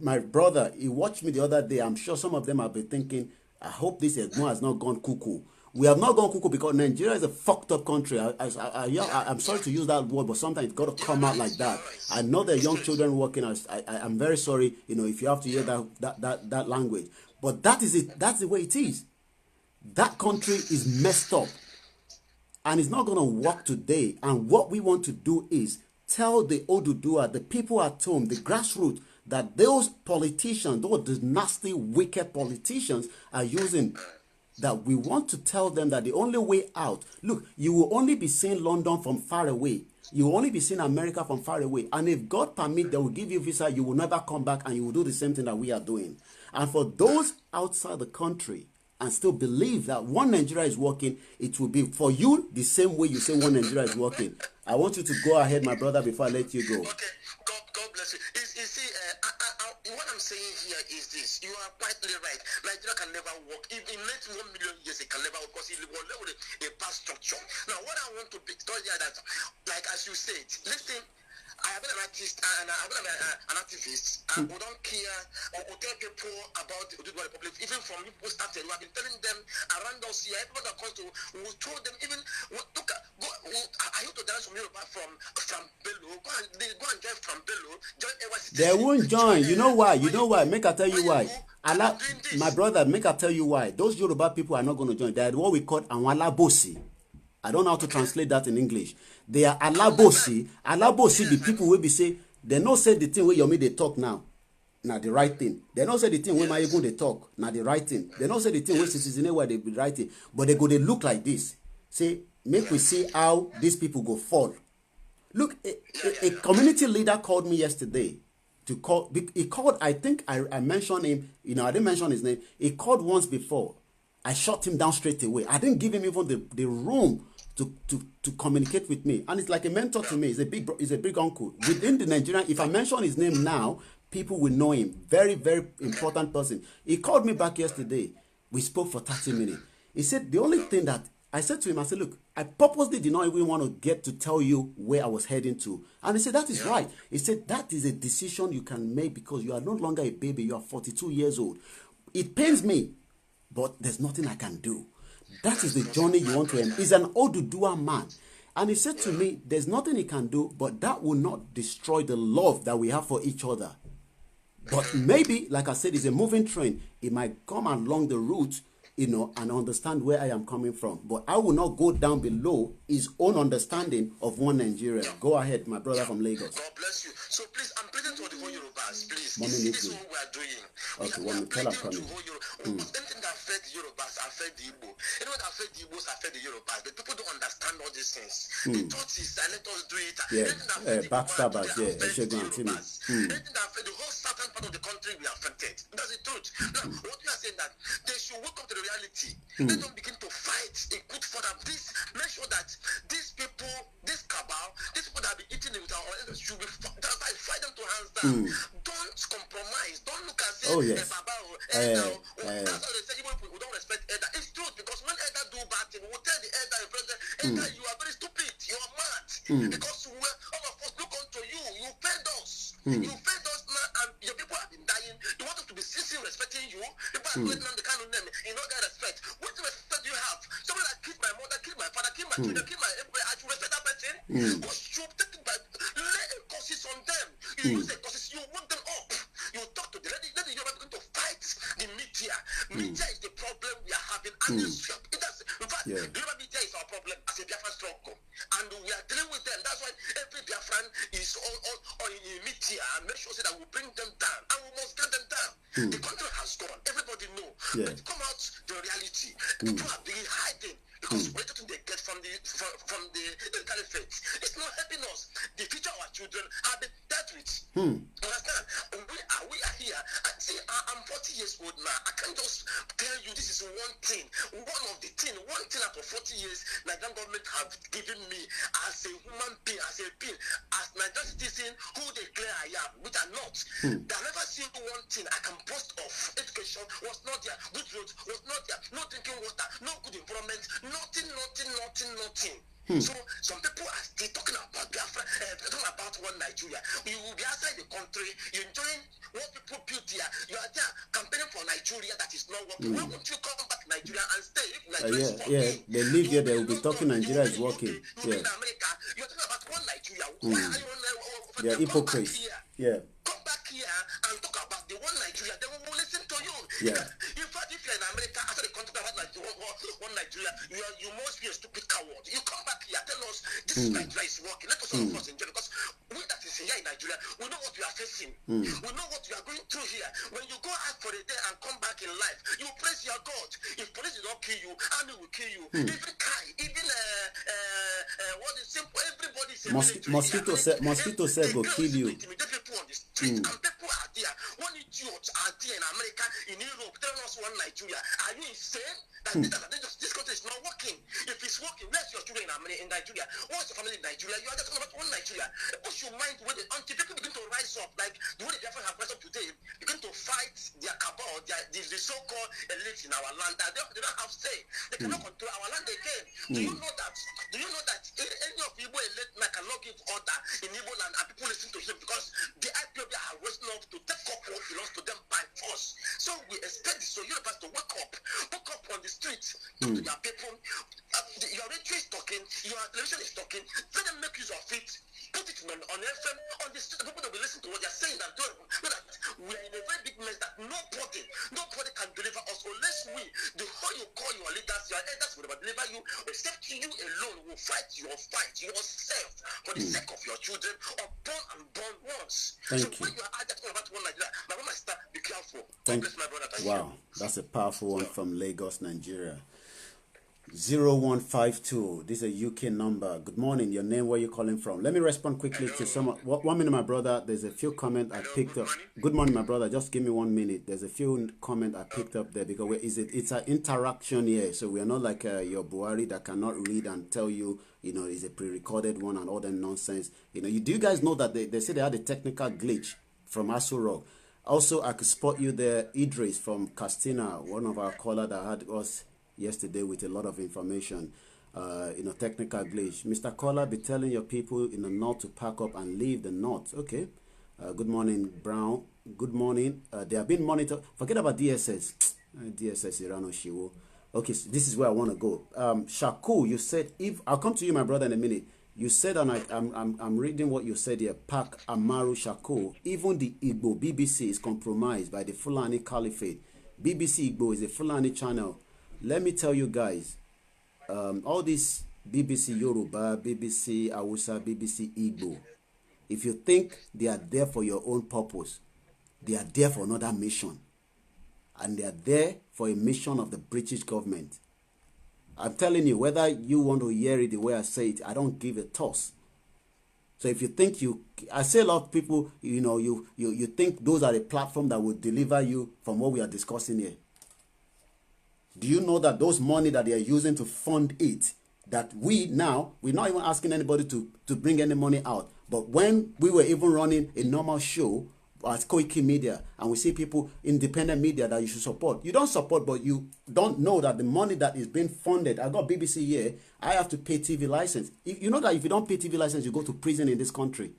My brother, he watched me the other day. I'm sure some of them have been thinking, I hope this Egmont has not gone cuckoo. We have not gone cuckoo because Nigeria is a fucked up country. I'm sorry to use that word, but sometimes it's got to come out like that. I know there are young children working. I'm very sorry, if you have to hear that language. But that is it. That's the way it is. That country is messed up. And it's not going to work today. And what we want to do is tell the ODUDUWA, the people at home, the grassroots, that those politicians, those nasty, wicked politicians are using, that we want to tell them that the only way out, look, you will only be seeing London from far away. You will only be seeing America from far away. And if God permit, they will give you visa, you will never come back and you will do the same thing that we are doing. And for those outside the country, and still believe that one Nigeria is working, it will be for you the same way you say one Nigeria is working. I want you to go ahead, my brother, before I let you go. Okay, God bless you. You see, what I'm saying here is this. You are quite right. Nigeria can never work. In 1 million years, it can never work because it will level a past structure. Now, what I want to tell you that, like as you said, listen, I have been an artist and I've been an activist, and we don't care or tell people about the ODUDUWA Republic. Even from people started, we have been telling them around us here, everyone that comes to, we told them, even look, I used to dance from Yoruba from Bello. Go and join from Bello. Join NYC. They won't join. You know why? You know why? Make I tell you why. My brother, make I tell you why. Those Yoruba people are not going to join. They are what we call Anwalabosi. I don't know how to translate that in English. They are alabosi. Alabosi, the people will be say, they not say the thing where you they talk now. Now the right thing. They not say the thing where my even they talk. Now the right thing. They not say the thing where citizen where they be writing. But they go, they look like this. Say, make we see how these people go fall. Look, a community leader called me yesterday to call. He called, I think I mentioned him. I didn't mention his name. He called once before. I shut him down straight away. I didn't give him even the room to communicate with me. And it's like a mentor to me. He's a big uncle. Within the Nigerian, if I mention his name now, people will know him. Very, very important person. He called me back yesterday. We spoke for 30 minutes. He said, the only thing that, I said to him, I said, look, I purposely did not even want to get to tell you where I was heading to. And he said, that is right. He said, that is a decision you can make because you are no longer a baby. You are 42 years old. It pains me, but there's nothing I can do. That is the journey you want to end. He's an ODUDUWA man. And he said to me, there's nothing he can do, but that will not destroy the love that we have for each other. But maybe, like I said, it's a moving train. It might come along the route, and understand where I am coming from. But I will not go down below his own understanding of one Nigeria. Go ahead, my brother from Lagos. God bless you. So please, I'm pleading to the whole Yorubas, please. This is what we are doing. Okay, we are pleading to the whole Yorubas. Anything that affects the Yorubas affects the Igbo. Anyone that affects the Igbos affects the Yorubas. But people don't understand all these things. The thought is, let us do it. Backstabbers, anything that affects the whole southern part of the country, we are affected. That's the truth. Now, what we are saying that they should wake up to the reality. Let them begin to fight a good for them. Please make sure that these people, this cabal, these people that have been eating with our oil should be fight them to hands down. Don't compromise. Don't look and say, that's how they say, even if we don't respect elder. It's true because when elder do bad thing, we will tell the elder in president, elder, you are very stupid, you are mad. Because all of us look unto you. You failed us. You failed us now, and your people have been dying. You want us to be sincerely respecting you. People are putting on the kind of name. You don't get respect. What respect do you have? Somebody that killed my mother, killed my father, killed my children, killed my everybody. I should respect that person. What should take it by lay a curses on them? You use a curses, you work them up. You talk to them. Let the Yoruba begin to fight the media. Media is the problem we are having. And in fact, the Yoruba media is our problem as a Biafran struggle. And we are dealing with them. That's why every Biafran is on in media and make sure that we bring them down. And we must get them down. The country has gone. Everybody know. But come out the reality. People are being hiding because what they get from the caliphate. It's not helping us. The future of our children have been dealt with. Understand? We are here. See, I'm 40 years old now. I can't just tell you this is one thing. One thing out of 40 years Nigerian government have given me as a human being, as a being, as Nigerian citizen who declare I am, which are not. They never seen one thing I can boast of. Education was not there. Good roads was not there. No drinking water. No good environment. Nothing. So some people are still talking about Biafra, talking about one Nigeria. You will be outside the country, you enjoying what people built here. You are there campaigning for Nigeria that is not working. Why won't you come back to Nigeria and stay if Nigeria is working? They live here, they will be talking Nigeria is working. You in America, you're talking about one Nigeria. Why are you they are hypocrites. Come back here and talk about the one Nigeria. They will listen to you. Yeah. In fact, if you're in America, after the country about one Nigeria, you must be a stupid coward. You come back here, tell us this is Nigeria is working. Let us all of us enjoy, because we that is here in Nigeria, we know what we are facing. We know what we are going through here. When you go out for a day and come back in life, you praise your God. If police will not kill you, army will kill you. Even Kai, even what is simple, everybody is mosquito said go kill you. People on the street, and people are there. One idiots are there in America, in Europe, telling us one Nigeria. Are you insane? This country is not working. If it's working, where's your children in Nigeria? What's your family in Nigeria? You are just about one Nigeria. Push your mind with it until people begin to rise up, like the way the Biafra have risen up today, begin to fight their cabal, the so-called elites in our land. They don't have say. They cannot control our land again. Do you know that? Do you know that any of Igbo elite cannot give order in Igbo land and people listen to him, because the IPOB are risen up to take up what belongs to them by force. So we expect the Yorubas to wake up on the streets, talk to your people. Your radio is talking, your television is talking. Let them make use of it. Put it on FM, on the street. People that will listen to what they're saying, and know that we are in a very big mess, that nobody can deliver us unless we, the whole you call your leaders, your elders will never deliver you, except you alone will fight yourself for the sake of your children, unborn and born ones. So when you are talking about one like that, my mama sister, be careful. God bless my brother. Wow, that's a powerful one from Lagos, Nigeria. 0152. This is a UK number. Good morning. Your name, where you calling from? Let me respond quickly to some. 1 minute, my brother. There's a few comments I picked up. Good morning, my brother. Just give me 1 minute. There's a few comments I picked up there, because it's an interaction here. So we are not like your Buhari that cannot read and tell you, it's a pre-recorded one and all that nonsense. Do you guys know that they say they had a technical glitch from Aso Rock? Also, I could spot you there, Idris from Castina, one of our callers that had us yesterday with a lot of information, technical glitch. Mr. Caller, be telling your people in the north to pack up and leave the north. Okay. Good morning, Brown. Good morning. They have been monitored. Forget about DSS. DSS, Irano Shiwo. Okay, so this is where I want to go. Shaku, you said, I'll come to you, my brother, in a minute. You said, and I'm reading what you said here, Pak Amaru Shaku, even the Igbo BBC is compromised by the Fulani Caliphate. BBC Igbo is a Fulani channel. Let me tell you guys, all this BBC Yoruba, BBC Hausa, BBC Igbo, if you think they are there for your own purpose, they are there for another mission. And they are there for a mission of the British government. I'm telling you, whether you want to hear it the way I say it, I don't give a toss. So if you think I say a lot of people, you think those are the platform that will deliver you from what we are discussing here. Do you know that those money that they are using to fund it, that we're not even asking anybody to bring any money out. But when we were even running a normal show as KOIKIMEDIA, and we see people, independent media that you should support. You don't support, but you don't know that the money that is being funded, I got BBC here, I have to pay TV license. You know that if you don't pay TV license, you go to prison in this country.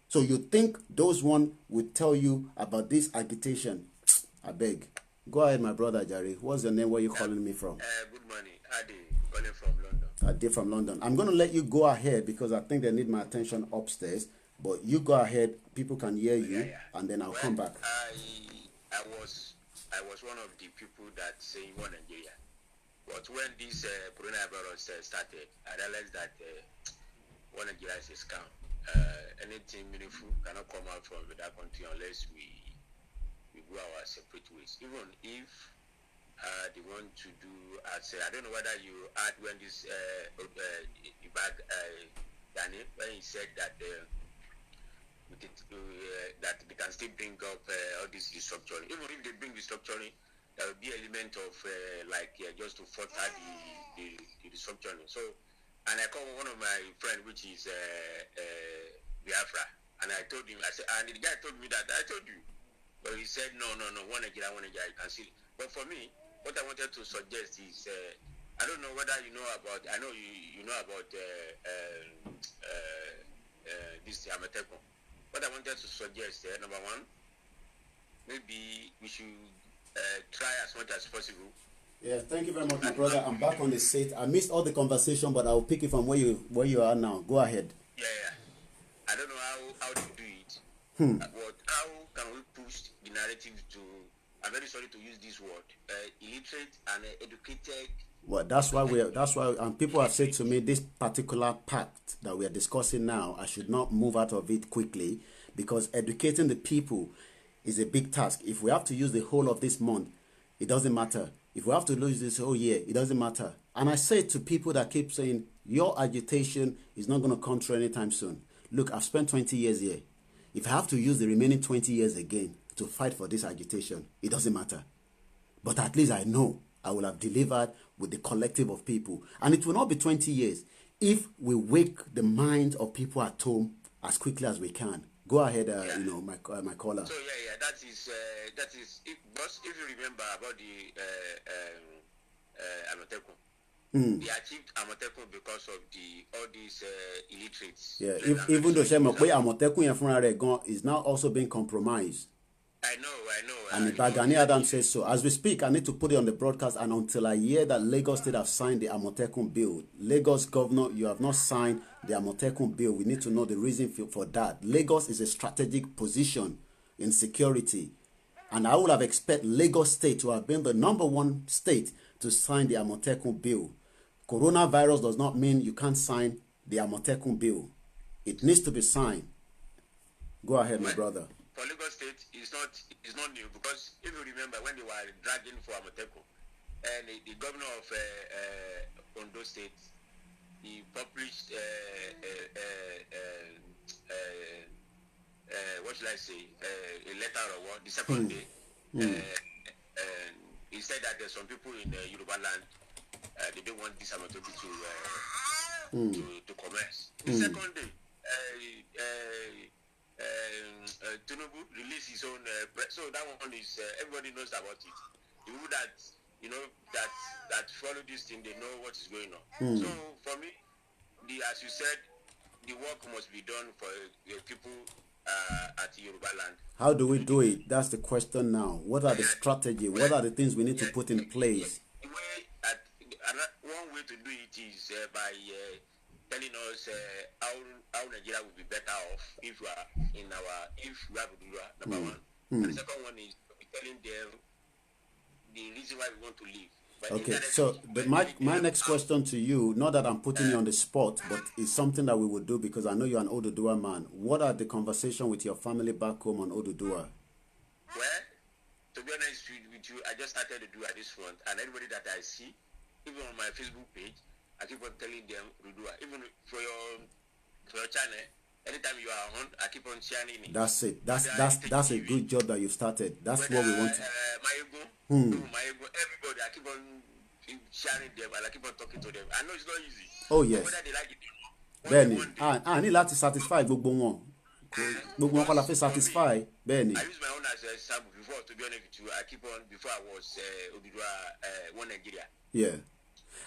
So you think those one would tell you about this agitation? I beg. Go ahead, my brother Jerry. What's your name? Where are you calling me from? Good morning. Adi, calling from London. Adi from London. I'm going to let you go ahead because I think they need my attention upstairs. But you go ahead. People can hear you, and then I'll come back. I was one of the people that say one Nigeria. But when this coronavirus started, I realized that one Nigeria is a scam. Anything meaningful cannot come out from that country unless we go our separate ways. Even if they want to do, I don't know whether you heard when this Danny, when he said that that they can still bring up all this restructuring. Even if they bring restructuring, there will be element of just to further the restructuring. So, and I called one of my friends, which is Biafra, and I told him, and the guy told me that I told you. But he said, no, one Nigeria, you can see. But for me, what I wanted to suggest is I don't know whether you know about. I know you know about this Amateco. What I wanted to suggest, number one, maybe we should try as much as possible. Yeah, thank you very much, my brother. I'm back on the seat. I missed all the conversation, but I'll pick it from where you are now. Go ahead. Yeah. I don't know how to do it. But how can we push the narrative to? I'm very sorry to use this word. Illiterate and educated. Well, that's why and people have said to me this particular pact that we are discussing now, I should not move out of it quickly, because educating the people is a big task. If we have to use the whole of this month, it doesn't matter. If we have to lose this whole year, it doesn't matter. And I say to people that keep saying your agitation is not going to come true anytime soon. Look, I've spent 20 years here. If I have to use the remaining 20 years again to fight for this agitation, it doesn't matter. But at least I know I will have delivered with the collective of people. And it will not be 20 years if we wake the minds of people at home as quickly as we can. Go ahead, my caller. So that is if you remember about the Amateco, they achieved Amateco because of all these illiterates. Yeah, even though Amateco is now also being compromised. I know. And Bagani Adam says so. As we speak, I need to put it on the broadcast, and until I hear that Lagos State have signed the Amotekun bill, Lagos governor, you have not signed the Amotekun bill. We need to know the reason for that. Lagos is a strategic position in security, and I would have expected Lagos State to have been the #1 state to sign the Amotekun bill. Coronavirus does not mean you can't sign the Amotekun bill. It needs to be signed. Go ahead, my brother. For Lagos State, it's not new, because if you remember when they were dragging for Amateco, and the governor of Ondo State, he published what should I say, a letter or what, the second day, and he said that there's some people in Yoruba land, they don't want this Amateco to commence. The second day, Tinubu released his own so that one is everybody knows about it. The people that that follow this thing, they know what is going on. So for me, as you said, the work must be done for people at Yoruba land. How do we do it? That's the question now. What are the strategy? What are the things we need to put in place? One way to do it is by telling us how Nigeria will be better off if we have ODUDUWA, number one. And the second one is telling them the reason why we want to leave. But okay, so my next question to you, not that I'm putting you on the spot, but it's something that we would do because I know you're an ODUDUWA man. What are the conversations with your family back home on ODUDUWA? Well, to be honest with you, I just started to do at this front, and everybody that I see, even on my Facebook page, I keep on telling them ODUDUWA. Even for your channel, anytime you are on, I keep on sharing it. That's it. That's a good job that you started. That's what we want to. My ego, everybody, I keep on sharing them and I keep on talking to them. I know it's not easy. Oh yes. Whether they like it or not. Benny, I need to satisfy gbogbo wọn. Gbogbo wọn kọ́ la fẹ́ satisfy. Benny. I use my own as a sample before. To be honest with you, I keep on before I was ODUDUWA One Nigeria. Yeah.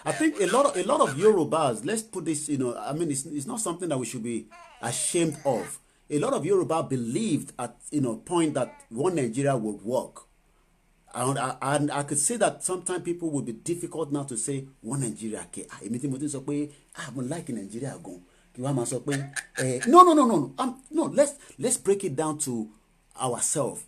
I think a lot of Yorubas, let's put this, I mean, it's not something that we should be ashamed of. A lot of Yoruba believed at, point that One Nigeria would work. And I could say that sometimes people would be difficult now to say One Nigeria. I'm liking Nigeria. No, let's break it down to ourselves.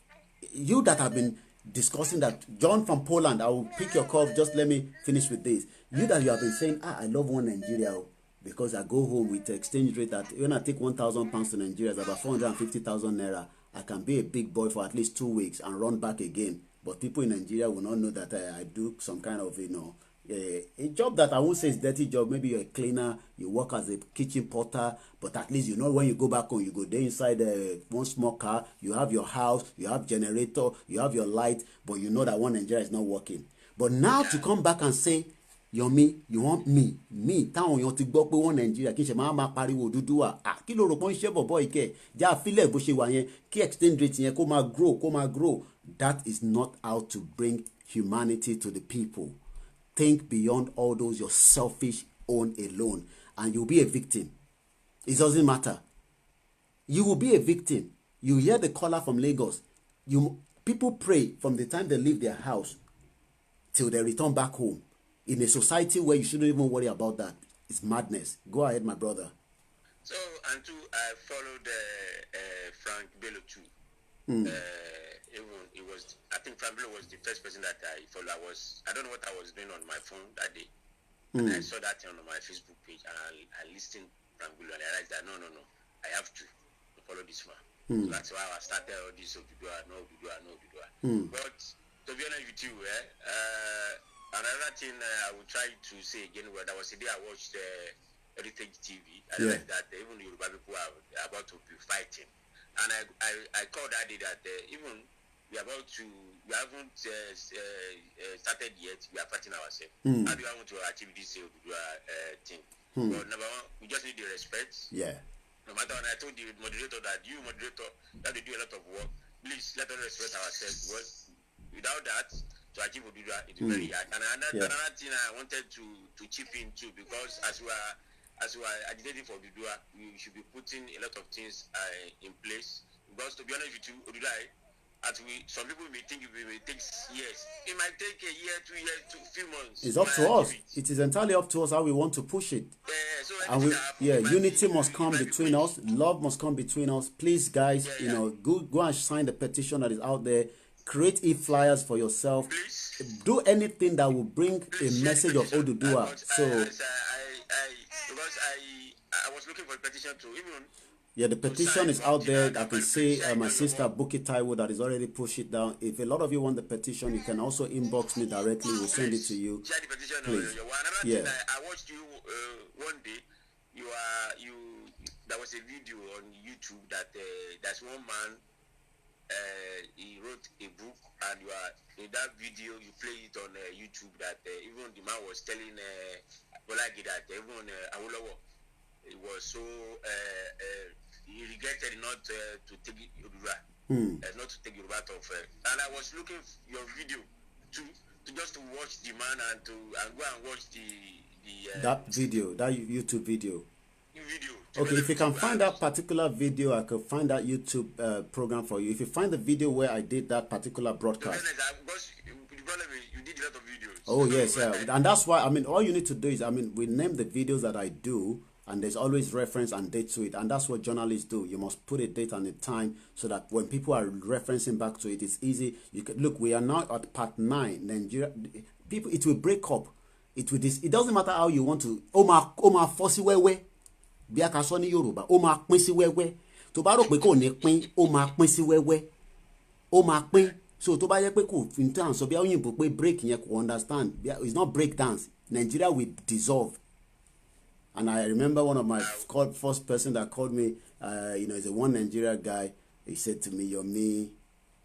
You that have been discussing that, John from Poland, I will pick your call, just let me finish with this. You that you have been saying, I love One Nigeria because I go home with the exchange rate that when I take 1,000 pounds to Nigeria, it's about 450,000 naira. I can be a big boy for at least 2 weeks and run back again. But people in Nigeria will not know that I do some kind of, a job that I won't say is dirty job. Maybe you're a cleaner, you work as a kitchen porter, but at least when you go back home, you go there inside one small car, you have your house, you have generator, you have your light, but you know that One Nigeria is not working. But now to come back and say, Yomi, you want me, táwọn èèyàn ti gbọ́ pé One Nigeria kí n ṣe máa pariwo ODUDUWA kí ló rò pọ́n ṣe bọ̀bọ̀ ìkẹ́ já fílẹ̀ bó ṣe wà yẹn kí exchange rate yẹn kó máa grow. That is not how to bring humanity to the people. think beyond all those your selfish own alone, and you'll be a victim. It doesn't matter. You will be a victim. You hear the caller from Lagos. People pray from the time they leave their house till they return back home. In a society where you shouldn't even worry about that. It's madness. Go ahead, my brother. So, and too, I followed Frank Bello too. Even it was, I think Frank Bello was the first person that I followed. I don't know what I was doing on my phone that day. And I saw that on my Facebook page, and I listened to Frank Bello, and I realized that no, I have to follow this man. So that's why I started all this ODUDUWA. But to be honest with you, another thing I would try to say again, where there was a day I watched Heritage TV, and I realized that even the Yoruba people are about to be fighting. And I called that day that even we haven't started yet, we are fighting ourselves. How do you want to achieve this thing? But number one, we just need the respect. Yeah. No matter when I told the moderator that you moderator that they do a lot of work, please let us respect ourselves, because without that, to achieve ODUDUWA, it is very hard. And another thing I wanted to chip in too, because as we are agitating for ODUDUWA, we should be putting a lot of things in place. Because to be honest with you, ODUDUWA, some people may think it may take years. It might take a year, 2 years, few months. It's up to us. It is entirely up to us how we want to push it. And unity must come between us. Love must come between us. Please, guys, go and sign the petition that is out there. Create e-flyers for yourself. Please. Do anything that will bring a message of ODUDUWA. Because I was looking for a petition to even. Yeah, the petition is out there. I can see my sister Buki Taiwo that is already pushed it down. If a lot of you want the petition, you can also inbox me directly. We'll send it to you. Please. Yeah. I watched you one day. There was a video on YouTube that there's one man. He wrote a book, and in that video you play it on YouTube. That even the man was telling Bolagi that even Awolowo, it was so he regretted not to take Yoruba, not to take Yoruba of. And I was looking your video to just to watch the man and go and watch that video, that YouTube video. Okay, if you can find that particular video, I could find that YouTube program for you. If you find the video where I did that particular broadcast. You did a lot of videos. Oh yes, and that's why, all you need to do is, we name the videos that I do, and there's always reference and date to it, and that's what journalists do. You must put a date and a time so that when people are referencing back to it, it's easy. You can look. We are now at part 9. Nigeria people, it will break up. It doesn't matter how you want to. Oma fosi wewe. Bí a ká sọ ní Yorùbá, ó máa pín sí wẹ́wẹ́. Tó bá rò pé kò ní pín, ó máa pín sí wẹ́wẹ́. Ó máa pín. So tó bá yẹ pé kò fi tán sọ bí àwọn òyìnbó pé break yẹn kò understand. It's not break dance. Nigeria will dissolve. And I remember one of my first person that called me, is a one Nigeria guy. He said to me, "Yomi,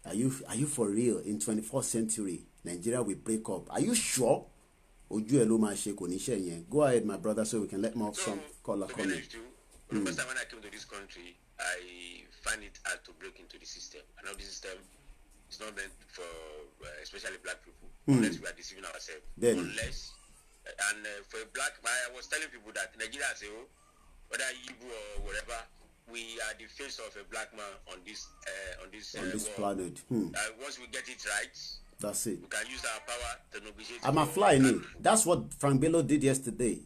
are you for real? In 21st century, Nigeria will break up. Are you sure?" Go ahead, my brother, so we can let more some caller come in. The first time when I came to this country, I find it hard to break into the system. I know the system is not meant for especially black people, unless we are deceiving ourselves. For a black man, I was telling people that Nigeria as a whole, whether Igbo or whatever, we are the face of a black man on this planet. Once we get it right, that's it. We can use our power to negotiate. I'm a fly in. That's what Frank Bello did yesterday.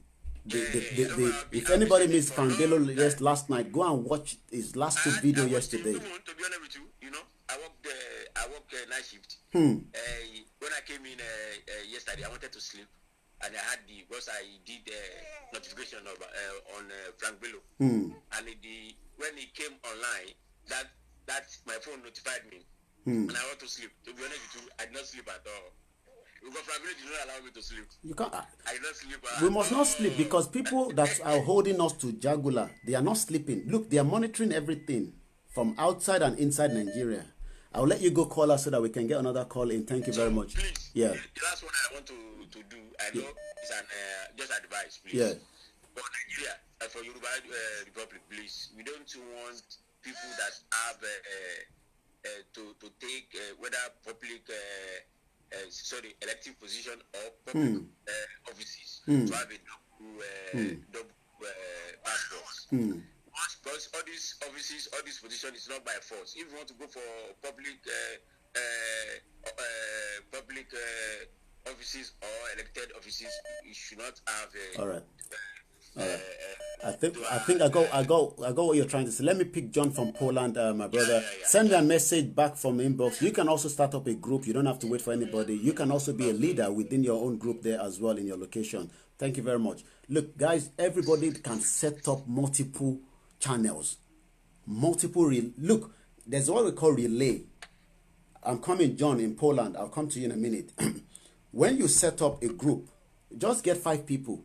If anybody missed Frank Bello last night, go and watch his last 2 videos yesterday. To be honest with you, I work night shift. When I came in yesterday, I wanted to sleep, and I had because I did notification on Frank Bello, and when he came online, that my phone notified me. And I want to sleep. To be honest with you, I did not sleep at all. Because Frank Bello did not allow me to sleep. You can't. I did not sleep. We must not sleep, because people that are holding us to jugular, they are not sleeping. Look, they are monitoring everything from outside and inside Nigeria. I'll let you go, caller, so that we can get another call in. Thank you very much. Please. Yeah. The last one I want to do, I know it's an just advice, please. Yeah. For Nigeria, for Yoruba Republic, please, we don't want people that have to take whether public elective position or public offices to have a double passports. Because all these offices, all these positions is not by force. If you want to go for public offices or elected offices, you should not have a. All right. I think I got what you're trying to say. Let me pick John from Poland, my brother. Send me a message back from inbox. You can also start up a group. You don't have to wait for anybody. You can also be a leader within your own group there as well in your location. Thank you very much. Look, guys, everybody can set up multiple channels. Look, there's what we call relay. I'm coming, John, in Poland. I'll come to you in a minute. When you set up a group, just get 5 people.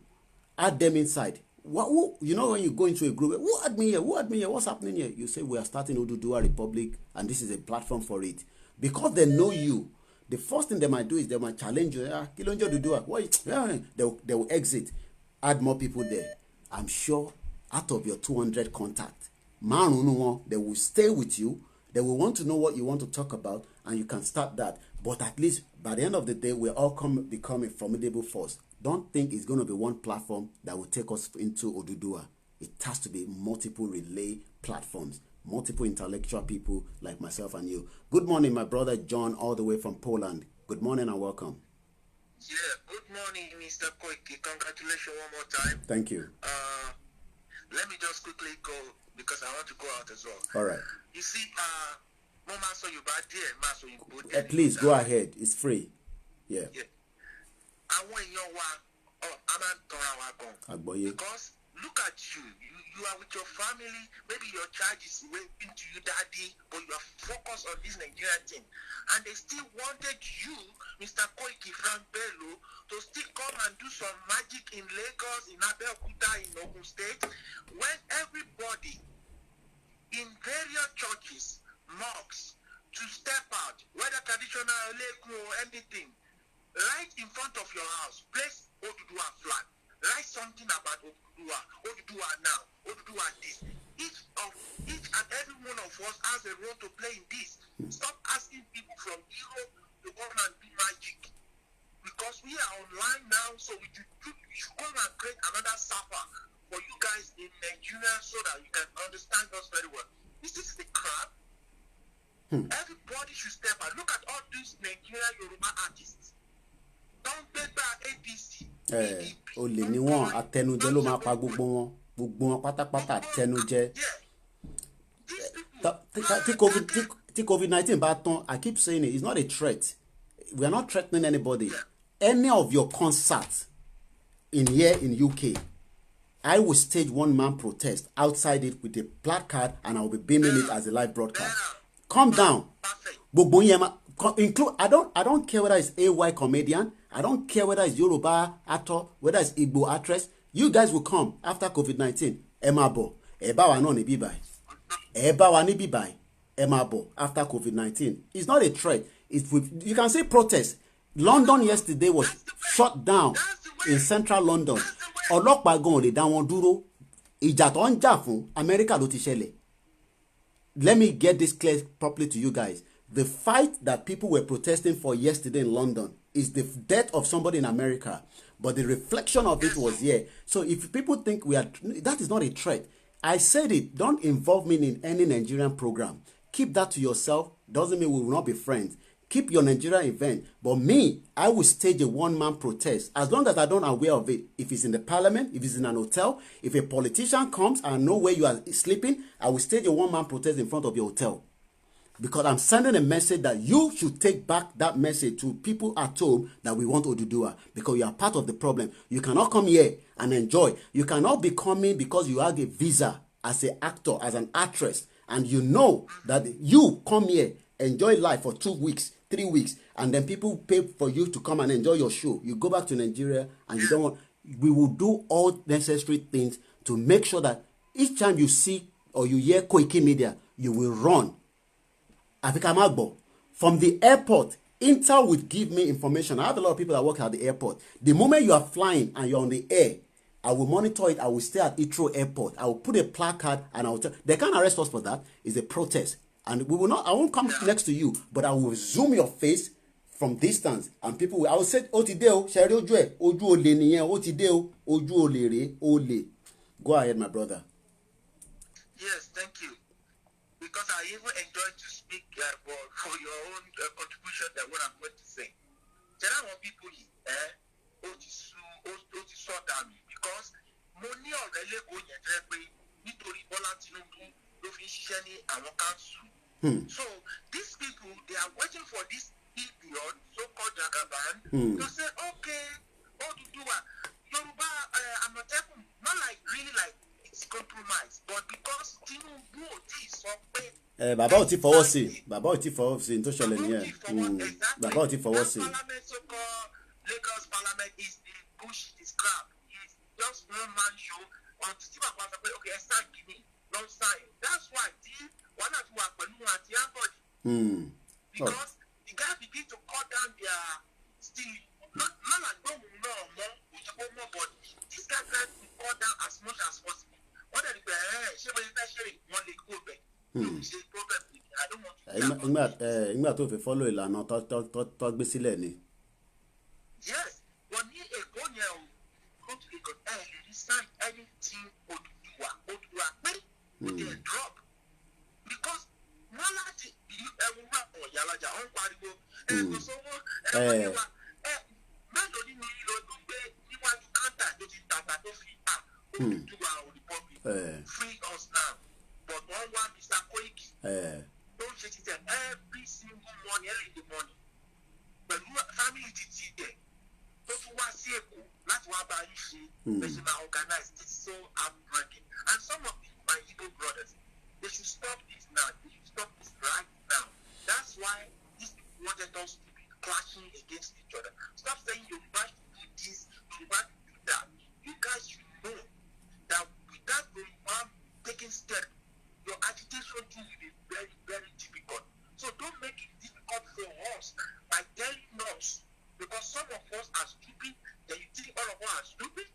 Add them inside. You know, when you go into a group, who add me here? Who add me here? What's happening here? You say, we are starting ODUDUWA Republic, and this is a platform for it. Because they know you, the first thing they might do is they might challenge you. They will exit. Add more people there. I'm sure out of your 200 contacts, they will stay with you. They will want to know what you want to talk about, and you can start that. But at least by the end of the day, we'll all become a formidable force. Don't think it's going to be one platform that will take us into ODUDUWA. It has to be multiple relay platforms, multiple intellectual people like myself and you. Good morning, my brother John, all the way from Poland. Good morning and welcome. Yeah, good morning, Mr. Koiki. Congratulations one more time. Thank you. Let me just quickly go because I want to go out as well. All right. You see, please go ahead. It's free. Yeah. Because look at you. You are with your family. Maybe your child is waiting to you, daddy, but you are focused on this Nigerian thing. And they still wanted you, Mr. Koiki Frank Bello, to still come and do some magic in Lagos, in Abeokuta, in Ogun State, when everybody in various churches, mosques, to step out, whether traditional, Lego, or anything, right in front of your house, place ODUDUWA flag. Write something about ODUDUWA, ODUDUWA now, ODUDUWA this. Each and every one of us has a role to play in this. Stop asking people from Europe to come and do magic. Because we are online now, so we should come and create another server for you guys in Nigeria so that you can understand us very well. Is this the crap? Everybody should step out. Look at all these Nigerian Yoruba artists. Don't pay by APC. Olè ni wọ́n, àtẹnujẹ ló máa pa gbogbo wọn pátápátá àtẹnujẹ. Tí COVID-19 bá tán, I keep saying it's not a threat. We are not threatening anybody. Any of your concerts here in UK, I will stage one-man protest outside it with a placard and I will be beaming it as a live broadcast. Calm down. Include, I don't care whether it's AY comedian, I don't care whether it's Yoruba actor, whether it's Igbo actress. You guys will come after COVID-19. Emabo, Ebawa no ni bibai. Ebawa ni bibai. Emabo after COVID-19. It's not a threat. You can say protest. London yesterday was shut down in central London. Ọlọ́pàá gan lè dá wọn dúró. Ìjà tó ń jà fún America ló ti ṣẹlẹ̀. Let me get this clear properly to you guys. The fight that people were protesting for yesterday in London is the death of somebody in America. But the reflection of it was here. So if people think that is not a threat. I said it. Don't involve me in any Nigerian program. Keep that to yourself. Doesn't mean we will not be friends. Keep your Nigerian event. But me, I will stage a one-man protest. As long as I don't aware of it. If it's in the parliament, if it's in an hotel, if a politician comes and I know where you are sleeping, I will stage a one-man protest in front of your hotel. Because I'm sending a message that you should take back that message to people at home that we want ODUDUWA. Because you are part of the problem. You cannot come here and enjoy. You cannot be coming because you have a visa as an actor, as an actress. And you know that you come here, enjoy life for 2 weeks, 3 weeks. And then people pay for you to come and enjoy your show. You go back to Nigeria and you don't want. We will do all necessary things to make sure that each time you see or you hear KOIKIMEDIA, you will run. From the airport, Intel would give me information. I have a lot of people that work at the airport. The moment you are flying and you're on the air, I will monitor it. I will stay at Heathrow Airport. I will put a placard and I will tell. They can't arrest us for that. It's a protest. And we will not. I won't come next to you, but I will zoom your face from distance, and people will, I will say ó ti dé o, ṣe rí ojú ẹ̀, ojú olè nìyẹn, ó ti dé o, ojú olè rèé, olè. Go ahead, my brother. Yes, thank you. Because I even enjoyed to speak for your own contribution that what I'm going to say. There are people ó ti sọ down because mo ní ọ̀rẹ́ lẹ́kọ̀ọ́ yẹn tẹ́ pé nítorí Bọ́lá Tinubu ló fi ń ṣiṣẹ́ ní àwọn council. So these people, they are waiting for this idiot, so-called Jagaban, to say, okay, ODUDUWA, Yoruba, Amotekun, not like really like it's compromised, but because Tinubu is so big. Bàbá ò ti fọwọ́ sí, bàbá ò ti fọwọ́ sí tó ṣẹlẹ̀ nìyẹn. Bàbá ò ti fọwọ́ sí. Parliament, so-called Lagos Parliament, is the bush, is crap. It's just one man show. On the team of okay, I start giving, don't sign. That's why one of you are at the body. Because the guy begin to cut down their steel. Not like no more, but this guy tries to cut down as much as possible. What are the one leg open? I don't want to. Ìgbà tó fi follow ìlànà tó gbé sílẹ̀ ni. Yes, but ní èkó yẹn o, go to Lagos, lè sign anything ODUDUWA pé kò dé drop. Because wọ́n láti ẹ̀wọ̀n wà pọ̀ yàlájà, wọ́n pariwo kò sówó ẹ̀wọ̀n mélòó nínú ìlú tó gbé níwájú káńtà tó ti tàgbà tó fi ODUDUWA o Republic free us now. But one Mr. Koiki don't ṣe ti tẹ every single morning, early in the morning. Pẹ̀lú family ti ti dẹ̀ tó tún wá sí Èkó láti wá bá yín ṣe bẹ́sẹ̀ máa organize. This is so heartbreaking. And some of my Igbo brothers, they should stop this now. They should stop this right now. That's why these people wanted us to be clashing against each other. Stop saying Yoruba should do this, Yoruba should do that. You guys should know that without Yoruba taking steps, your agitation too will be very, very difficult. So don't make it difficult for us by telling us, because some of us are stupid, then you think all of us are stupid.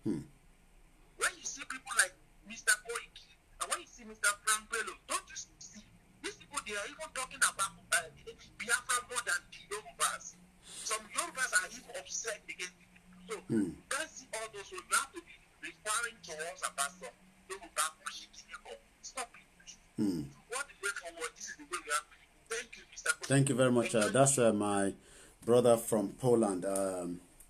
When you see people like Mr. Koiki, and when you see Mr. Frank Bello, don't you see, these people, they are even talking about Biafra more than the Yorubas. Some Yorubas are even upset against it. So, you can't see all those, so you have to be referring to us about some Yoruba pushing people. Stop it. What the way forward, this is the way we have. Thank you, Mr. Koiki. Thank you very much. That's my brother from Poland.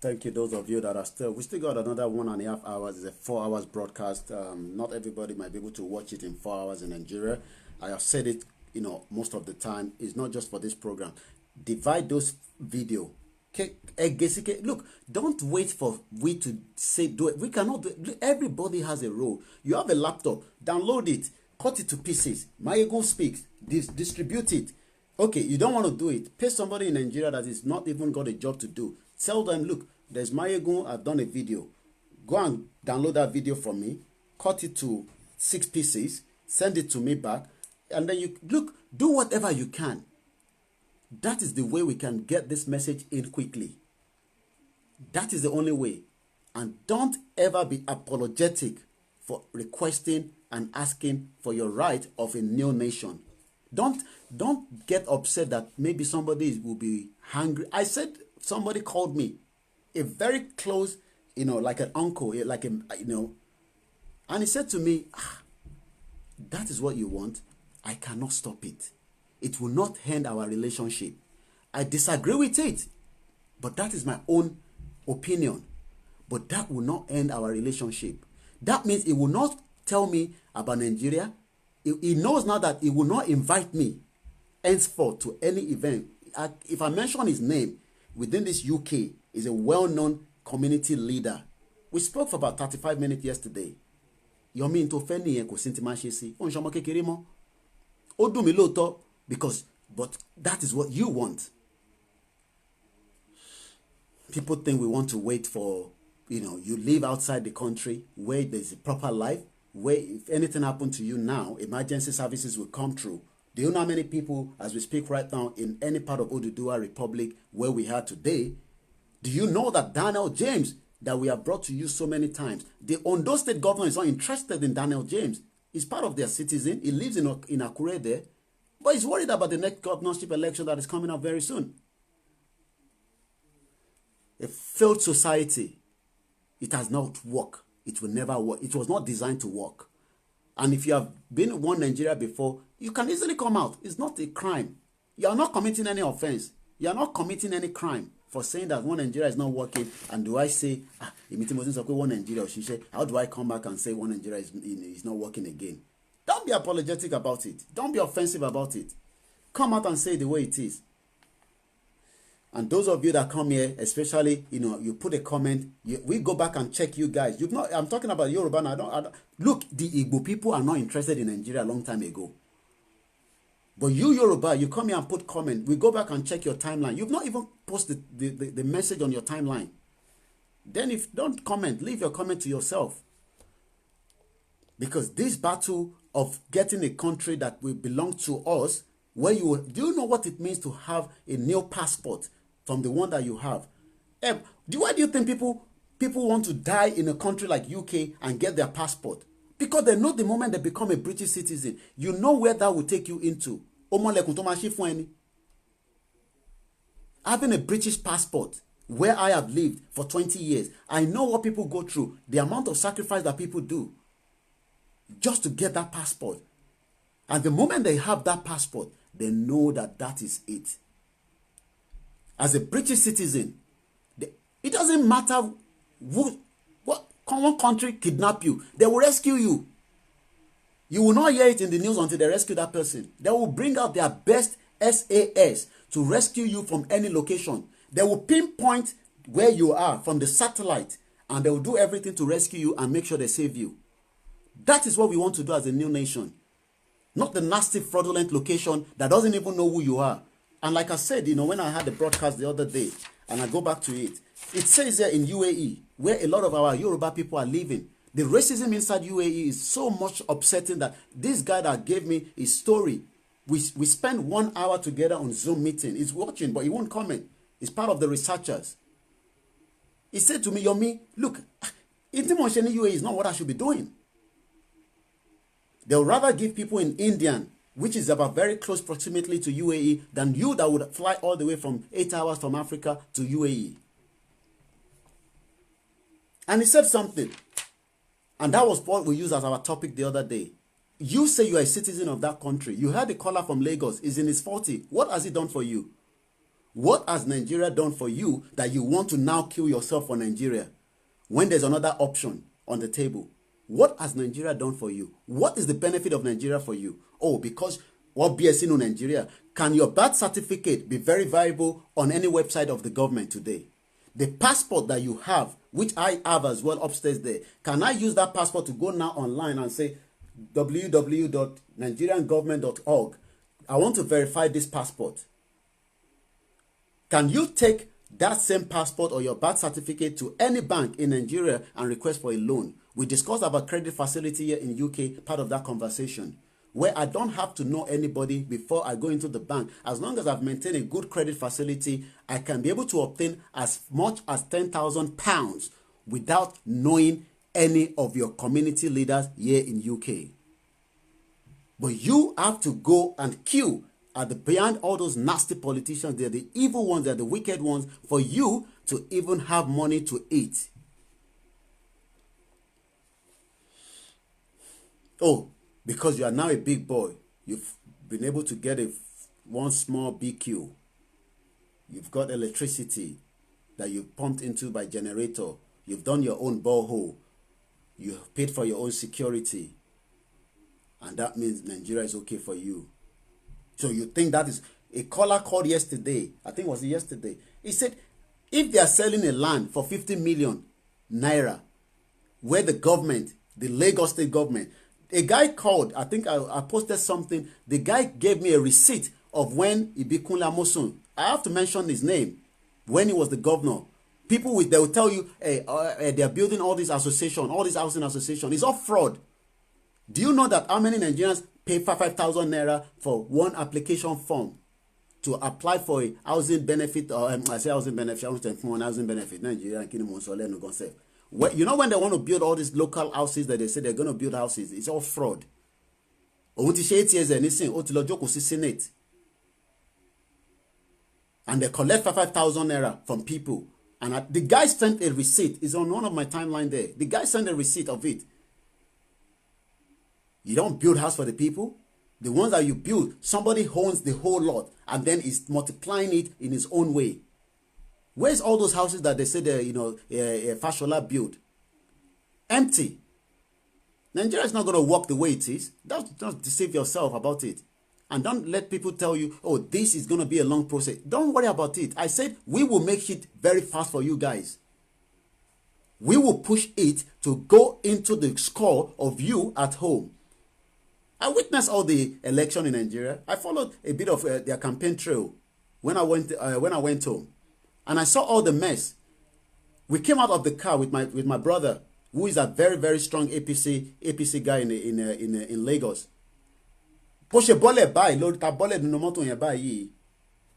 Thank you, those of you that are still. We still got another 1.5 hours. It's a 4 hours broadcast. Not everybody might be able to watch it in 4 hours in Nigeria. I have said it, most of the time. It's not just for this program. Divide those video. Look, don't wait for we to say do it. We cannot do it. Everybody has a role. You have a laptop. Download it. Cut it to pieces. Mayego speaks. Distribute it. Okay, you don't want to do it. Pay somebody in Nigeria that is not even got a job to do. Tell them, look, there's Mayego. I've done a video. Go and download that video from me. Cut it to 6 pieces. Send it to me back. And then you look, do whatever you can. That is the way we can get this message in quickly. That is the only way. And don't ever be apologetic for requesting and asking for your right of a new nation. Don't get upset that maybe somebody will be hungry. I said somebody called me, a very close, like an uncle, like and he said to me, that is what you want. I cannot stop it. It will not end our relationship. I disagree with it, but that is my own opinion. But that will not end our relationship. That means he will not tell me about Nigeria. He knows now that he will not invite me henceforth to any event. If I mention his name within this UK, he's a well-known community leader. We spoke for about 35 minutes yesterday. Yomi into feni yen ko sinti ma se si. O nsomo kekere mo. Ó dùn mí lóòótọ́ but that is what you want. People think we want to wait for, you live outside the country where there's a proper life, where if anything happened to you now, emergency services will come through. Do you know how many people, as we speak right now, in any part of ODUDUWA Republic where we are today? Do you know that Daniel James, that we have brought to you so many times, the Ondo State governor is not interested in Daniel James. He's part of their citizen. He lives in Akure there. But he's worried about the next governorship election that is coming up very soon. a failed society. It has not worked. It will never work. It was not designed to work. And if you have been in one Nigeria before, you can easily come out. It's not a crime. You are not committing any offense. You are not committing any crime for saying that one Nigeria is not working. And do I say, one Nigeria, how do I come back and say one Nigeria is not working again? Don't be apologetic about it. Don't be offensive about it. Come out and say it the way it is. And those of you that come here, especially, you put a comment, we go back and check you guys. I'm talking about Yoruba now. Look, the Igbo people are not interested in Nigeria a long time ago. But you Yoruba, you come here and put comment. We go back and check your timeline. You've not even posted the message on your timeline. Then if don't comment, leave your comment to yourself. Because this battle of getting a country that will belong to us, do you know what it means to have a new passport from the one that you have? Why do you think people want to die in a country like UK and get their passport? Because they know the moment they become a British citizen, you know where that will take you into. Having a British passport, where I have lived for 20 years, I know what people go through, the amount of sacrifice that people do just to get that passport. And the moment they have that passport, they know that that is it. As a British citizen, it doesn't matter what country kidnap you, they will rescue you. You will not hear it in the news until they rescue that person. They will bring out their best SAS to rescue you from any location. They will pinpoint where you are from the satellite, and they will do everything to rescue you and make sure they save you. That is what we want to do as a new nation. Not the nasty, fraudulent location that doesn't even know who you are. And like I said, when I had the broadcast the other day, and I go back to it, it says here in UAE, where a lot of our Yoruba people are living, the racism inside UAE is so much upsetting that this guy that gave me his story, we spent 1 hour together on Zoom meeting. He's watching, but he won't comment. He's part of the researchers. He said to me, Yomi, look, intimidation in UAE is not what I should be doing. They'll rather give people in Indian, which is about very close proximity to UAE, than you that would fly all the way from 8 hours from Africa to UAE. And he said something. And that was what we used as our topic the other day. You say you are a citizen of that country. You heard the caller from Lagos. He's in his 40s. What has he done for you? What has Nigeria done for you that you want to now kill yourself for Nigeria when there's another option on the table? What has Nigeria done for you? What is the benefit of Nigeria for you? Oh, because what BSc in Nigeria? Can your birth certificate be very valuable on any website of the government today? The passport that you have, which I have as well upstairs there, can I use that passport to go now online and say www.nigeriangovernment.org? I want to verify this passport. Can you take that same passport or your birth certificate to any bank in Nigeria and request for a loan? We discussed about credit facility here in UK, part of that conversation, where I don't have to know anybody before I go into the bank. As long as I've maintained a good credit facility, I can be able to obtain as much as £10,000 without knowing any of your community leaders here in UK. But you have to go and queue behind all those nasty politicians. They're the evil ones, they're the wicked ones, for you to even have money to eat. Oh, because you are now a big boy, you've been able to get one small BQ. You've got electricity that you've pumped into by generator. You've done your own borehole. You've paid for your own security. And that means Nigeria is okay for you. So you think that is... A caller called yesterday, I think it was yesterday. He said, if they are selling a land for 50 million naira, where the government, the Lagos state government... A guy called, I think I posted something. The guy gave me a receipt of when Ibikunle Amosun, I have to mention his name, when he was the governor. People they will tell you, hey, they are building all this association, all this housing association. It's all fraud. Do you know that how many Nigerians pay 5,000 naira for one application form to apply for a housing benefit? Or I say housing benefit, I want to housing benefit. Nigeria, you know when they want to build all these local houses that they say they're going to build houses, it's all fraud. And they collect 5,000 naira from people And the guy sent a receipt. It's on one of my timeline there. The guy sent a receipt of it. You don't build house for the people. The ones that you build, somebody owns the whole lot and then is multiplying it in his own way. Where's all those houses that they say Fashola built? Empty. Nigeria is not going to work the way it is. Don't deceive yourself about it. And don't let people tell you, oh, this is going to be a long process. Don't worry about it. I said we will make it very fast for you guys. We will push it to go into the score of you at home. I witnessed all the election in Nigeria. I followed a bit of their campaign trail when I went home. And I saw all the mess. We came out of the car with my brother, who is a very, very strong APC guy in Lagos. Bó ṣe bọ́lẹ̀ báyìí lórí ta bọ́lẹ̀ nínú mọ́tò yẹn báyìí.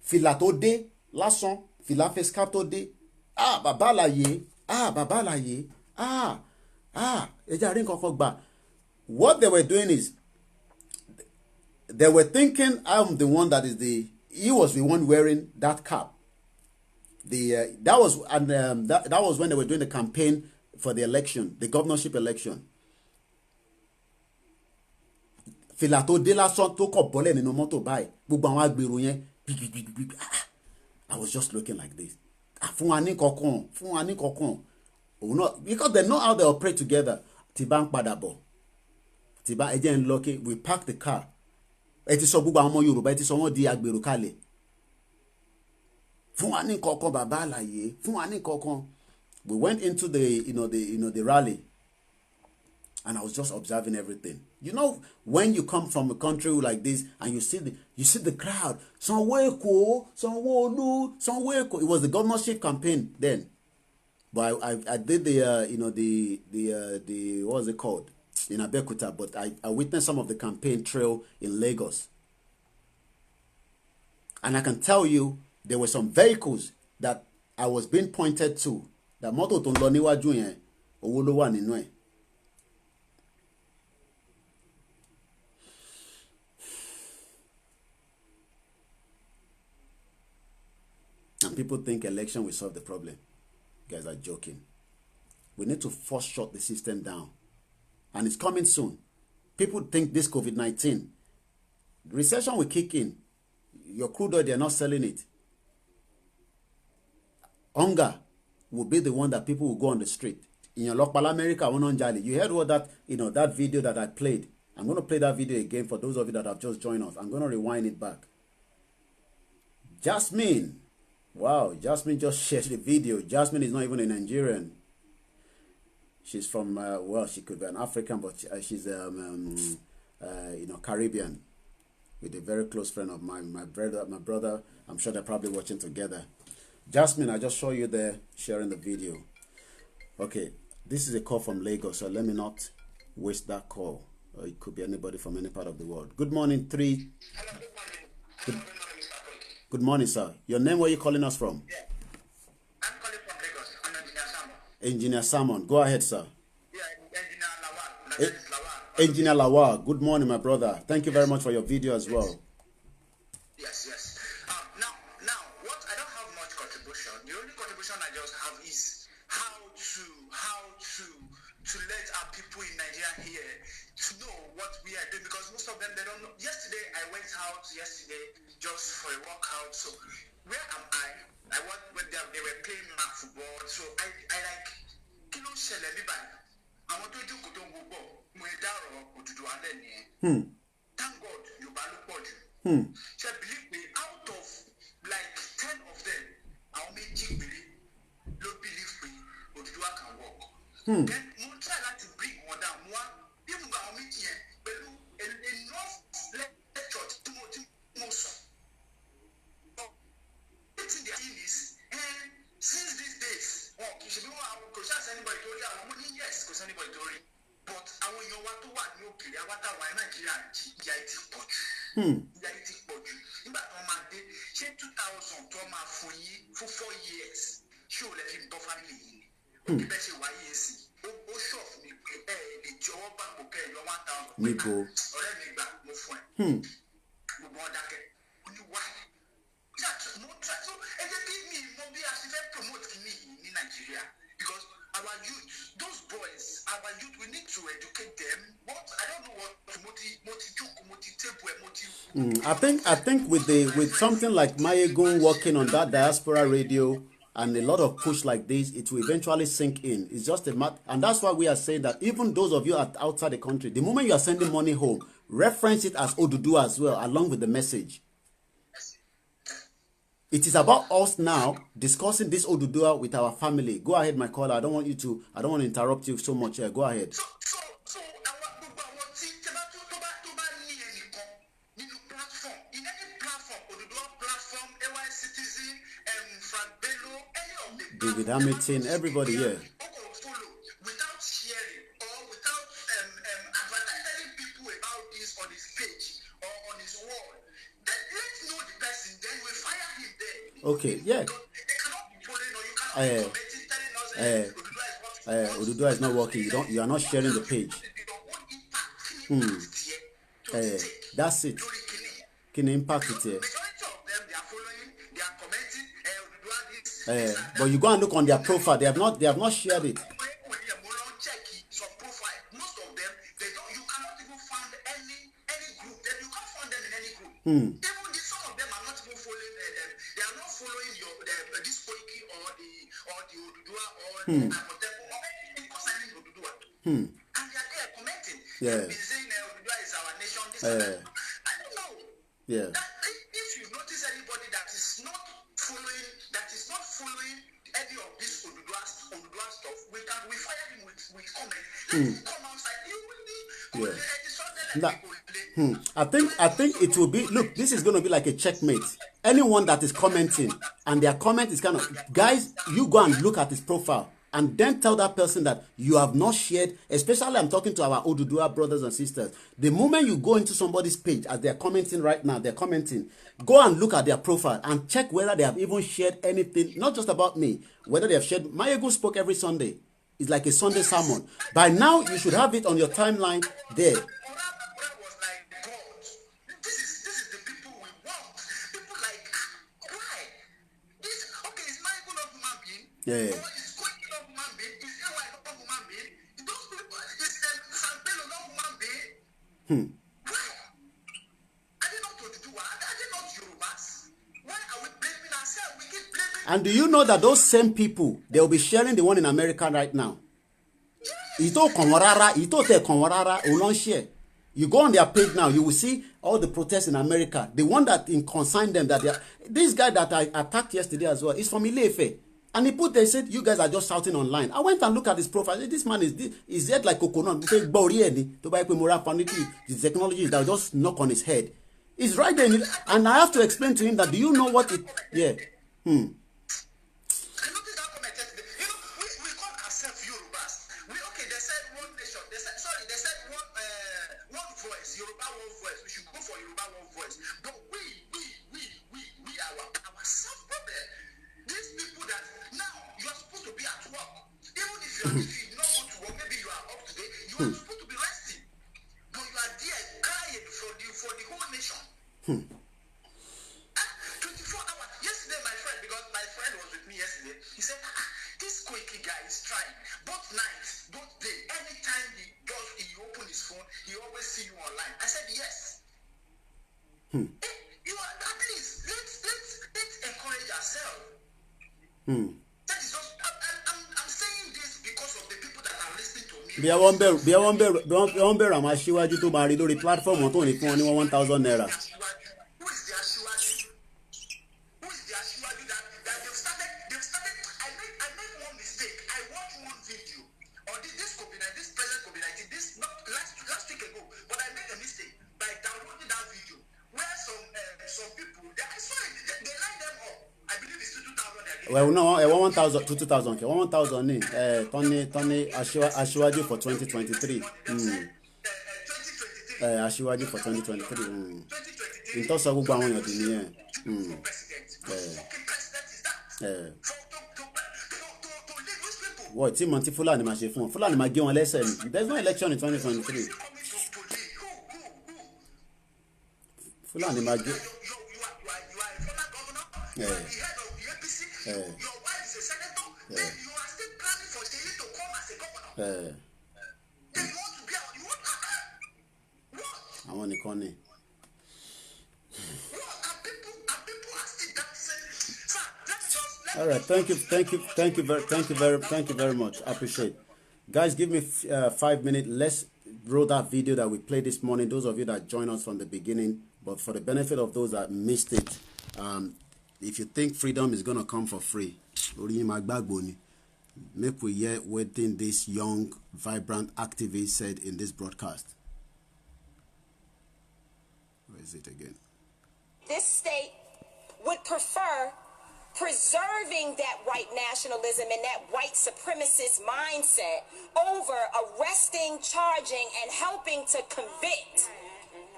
Fìlà tó dé lásán, fìlà face cap tó dé. Bàbá àlàyé, bàbá àlàyé, ẹja rí nǹkan kan gbà. What they were doing is, they were thinking I'm the one that is he was the one wearing that cap. That was when they were doing the campaign for the election, the governorship election. Fìlà tó dé lásán tó kọ̀ bọ́lẹ̀ nínú mọ́tò báyìí. Gbogbo àwọn agbèrò yẹn. I was just looking like this. Fún wa ní kankan. Because they know how they operate together. Tìbá ń padà bọ̀. Tìbá ẹ jẹ́ ń lọ kí we park the car. Ẹ ti sọ gbogbo àwọn ọmọ Yorùbá ẹ ti sọ wọ́n di agbèrò kalẹ̀. Fún wa ní kankan bàbá àlàyé. Fún wa ní kankan. We went into the rally. And I was just observing everything. You know, when you come from a country like this and you see the crowd, Sanwo-Eko, Sanwo-Olu, Sanwo-Eko. It was the governorship campaign then. But I did the what was it called? In Abeokuta, but I witnessed some of the campaign trail in Lagos. And I can tell you, there were some vehicles that I was being pointed to. That mọ́tò tó ń lọ níwájú yẹn, owó ló wà nínú ẹ̀. And people think election will solve the problem. You guys are joking. We need to force shut the system down. And it's coming soon. People think this COVID-19, recession will kick in. Your crude oil, they're not selling it. Hunger will be the one that people will go on the street. In your local America, you heard what that video that I played. I'm going to play that video again for those of you that have just joined us. I'm going to rewind it back. Jasmine. Wow, Jasmine just shared the video. Jasmine is not even a Nigerian. She's from, well, she could be an African, but she's, Caribbean. With a very close friend of mine, my brother. I'm sure they're probably watching together. Jasmine, I just saw you there sharing the video. Okay, this is a call from Lagos, so let me not waste that call. It could be anybody from any part of the world. Good morning, three. Hello, good morning. Good morning, sir. Your name, where are you calling us from? Yeah. I'm calling from Lagos. I'm Engineer Salmon. Engineer Salmon. Go ahead, sir. Yeah, Engineer Lawal. That is Lawal. Engineer Lawal. Good morning, my brother. Thank you very much for your video as well. Yes. Now, what I don't have much contribution. The only contribution I just have is how to let our people in Nigeria here to know what we are doing, because most of them, they don't know. Yesterday, I went out just for a walkout. So where am I? I went when they were playing football. So I like kilo shele mi báyìí. Àwọn tó jókòó tó ń gbọ́ mo dárò ODUDUWA lẹ́ni. Thank God Yorùbá ló pọ̀ jù. So believe me, out of like 10 of them, àwọn méjì péré ló believe pé ODUDUWA can work. Then mo try not to bring one down. Even àwọn méjì yẹn pẹ̀lú enough lecture tí mo sọ. Since these days, you should be able to ask anybody to read. Yes, because anybody to read. But I will know what to want. You okay? I want to why Nigeria it put you. It put you. But on my day, she 2000 to my for 4 years. She will let him to family. Okay, that's why he is. Oh, shop me. The job back. Okay, you want to. Me go. Already me back. No friend. We want that. Only why? So, and they give me more be as if I promote me. Nigeria. Because our youth, those boys, our youth, we need to educate them. What I don't know what I think with something like Mayegun working on that diaspora radio and a lot of push like this, it will eventually sink in. It's just a matter, and that's why we are saying that even those of you outside the country, the moment you are sending money home, reference it as ODUDUWA as well, along with the message. It is about us now discussing this ODUDUWA with our family. Go ahead, my caller. I don't want to interrupt you so much here. Go ahead. David Hamilton, everybody here. Without sharing or without advertising people about this on his page or on his wall, then let's know the person, then we fire him there. Okay, yeah. They cannot be following or you cannot be commenting, telling us ODUDUWA is not working. You are not sharing the page. That's it. Can impact it here. But you go and look on their profile. They have not shared it. Most of them, you cannot even find any group. You can't find them in any group. Even some of them are not even following them. They are not following this Koiki or the ODUDUWA or whatever or anything concerning ODUDUWA. And they are there commenting. Yeah. They've been saying ODUDUWA is our nation. This and that. I don't know. Yeah. If you notice anybody that is not following any of this ODUDUWA stuff, we fire him with comment. Let him come outside. He will be I think it will be, look, this is going to be like a checkmate. Anyone that is commenting and their comment is kind of, guys, you go and look at his profile and then tell that person that you have not shared, especially I'm talking to our ODUDUWA brothers and sisters. The moment you go into somebody's page, as they're commenting right now, they're commenting, go and look at their profile and check whether they have even shared anything, not just about me, whether they have shared. Mayegun spoke every Sunday. It's like a Sunday sermon. By now, you should have it on your timeline there. Yeah. And do you know that those same people, they will be sharing the one in America right now? You go on their page now, you will see all the protests in America. The one that concerned them, that they are, this guy that I attacked yesterday as well is from Ile-Ife. And they said, you guys are just shouting online. I went and looked at his profile. This man is yet like coconut. The technology is that just knock on his head. It's right there. And I have to explain to him that, do you know what it... Yeah. bí wọ́n bẹ̀rù àwọn aṣíwájú tó máa rí lórí platform tó ní fún wọn ní 1,000 naira. Well, no, 1,000 to 2,000. 1,000 ní Tony Aṣíwájú for 2023. Aṣíwájú for 2023. Ìtọ́sọ gbogbo àwọn èèyàn dì nìyẹn. Wọ́n tí mo ti Fúlàní máa ṣe fún wọn. Fúlàní máa gé wọn lẹ́sẹ̀ ni. There is no election in 2023. Fúlàní máa gé. Your wife is a senator, then you are Then you want to be out. You want what? I want the corner. All right, thank you very much. I appreciate it. Guys, give me 5 minutes. Let's roll that video that we played this morning. Those of you that joined us from the beginning, but for the benefit of those that missed it, if you think freedom is gonna come for free, make we hear what this young, vibrant activist said in this broadcast. Where is it again? This state would prefer preserving that white nationalism and that white supremacist mindset over arresting, charging, and helping to convict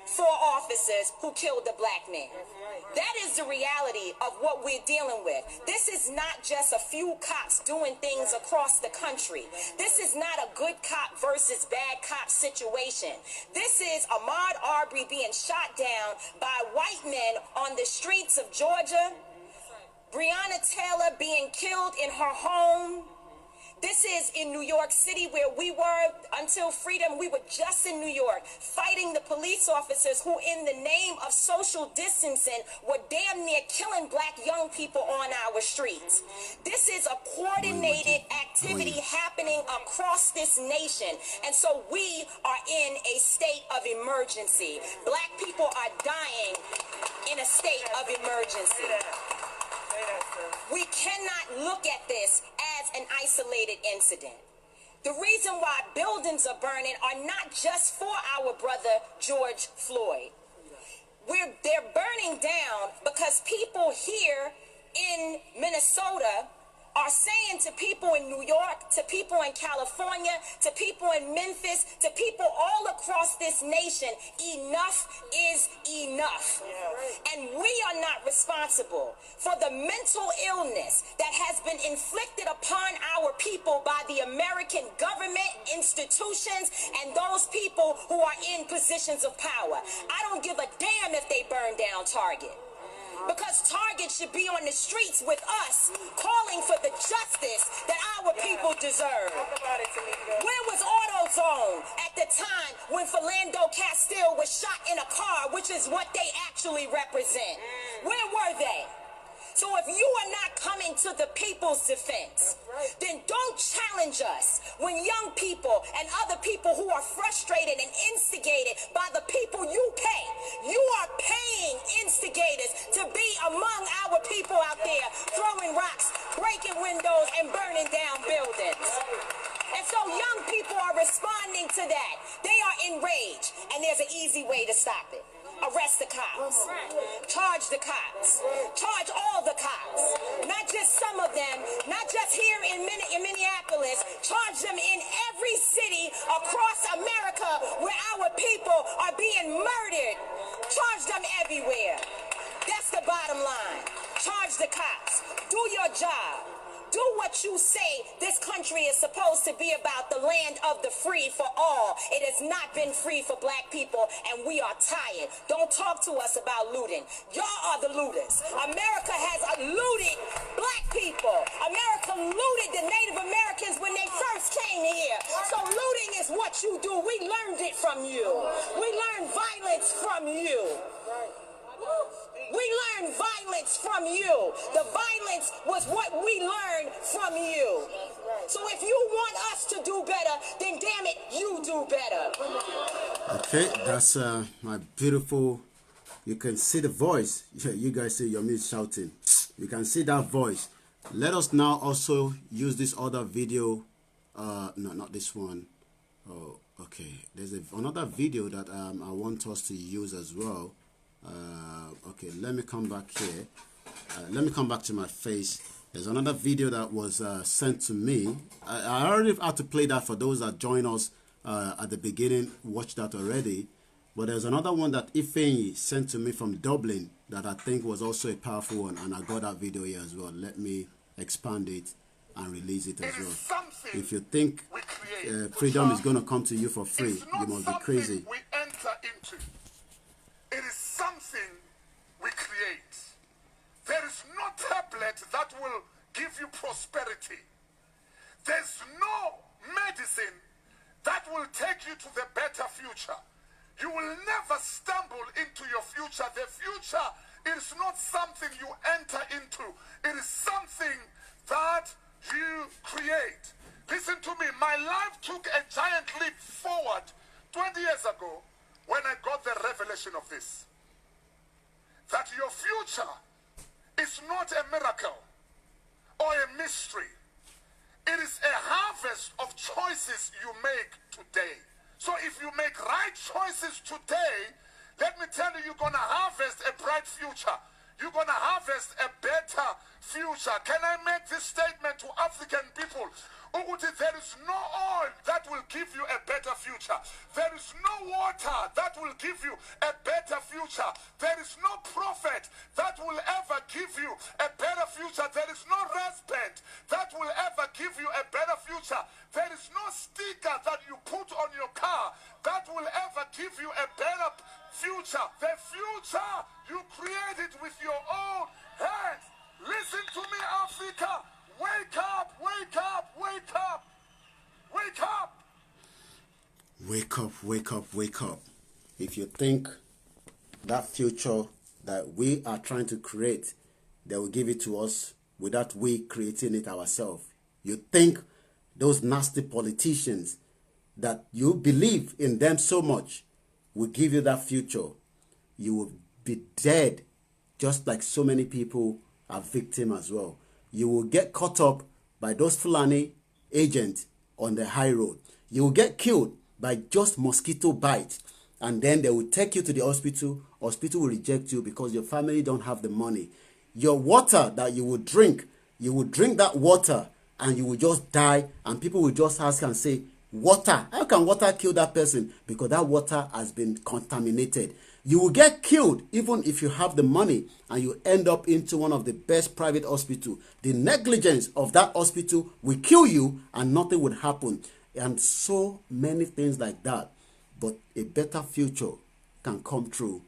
4 officers who killed the black man. That is the reality of what we're dealing with. This is not just a few cops doing things across the country. This is not a good cop versus bad cop situation. This is Ahmaud Arbery being shot down by white men on the streets of Georgia. Breonna Taylor being killed in her home. This is in New York City, where we were until freedom. We were just in New York fighting the police officers who, in the name of social distancing, were damn near killing black young people on our streets. This is a coordinated activity happening across this nation. And so we are in a state of emergency. Black people are dying in a state of emergency. We cannot look at this as an isolated incident. The reason why buildings are burning are not just for our brother George Floyd. They're burning down because people here in Minnesota are saying to people in New York, to people in California, to people in Memphis, to people all across this nation, enough is enough. And we are not responsible for the mental illness that has been inflicted upon our people by the American government, institutions, and those people who are in positions of power. I don't give a damn if they burn down Target. Because Target should be on the streets with us, calling for the justice that our people deserve. Where was AutoZone at the time when Philando Castile was shot in a car, which is what they actually represent? Where were they? So if you are not coming to the people's defense, then don't challenge us when young people and other people who are frustrated and instigated by the people you pay. You are paying instigators to be among our people out there throwing rocks, breaking windows, and burning down buildings. And so young people are responding to that. They are enraged, and there's an easy way to stop it. Arrest the cops. Charge the cops. Charge all the cops. Not just some of them, not just here in Minneapolis. Charge them in every city across America where our people are being murdered. Charge them everywhere. That's the bottom line. Charge the cops. Do your job. Do what you say this country is supposed to be about, the land of the free for all. It has not been free for black people, and we are tired. Don't talk to us about looting. Y'all are the looters. America has looted black people. America looted the Native Americans when they first came here. So looting is what you do. We learned it from you. We learned violence from you. We learned violence from you. The violence was what we learned from you. So if you want us to do better, then damn it, you do better. Okay, that's my beautiful, you can see the voice. You guys see your music shouting. You can see that voice. Let us now also use this other video. No, not this one. Oh, okay. There's another video that I want us to use as well. Okay, let me come back here. Let me come back to my face. There's another video that was sent to me. I already had to play that for those that joined us at the beginning. Watch that already. But there's another one that Ifeanyi sent to me from Dublin that I think was also a powerful one, and I got that video here as well. Let me expand it and release it as well. If you think freedom is going to come to you for free, you must be crazy. We enter into. It is something we create. There is no tablet that will give you prosperity. There's no medicine that will take you to the better future. You will never stumble into your future. The future is not something you enter into. It is something that you create. Listen to me. My life took a giant leap forward 20 years ago when I got the revelation of this. That your future is not a miracle or a mystery. It is a harvest of choices you make today. So if you make right choices today, let me tell you, you're going to harvest a bright future. You're going to harvest a better future. Can I make this statement to African people? Uguti, there is no oil that will give you a better future. There is no water that will give you a better future. There is no prophet that will ever give you a better future. There is no respect that will ever give you a better future. There is no sticker that you put on your car that will ever give you a better future. The future, you create it with your own hands. Listen to me, Africa. Wake up, wake up, wake up, wake up. Wake up, wake up, wake up. If you think that future that we are trying to create, they will give it to us without we creating it ourselves. You think those nasty politicians that you believe in them so much will give you that future, you will be dead, just like so many people are victims as well. You will get caught up by those Fulani agents on the high road. You will get killed by just mosquito bite, and then they will take you to the hospital. Hospital will reject you because your family don't have the money. Your water that you will drink that water and you will just die, and people will just ask and say, water, how can water kill that person? Because that water has been contaminated. You will get killed even if you have the money and you end up into one of the best private hospitals. The negligence of that hospital will kill you and nothing would happen. And so many things like that. But a better future can come true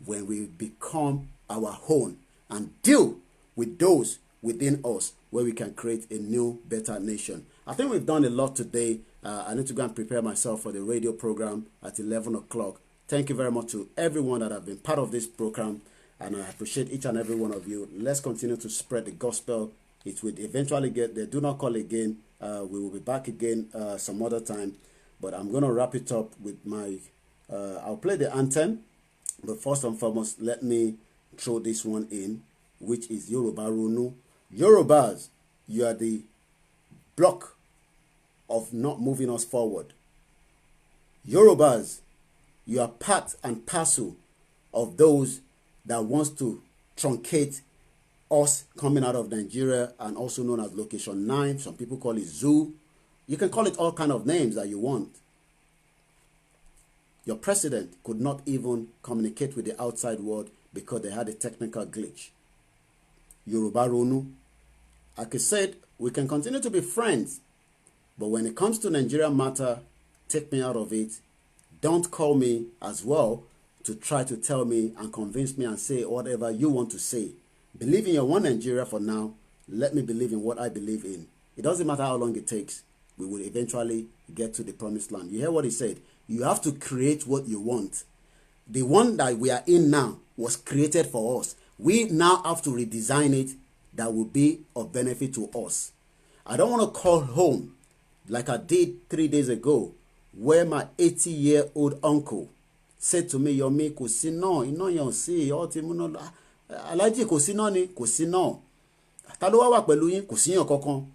when we become our own and deal with those within us, where we can create a new, better nation. I think we've done a lot today. I need to go and prepare myself for the radio program at 11 o'clock. Thank you very much to everyone that have been part of this program, and I appreciate each and every one of you. Let's continue to spread the gospel. It will eventually get there. Do not call again. We will be back again some other time, but I'm going to wrap it up with my, I'll play the anthem, but first and foremost, let me throw this one in, which is Yoruba Runu. Yorubas, you are the block of not moving us forward. Yorubas, you are part and parcel of those that wants to truncate us coming out of Nigeria, and also known as Location 9. Some people call it Zoo. You can call it all kind of names that you want. Your president could not even communicate with the outside world because they had a technical glitch. Yoruba Ronu. Like I said, we can continue to be friends, but when it comes to Nigeria matter, take me out of it. Don't call me as well to try to tell me and convince me and say whatever you want to say. Believe in your one Nigeria for now. Let me believe in what I believe in. It doesn't matter how long it takes. We will eventually get to the promised land. You hear what he said? You have to create what you want. The one that we are in now was created for us. We now have to redesign it that will be of benefit to us. I don't want to call home like I did 3 days ago, where my 80-year-old uncle said to me, Yomi, kò sí náà, iná yẹn ò sí, ó ti múná lọ. Aláàjì kò sí náà ni, kò sí náà. Ta ló wá wà pẹ̀lú yín, kò sí yàn kankan.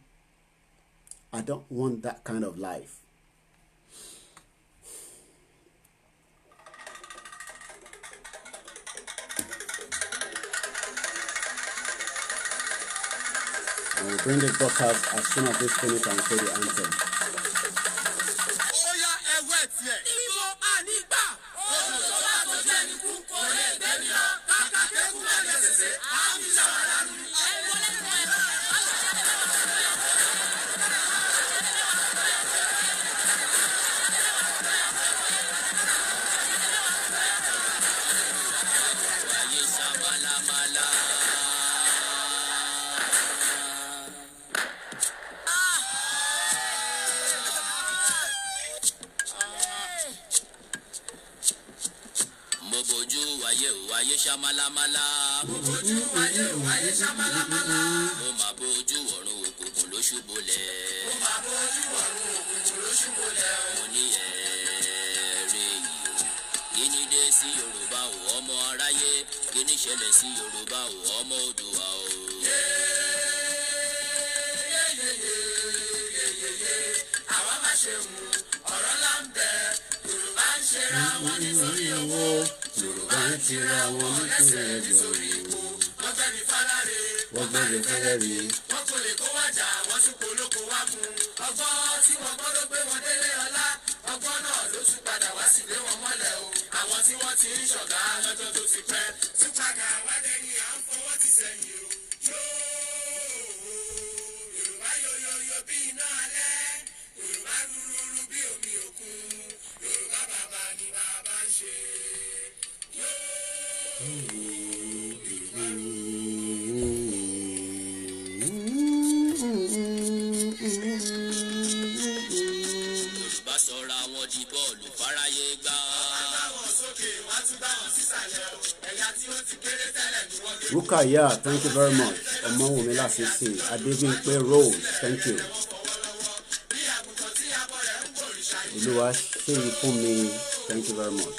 I don't want that kind of life. And we'll bring the broadcast as soon as this finish and play the anthem. bójú wáyé wáyé ṣamalamala. Mo bójú wáyé wáyé ṣamalamala. Mo máa bójú ọ̀run òkùnkùn ló ṣubúlẹ̀. Mo máa bójú ọ̀run òkùnkùn ló ṣubúlẹ̀. Mo ní ẹ̀ẹ́rẹ́ yìí o. Kíni dé sí Yorùbá o ọmọ aráyé? Kíni ṣẹlẹ̀ sí Yorùbá o ọmọ Oòduà o? Àwa máa ṣe wù ọ̀rọ̀ là ń bẹ. Yorùbá ń ṣera wọn nítorí owó. Yorùbá ń ṣera wọn nítorí ipò. Wọ́n gbẹ́ni fáláre, wọ́n gbẹ́ni fẹ́lẹ́rì. Wọ́n kò lè kó wájà, wọ́n tún kó lóko wá mú. Ọgbọ́n tí wọ́n gbọ́ ló gbé wọn délé ọlá. Ọgbọ́n náà ló tún padà wá sílé wọn mọ́lẹ̀ o. Àwọn tí wọ́n ti ń ṣọ̀gá lọ́jọ́ tó ti pẹ́. Tún padà wálé ni à ń fọwọ́ ti sẹ́yìn o. Yorùbá yoyoyo bí iná alẹ́. Yorùbá rúrúrú bí omi òkun. Yorùbá bàbá ni bàbá ń ṣe. Yorùbá sọra wọn di bọ́ọ̀lù fáráyé gbá. Báwọn sókè wá tún báwọn sísàlẹ̀ o. Ẹ̀yà tí ó ti kéré tẹ́lẹ̀ ni wọ́n gbé. Rukaya, thank you very much. Ọmọwùnmí Lásìsì, Adébímpé Rose, thank you. Olúwa ṣe yìí fún mi, thank you very much.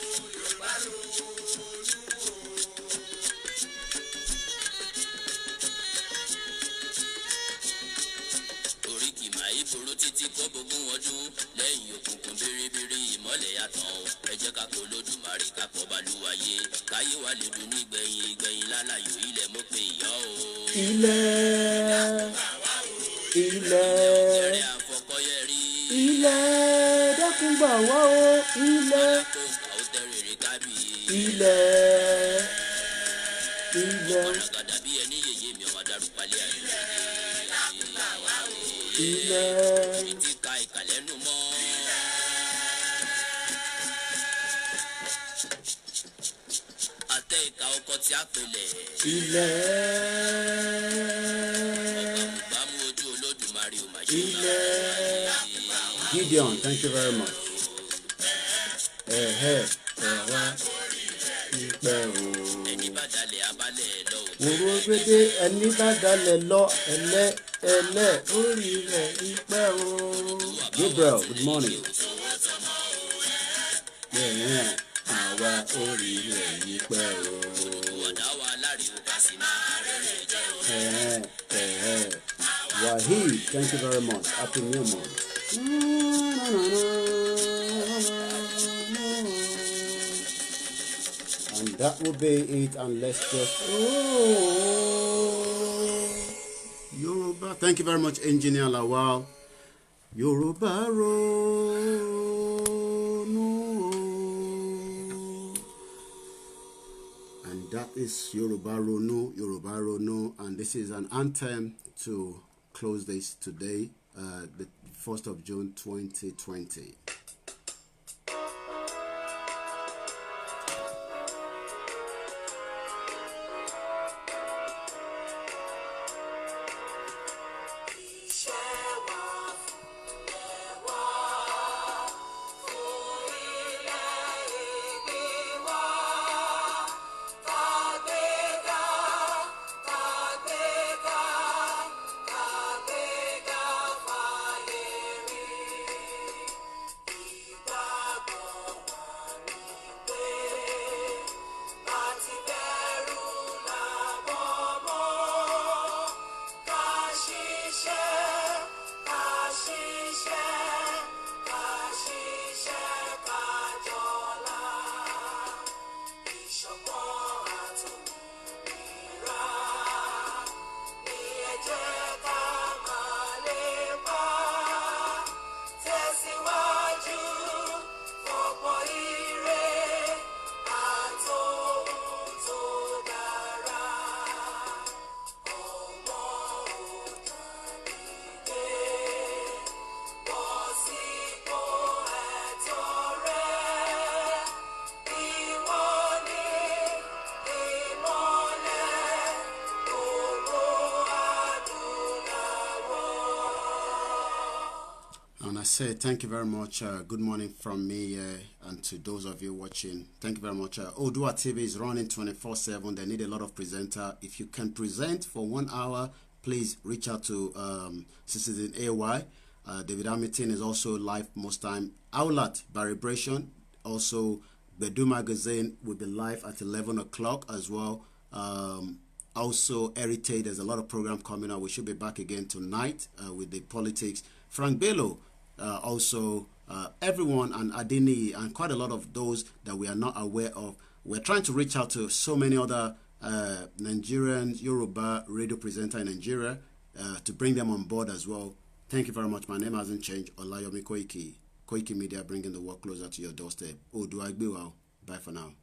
Oríkì máa ń burú títí kó gbogbo ọdún lẹ́yìn òkùnkùn bíríbírí ìmọ́lẹ̀ yàtọ̀ ẹ jẹ́ ká kó lódùmarè ká pọ̀ balùwàyè káyé wa lè dùn ní gbẹ̀yìn gbẹ̀yìn lálàyò ilẹ̀ mo pè yọ o. Ilẹ̀ dákun gbà wá o. Ilẹ̀. ọ̀nàgàdà bí ẹni yèyé mi ọmọ darúpalẹ̀ ayé. Ilẹ̀. mi ti ka ìkàlẹ́nu mọ́. àtẹ ìka ọkọ tí a pèlè. Ilẹ̀. ọgbàmù ojú olódùmarè ò máa ṣe Ilẹ̀. Gideon, thank you very much. Ẹ̀wá ìpẹ́ o. ẹni bá dalẹ̀ abalẹ̀ lọ. Òru gbédé ẹni bá dalẹ̀ lọ ẹlẹ́ orí rẹ̀ ìpẹ́ o. Gabriel, good morning. Àwa orí rẹ̀ ìpẹ́ o. Wahid, thank you very much. Happy New Month. And that will be it. And let's just Yoruba. Thank you very much, Engineer Lawal. Yoruba Ronu. And that is Yoruba Ronu. And this is an anthem to close this today, the 1st of June 2020. I say thank you very much. Good morning from me and to those of you watching. Thank you very much. ODUDUWA TV is running 24/7. They need a lot of presenter. If you can present for 1 hour, please reach out to Citizen AY. David Hamilton is also live most time. Outlet Vibration, also the Do Magazine will be live at 11 o'clock as well. Also Heritage, there's a lot of program coming out. We should be back again tonight with the politics. Frank Bello, also everyone, and Adini, and quite a lot of those that we are not aware of. We're trying to reach out to so many other Nigerian Yoruba radio presenter in Nigeria to bring them on board as well. Thank you very much. My name hasn't changed. Olayomi Koiki. KOIKIMEDIA, bringing the work closer to your doorstep. ODUDUWA. Bye for now.